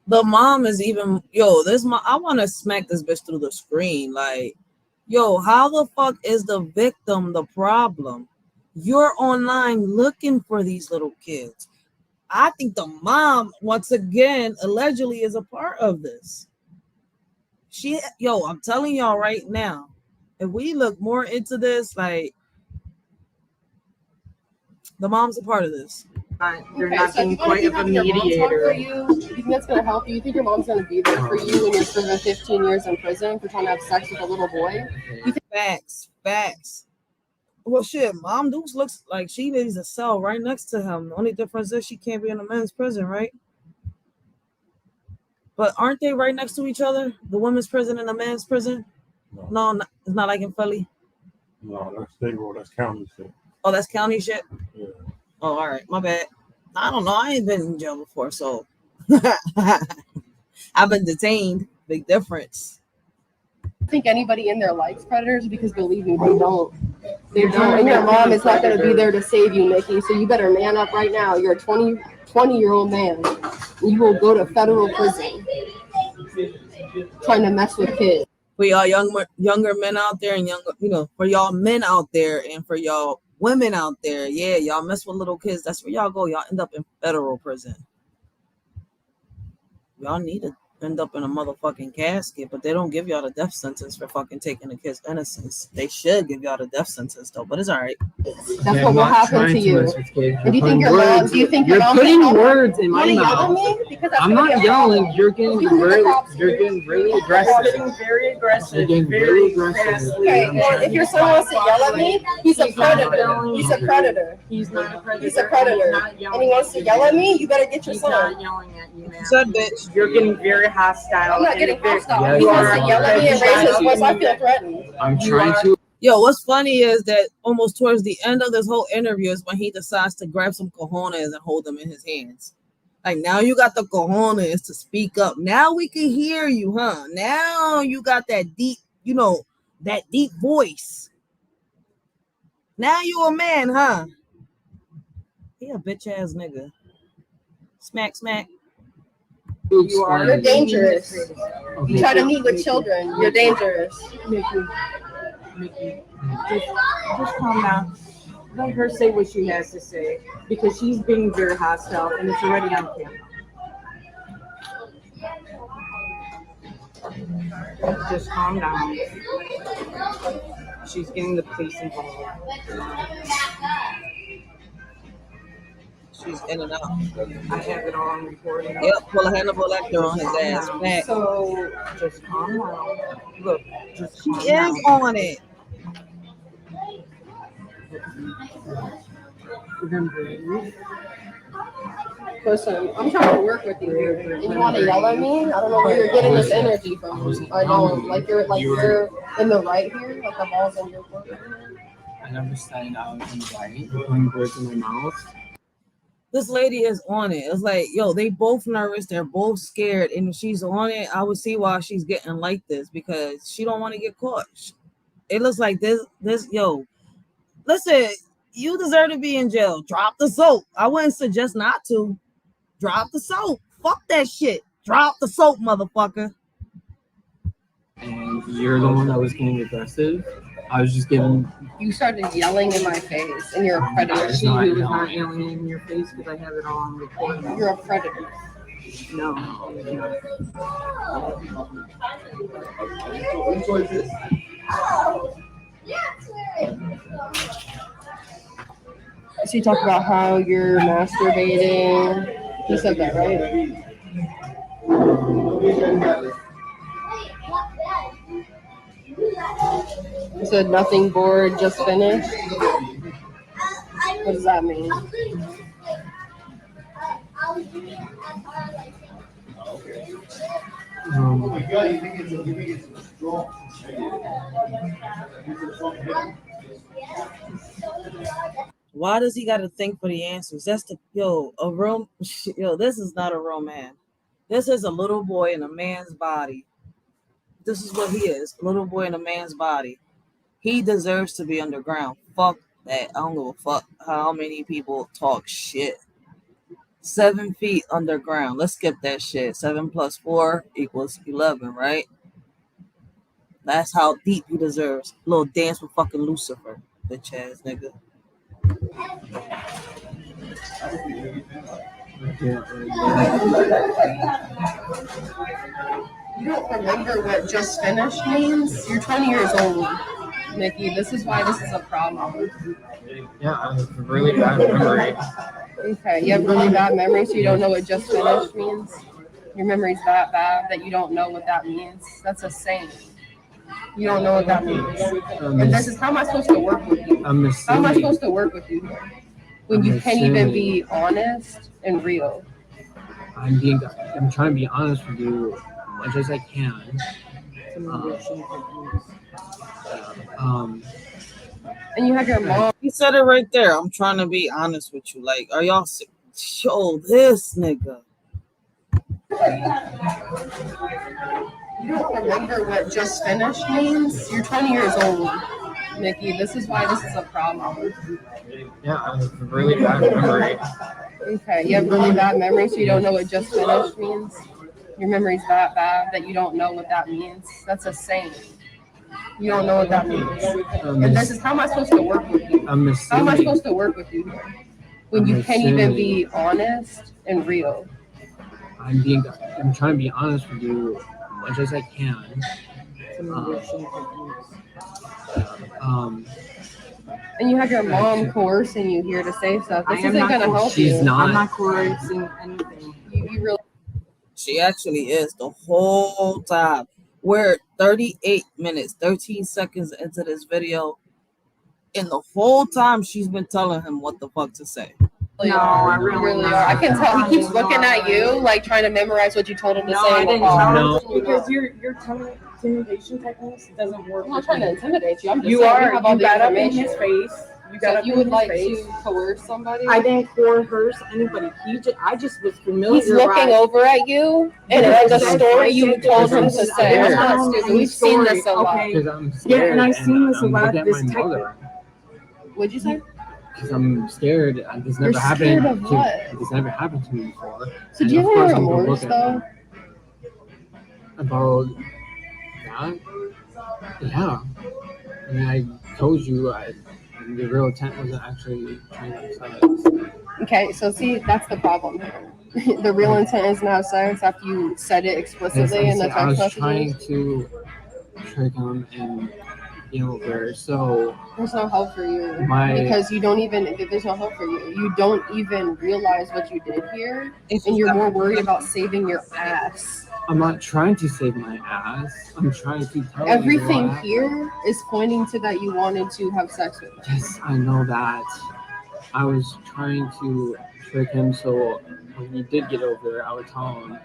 The mom is even, this mom, I want to smack this bitch through the screen. Like, yo, how the fuck is the victim the problem? You're online looking for these little kids. I think the mom, once again, allegedly is a part of this. I'm telling y'all right now, if we look more into this, like, the mom's a part of this. You're not being quite of a mediator. You think that's going to help you? You think your mom's going to be there for you when you're serving 15 years in prison for trying to have sex with a little boy? Facts. Well, shit, Mom Dukes looks like she needs a cell right next to him. The only difference is she can't be in a men's prison, right? But aren't they right next to each other? The women's prison and the men's prison? No, it's not like in Philly. No, that's state road. That's county shit. Oh, that's county shit? Yeah. Oh, all right. My bad. I don't know. I ain't been in jail before, so I've been detained. Big difference. I think anybody in there likes predators, because believe me, they don't. They don't. And your mom is not going to be there to save you, Nikki. So you better man up right now. You're a 20-year-old man. You will go to federal prison trying to mess with kids. For y'all younger men out there, and for y'all men out there, and for y'all women out there, yeah, y'all mess with little kids. That's where y'all go. Y'all end up in federal prison. Y'all need end up in a motherfucking casket, but they don't give y'all the death sentence for fucking taking a kid's innocence. They should give y'all the death sentence though, but it's all right. That's what will happen to you. And do you think your mom? Do you think your mom? You're putting words in my yell at mouth. me? Because that's I'm gonna not be a problem. yelling. You're getting really aggressive. Very aggressive. You're getting very aggressive. Okay, well, if your son wants to yell at me, he's a predator. He's a predator. He's not a predator. He's a predator. And he wants to yell at me, you better get your son. He's not yelling at you now. Said bitch. You're getting very hostile. I'm not getting hostile. Yeah, He you wants are. to yell at me and raise his voice. I feel threatened. I'm trying to. Yo, what's funny is that almost towards the end of this whole interview is when he decides to grab some cojones and hold them in his hands. Like, now you got the cojones to speak up. Now we can hear you, huh? Now you got that deep, that deep voice. Now you a man, huh? He a bitch ass nigga. Smack, smack. You're dangerous. You try to meet with children. You're dangerous. Mickey, just calm down. Let her say what she has to say because she's being very hostile and it's already on camera. Just calm down. She's getting the police involved. She's in and out. I have it all on recording. Yep, pull a Hannibal Lecter on his ass. Back. So just calm down. Look, just She calm is down. on it. Listen, I'm trying to work with you here. And you want to yell at me? I don't know where you're getting this energy from. I don't like you're in the right here, like the ball's in your court. I never said I was in the right. You're putting words in my mouth. This lady is on it. It's like, yo, they both nervous. They're both scared. And if she's on it, I would see why she's getting like this because she don't want to get caught. It looks like this, yo, listen, you deserve to be in jail. Drop the soap. I wouldn't suggest not to. Drop the soap. Fuck that shit. Drop the soap, motherfucker. And you're the one that was getting aggressive. I was just giving. You started yelling in my face, and you're a predator. She was not yelling in your face because I have it all on recording. You're a predator. No. She talked about how you're masturbating. You said that, right? You said nothing bored, just finished. What does that mean? Why does he got to think for the answers? That's the this is not a real man. This is a little boy in a man's body. This is what he is, a little boy in a man's body. He deserves to be underground. Fuck that. I don't give a fuck how many people talk shit. 7 feet underground. Let's skip that shit. 7 + 4 = 11, right? That's how deep he deserves. Little dance with fucking Lucifer, bitch ass nigga. You don't remember what just finished means? You're 20 years old, Nikki. This is why this is a problem. Yeah, I have a really bad memory. Okay, you have really bad memory, so you don't know what just finished means? Your memory's that bad that you don't know what that means? That's a saying. You don't know what that means. And this is how am I supposed to work with you? How am I supposed to work with you here? When you can't even be honest and real. I'm trying to be honest with you as much as I can. And you have your mom. He said it right there. I'm trying to be honest with you. Like, are y'all sick? Show this nigga. You don't remember what just finished means? You're 20 years old, Nikki. This is why this is a problem. Yeah, I have a really bad memory. Okay, you have really bad memory, so you don't know what just finished means? Your memory's that bad that you don't know what that means? That's a saying. You don't know what that means. And this is how am I supposed to work with you? How am I supposed to work with you here? When you can't even be honest and real. I'm trying to be honest with you as much as I can. And you have your mom coercing you here to say stuff. This isn't going to help she's you. not. I'm not coercing anything. You really. She actually is the whole time. We're 38 minutes, 13 seconds into this video, and the whole time she's been telling him what the fuck to say. No, I really are. I can tell he keeps looking at you, like trying to memorize what you told him to say. I didn't No. tell him because your intimidation techniques doesn't work. I'm not trying to intimidate you. I'm just You saying are. you have all You the got up in information. his face. You got So up you in would his like face. to coerce somebody? I didn't coerce anybody. I just was familiar. He's looking over at you, and the story you told him to say. I'm not stupid. We've seen this a lot. Okay. Because I'm scared. Yeah, and I've seen this a I'm lot. looking at This my technique. mother. What'd you say? Because I'm scared. This never You're happened. scared of what? This never happened to me before. So And do you of have course any I'm gonna remorse, look at though? about that. Yeah. I mean, I told you the real intent wasn't actually trying to upset us. Okay, so see, that's the problem here. The real intent is now sex after you said it explicitly in the I was text trying messages. to trick him and over. So There's no help for you My- because you don't even. There's no help for you. You don't even realize what you did here, and you're more worried about saving your ass. I'm not trying to save my ass. I'm trying to tell Everything you what here is pointing to that you wanted to have sex with him. Yes, I know that. I was trying to trick him so when he did get over there, I would tell him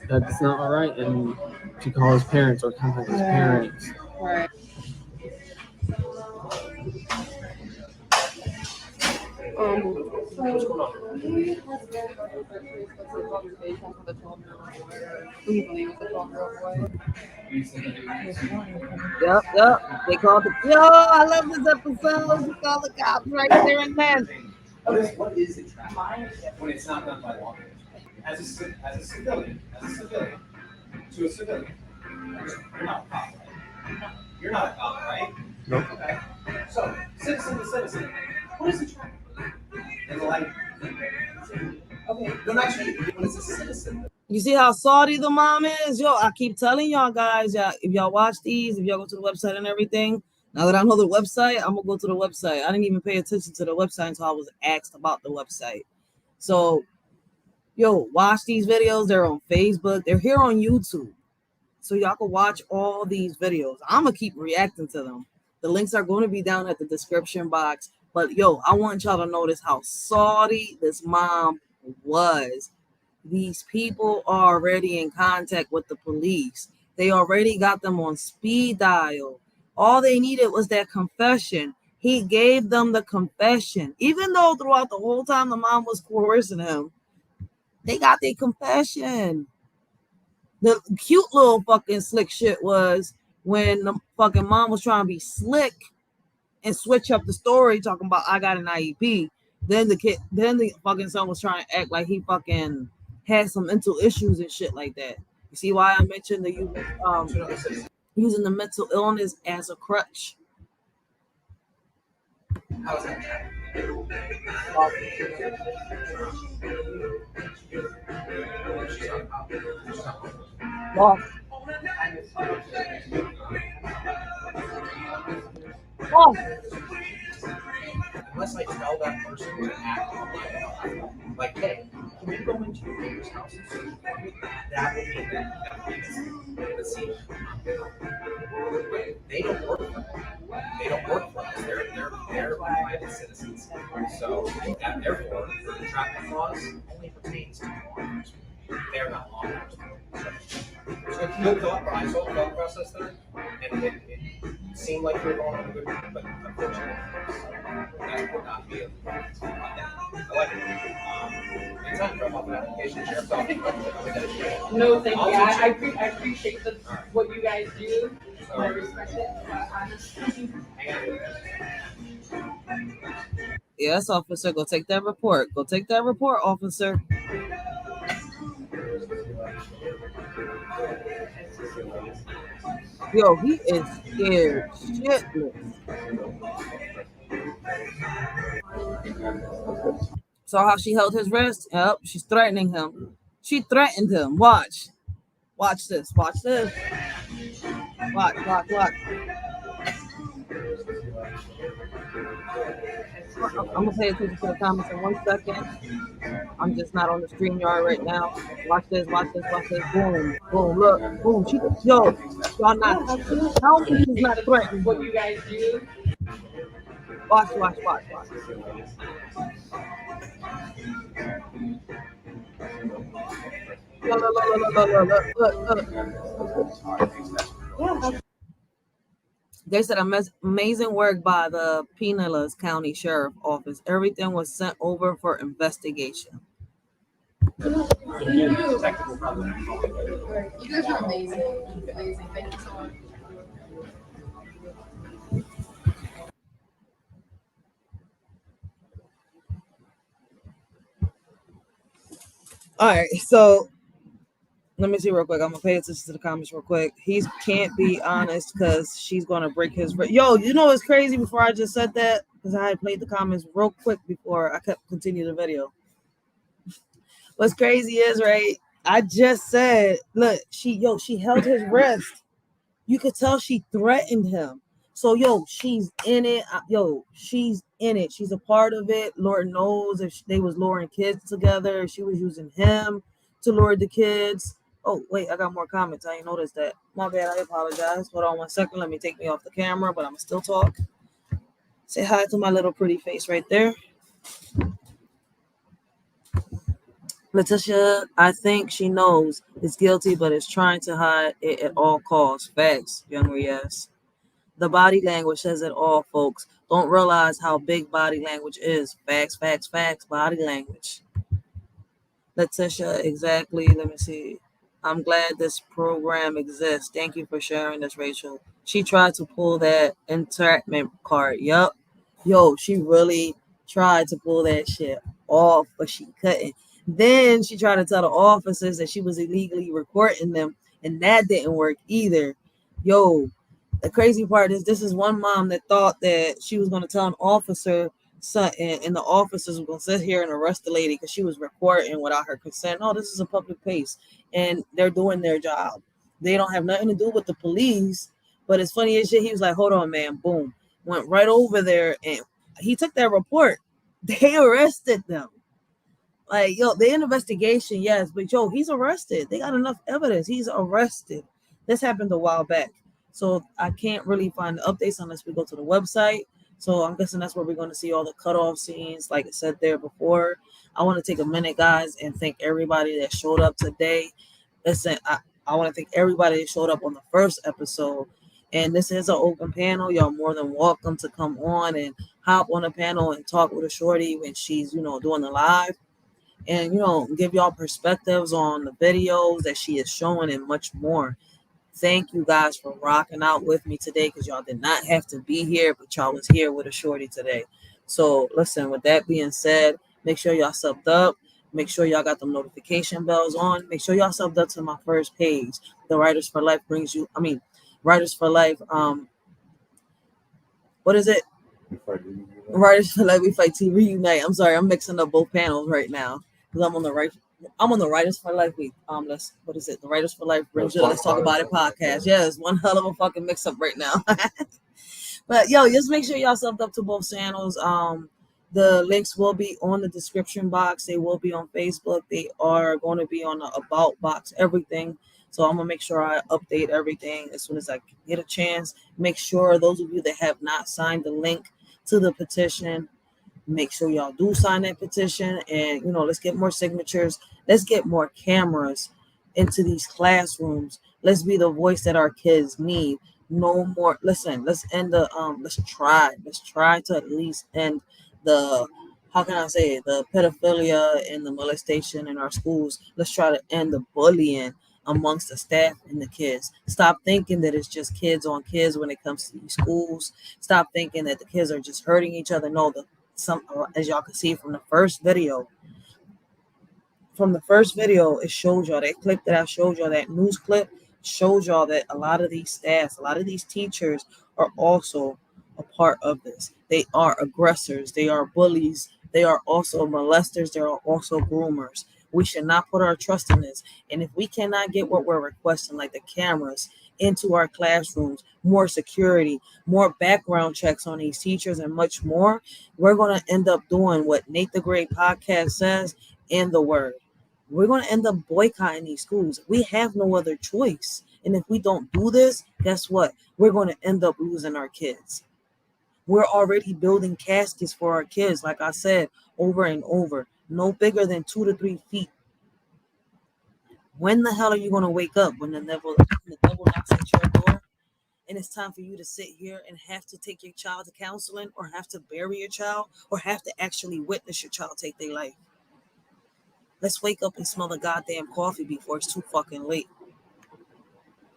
that's not all right and to call his parents or contact his parents. Right. Yep. They called the. Yo, I love this episode. They called the cops right there and then. What is a trap when it's not done by law enforcement? As a civilian, to a civilian, you're not a cop, right? You're not a cop, right? Nope. Okay. So, citizen to citizen, what is a trap? And like, okay, no, not you, when it's a citizen. You see how salty the mom is? Yo, I keep telling y'all guys, if y'all watch these, if y'all go to the website and everything, now that I know the website, I'm going to go to the website. I didn't even pay attention to the website until I was asked about the website. So, yo, watch these videos. They're on Facebook. They're here on YouTube. So y'all can watch all these videos. I'm going to keep reacting to them. The links are going to be down at the description box. But, yo, I want y'all to notice how salty this mom was. These people are already in contact with the police. They already got them on speed dial. All they needed was that confession. He gave them the confession. Even though throughout the whole time the mom was coercing him, they got their confession. The cute little fucking slick shit was when the fucking mom was trying to be slick and switch up the story, talking about I got an IEP. Then the fucking son was trying to act like he fucking had some mental issues and shit like that. You see why I mentioned using the mental illness as a crutch? How's that trap? Lost. Unless I tell that person to act on my behalf, like, hey, can you go into your neighbor's house and search for me? That would mean that. But see, they don't work for us. They don't work for us. They're private citizens. So that therefore, the traffic laws only pertains to law enforcement. They're not law enforcement. So it's no thought, I saw the thought process there, and it seemed like you were going on a good route, but unfortunately, that would not be a I like it. Anytime, drop off an application, sheriff's office. No, thank you. I appreciate what you guys do. I respect it. But honestly, Yes, officer, go take that report. Go take that report, officer. Yo, he is scared shitless. Saw how she held his wrist? Yep, she's threatening him. She threatened him. Watch. Watch this. Watch this. Watch. I'm going to pay attention to the comments in 1 second. I'm just not on the stream yard right now. Watch this. Boom. Look. Boom. Y'all not. Tell me she's not threatening What him. you guys do? Watch. Look. They said amazing work by the Pinellas County Sheriff Office. Everything was sent over for investigation. You guys are amazing. Thank you so much. All right, so let me see real quick. I'm gonna pay attention to the comments real quick. He can't be honest because she's gonna break his. Yo, you know what's crazy? Before I just said that, because I had played the comments real quick before I kept continue the video. What's crazy is, right? I just said, look, she held his wrist. You could tell she threatened him. So, she's in it. She's in it. She's a part of it. Lord knows if they was luring kids together, she was using him to lure the kids. Oh, wait, I got more comments. I ain't noticed that. My bad. I apologize. Hold on 1 second. Let me take me off the camera, but I'm still talk. Say hi to my little pretty face right there. Letitia, I think she knows is guilty, but is trying to hide it at all costs. Facts, young Riaz. The body language says it all, folks. Don't realize how big body language is. Facts, body language. Letitia, exactly. Let me see. I'm glad this program exists. Thank you for sharing this, Rachel. She tried to pull that entrapment card. Yup. She really tried to pull that shit off, but she couldn't. Then she tried to tell the officers that she was illegally recording them, and that didn't work either. The crazy part is this is one mom that thought that she was going to tell an officer something, and the officers were going to sit here and arrest the lady because she was recording without her consent. Oh, this is a public place, and they're doing their job. They don't have nothing to do with the police. But it's funny as shit. He was like, hold on, man. Boom. Went right over there, and he took that report. They arrested them. Like, the investigation, yes, but he's arrested. They got enough evidence. He's arrested. This happened a while back. So I can't really find the updates unless we go to the website. So I'm guessing that's where we're going to see all the cutoff scenes, like I said there before. I want to take a minute, guys, and thank everybody that showed up today. Listen, I want to thank everybody that showed up on the first episode. And this is an open panel. Y'all more than welcome to come on and hop on the panel and talk with a shorty when she's, doing the live. And, give y'all perspectives on the videos that she is showing and much more. Thank you guys for rocking out with me today because y'all did not have to be here, but y'all was here with a shorty today. So listen, with that being said, make sure y'all subbed up. Make sure y'all got the notification bells on. Make sure y'all subbed up to my first page. The Writers for Life Writers for Life. What is it? Writers for Life, We Fight to Reunite. I'm sorry, I'm mixing up both panels right now because I'm on the Writers for Life. What is it? The Writers for Life brings you Let's Talk About It podcast. Yes, one hell of a fucking mix up right now. But just make sure y'all subbed up to both channels. The links will be on the description box. They will be on Facebook. They are going to be on the about box, everything. So I'm gonna make sure I update everything as soon as I get a chance. Make sure those of you that have not signed the link to the petition, make sure y'all do sign that petition, and let's get more signatures. Let's get more cameras into these classrooms. Let's be the voice that our kids need. No more. Listen, let's end the let's try to at least end the, how can I say it, the pedophilia and the molestation in our schools. Let's try to end the bullying amongst the staff and the kids. Stop thinking that it's just kids on kids when it comes to these schools. Stop thinking that the kids are just hurting each other. No, as y'all can see from the first video, it shows y'all that clip that I showed y'all, that news clip shows y'all that a lot of these staffs, a lot of these teachers are also a part of this. They are aggressors. They are bullies They are also molesters. They are also groomers. We should not put our trust in this. And if we cannot get what we're requesting, like the cameras into our classrooms, more security, more background checks on these teachers, and much more, we're going to end up doing what Nate the Great podcast says in the word. We're going to end up boycotting these schools. We have no other choice. And if we don't do this, guess what? We're going to end up losing our kids. We're already building caskets for our kids, like I said, over and over, no bigger than 2 to 3 feet. When the hell are you going to wake up when the devil knocks at your door and it's time for you to sit here and have to take your child to counseling or have to bury your child or have to actually witness your child take their life? Let's wake up and smell the goddamn coffee before it's too fucking late.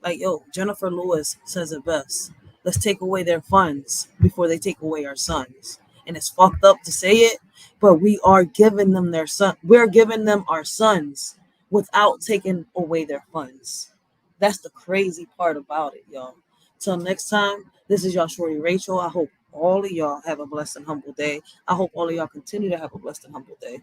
Like, yo, Jennifer Lewis says it best. Let's take away their funds before they take away our sons. And it's fucked up to say it, but we are giving them their son. We're giving them our sons without taking away their funds. That's the crazy part about it, y'all. Till next time, this is y'all Shorty Rachel. I hope all of y'all have a blessed and humble day. I hope all of y'all continue to have a blessed and humble day.